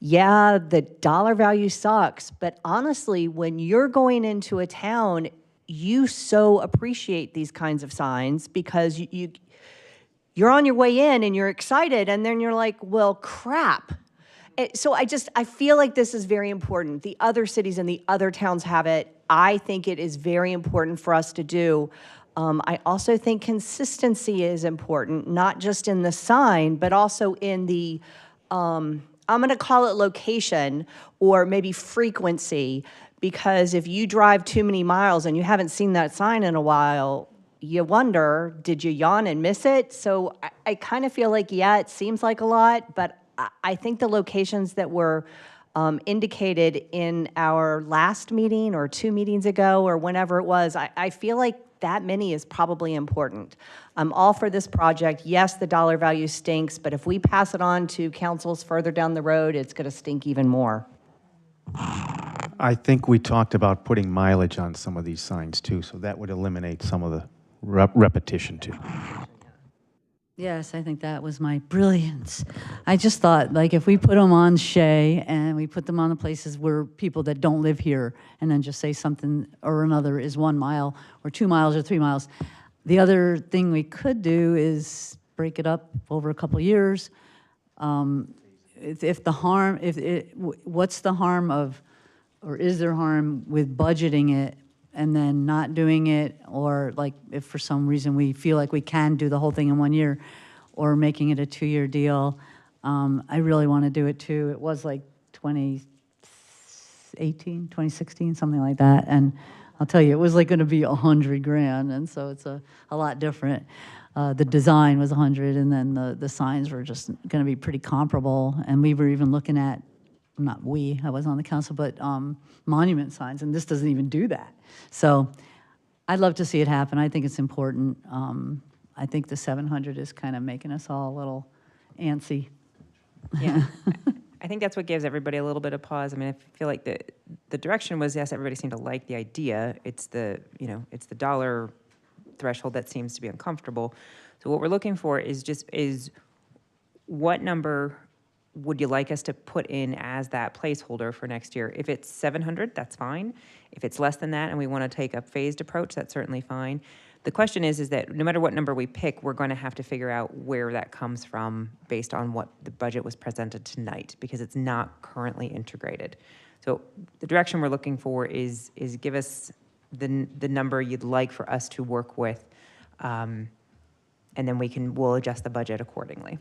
Yeah, the dollar value sucks, but honestly, when you're going into a town, you so appreciate these kinds of signs because you're on your way in and you're excited, and then you're like, well, crap. So I feel like this is very important. The other cities and the other towns have it. I think it is very important for us to do. I also think consistency is important, not just in the sign, but also in the, I'm going to call it location or maybe frequency, because if you drive too many miles and you haven't seen that sign in a while, you wonder, did you yawn and miss it? So I kind of feel like, yeah, it seems like a lot, but I think the locations that were indicated in our last meeting or 2 meetings ago or whenever it was, I feel like that many is probably important. I'm all for this project. Yes, the dollar value stinks, but if we pass it on to councils further down the road, it's going to stink even more. I think we talked about putting mileage on some of these signs too, so that would eliminate some of the repetition too. Yes, I think that was my brilliance. I just thought, like, if we put them on Shea and we put them on the places where people that don't live here, and then just say something or another is 1 mile or 2 miles or 3 miles. The other thing we could do is break it up over a couple years. If the harm, what's the harm of, or is there harm with budgeting it and then not doing it, or like if for some reason we feel like we can do the whole thing in 1 year, or making it a 2-year deal. I really want to do it too. It was like 2018, 2016, something like that. And I'll tell you, it was like going to be $100,000, and so it's a lot different. The design was 100, and then the signs were just going to be pretty comparable. And we were even looking at, not we, I was on the council, but monument signs, and this doesn't even do that. So I'd love to see it happen. I think it's important. I think the 700 is kind of making us all a little antsy. Yeah. I think that's what gives everybody a little bit of pause. I mean, I feel like the direction was, yes, everybody seemed to like the idea. It's the dollar threshold that seems to be uncomfortable. So what we're looking for is what number would you like us to put in as that placeholder for next year? If it's 700, that's fine. If it's less than that and we want to take a phased approach, that's certainly fine. The question is that no matter what number we pick, we're going to have to figure out where that comes from based on what the budget was presented tonight, because it's not currently integrated. So the direction we're looking for is give us the number you'd like for us to work with, and then we'll adjust the budget accordingly.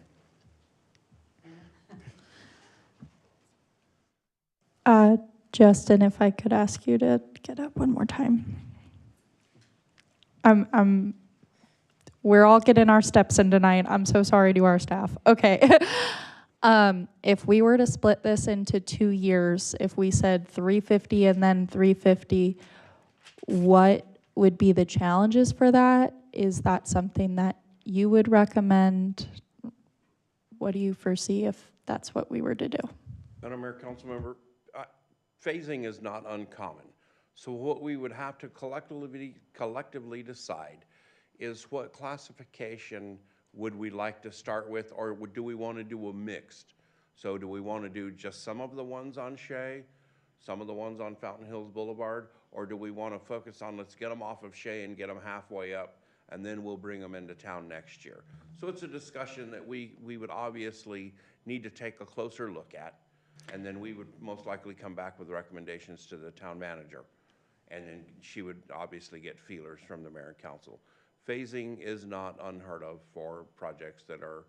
Justin, if I could ask you to get up one more time. We're all getting our steps in tonight. I'm so sorry to our staff. Okay. If we were to split this into 2 years, if we said 350 and then 350, what would be the challenges for that? Is that something that you would recommend? What do you foresee if that's what we were to do? Madam Mayor, Councilmember, phasing is not uncommon. So what we would have to collectively decide is what classification would we like to start with, or do we want to do a mixed? So do we want to do just some of the ones on Shea, some of the ones on Fountain Hills Boulevard, or do we want to focus on, let's get them off of Shea and get them halfway up, and then we'll bring them into town next year? So it's a discussion that we would obviously need to take a closer look at, and then we would most likely come back with recommendations to the town manager. And then she would obviously get feelers from the mayor and council. Phasing is not unheard of for projects that are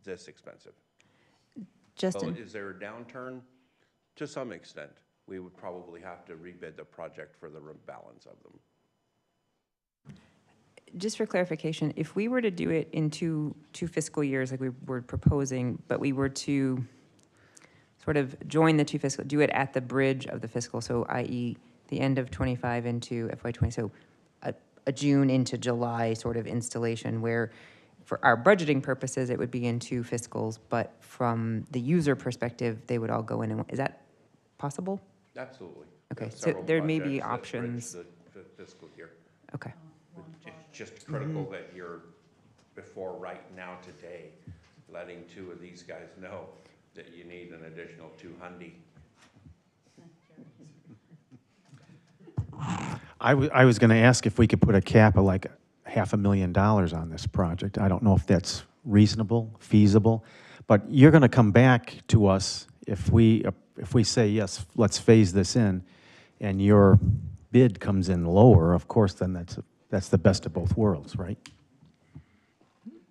this expensive. Justin? So is there a downturn? To some extent. We would probably have to rebid the project for the balance of them. Just for clarification, if we were to do it in two fiscal years like we were proposing, but we were to sort of join the two fiscal, do it at the bridge of the fiscal, so i.e. the end of 25 into FY20, so a June into July sort of installation where for our budgeting purposes, it would be in two fiscals, but from the user perspective, they would all go in. And is that possible? Absolutely. Okay, There's so several there may projects be that bridge options. the fiscal year. Okay. It's just critical that you're, before right now today, letting two of these guys know that you need an additional 200. I was going to ask if we could put a cap of like $500,000 on this project. I don't know if that's reasonable, feasible, but you're going to come back to us if we say, yes, let's phase this in, and your bid comes in lower, of course, then that's the best of both worlds, right?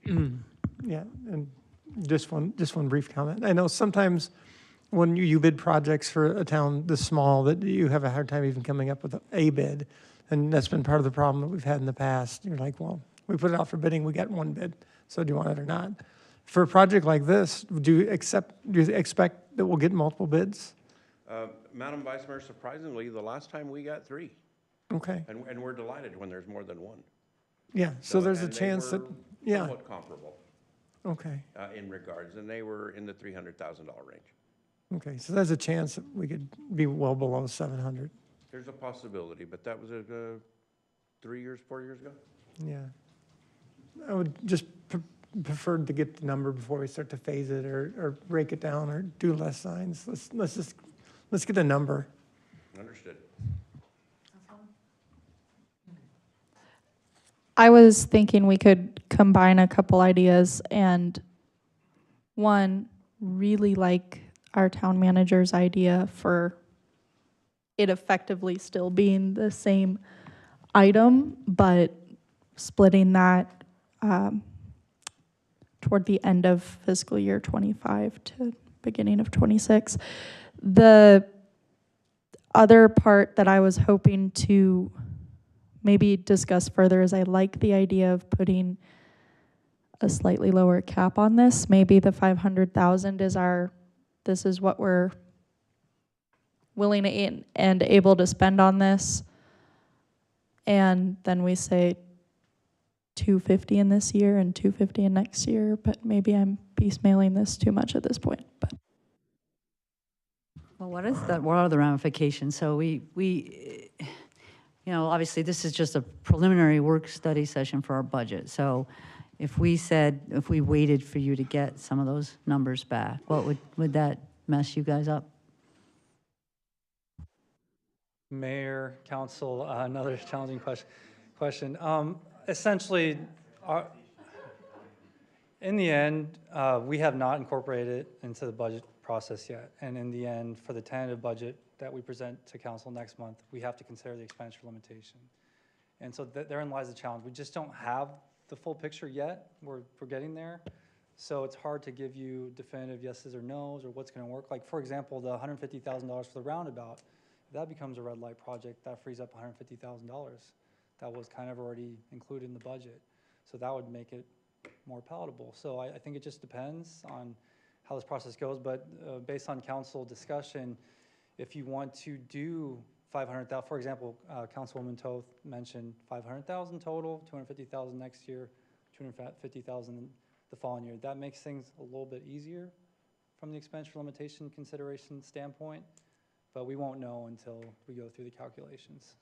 Yeah, and just one brief comment. I know sometimes when you bid projects for a town this small, that you have a hard time even coming up with a bid, and that's been part of the problem that we've had in the past. You're like, well, we put it out for bidding, we got one bid, so do you want it or not? For a project like this, do you expect that we'll get multiple bids? Madam Vice Mayor, surprisingly, the last time we got 3. Okay. And we're delighted when there's more than one. Yeah, so there's a and they chance that, were yeah, somewhat comparable okay. In regards, and they were in the $300,000 range. Okay, so there's a chance that we could be well below 700. There's a possibility, but that was 4 years ago? Yeah. I would just prefer to get the number before we start to phase it or break it down or do less signs. Let's get a number. Understood. I was thinking we could combine a couple ideas and one, really like our town manager's idea for it effectively still being the same item, but splitting that toward the end of fiscal year 25 to beginning of 26. The other part that I was hoping to maybe discuss further is I like the idea of putting a slightly lower cap on this. Maybe the 500,000 is this is what we're willing and able to spend on this. And then we say 250 in this year and 250 in next year, but maybe I'm piecemealing this too much at this point. But Well, what are the ramifications? So obviously this is just a preliminary work study session for our budget. So if we waited for you to get some of those numbers back, what would that mess you guys up? Mayor, council, another challenging question. Essentially, in the end, we have not incorporated it into the budget process yet. And in the end, for the tentative budget that we present to council next month, we have to consider the expenditure limitation. And so therein lies the challenge. We just don't have the full picture yet. We're getting there. So it's hard to give you definitive yeses or nos or what's going to work. Like, for example, the $150,000 for the roundabout, if that becomes a red light project, that frees up $150,000. That was kind of already included in the budget. So that would make it more palatable. So I think it just depends on how this process goes. But based on council discussion, if you want to do 500,000, for example, Councilwoman Toth mentioned 500,000 total, 250,000 next year, 250,000 the following year. That makes things a little bit easier from the expenditure limitation consideration standpoint, but we won't know until we go through the calculations.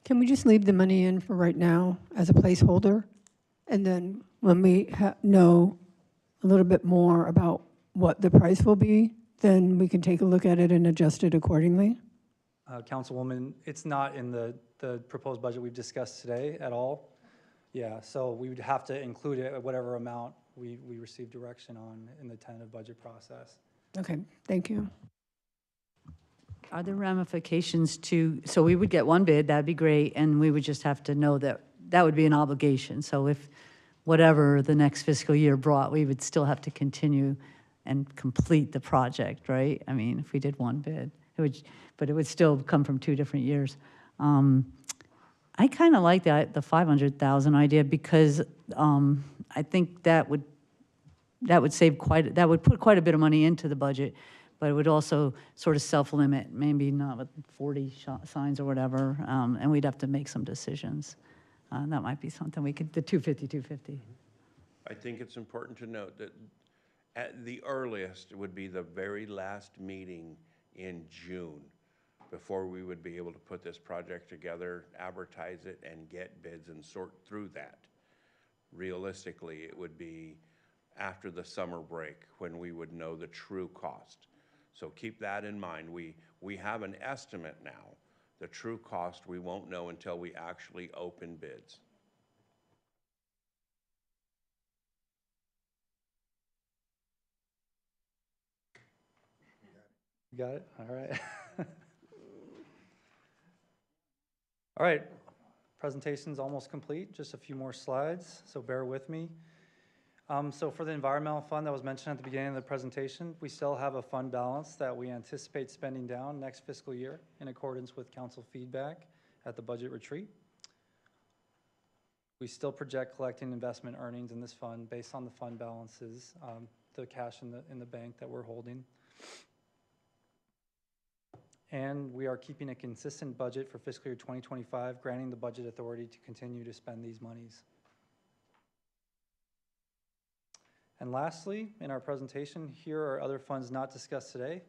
Can we just leave the money in for right now as a placeholder? And then when we know a little bit more about what the price will be, then we can take a look at it and adjust it accordingly? Councilwoman, it's not in the proposed budget we've discussed today at all. Yeah, so we would have to include it at whatever amount we receive direction on in the tentative budget process. Okay, thank you. Are there ramifications to, so we would get one bid, that'd be great, and we would just have to know that that would be an obligation. So if whatever the next fiscal year brought, we would still have to continue and complete the project, right? I mean, if we did one bid, but it would still come from 2 different years. I kind of like the 500,000 idea because I think that would save that would put quite a bit of money into the budget, but it would also sort of self-limit, maybe not with 40 signs or whatever, and we'd have to make some decisions. That might be something we could, the 250. I think it's important to note that at the earliest, it would be the very last meeting in June before we would be able to put this project together, advertise it, and get bids and sort through that. Realistically, it would be after the summer break when we would know the true cost. So keep that in mind. We have an estimate now. The true cost we won't know until we actually open bids. You got it? All right. All right, presentation's almost complete, just a few more slides, so bear with me. So for the environmental fund that was mentioned at the beginning of the presentation, we still have a fund balance that we anticipate spending down next fiscal year in accordance with council feedback at the budget retreat. We still project collecting investment earnings in this fund based on the fund balances, the cash in the bank that we're holding. And we are keeping a consistent budget for fiscal year 2025, granting the budget authority to continue to spend these monies. And lastly, in our presentation, here are other funds not discussed today,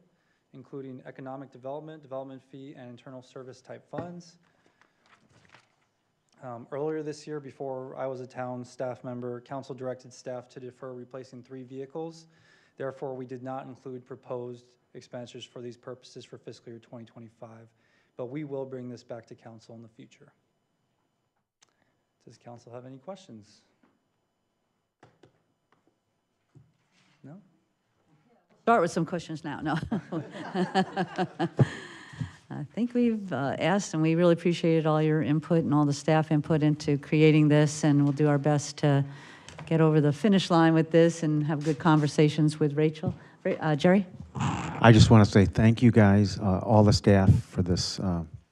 including economic development, development fee, and internal service type funds. Earlier this year, before I was a town staff member, council directed staff to defer replacing 3 vehicles. Therefore, we did not include proposed expenditures for these purposes for fiscal year 2025, but we will bring this back to council in the future. Does council have any questions? No? Start with some questions now. No. I think we've asked, and we really appreciated all your input and all the staff input into creating this, and we'll do our best to get over the finish line with this and have good conversations with Rachel. Jerry? I just want to say thank you guys, all the staff, for this,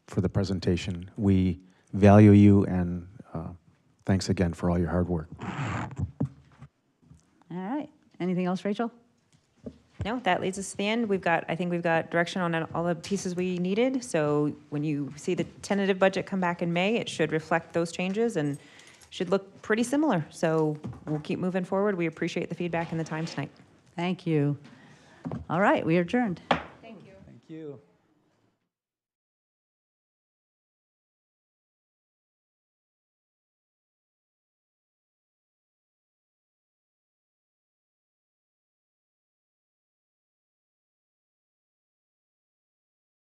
for the presentation. We value you, and thanks again for all your hard work. All right. Anything else, Rachel? No, that leads us to the end. I think we've got direction on all the pieces we needed. So when you see the tentative budget come back in May, it should reflect those changes and should look pretty similar. So we'll keep moving forward. We appreciate the feedback and the time tonight. Thank you. All right, we are adjourned. Thank you.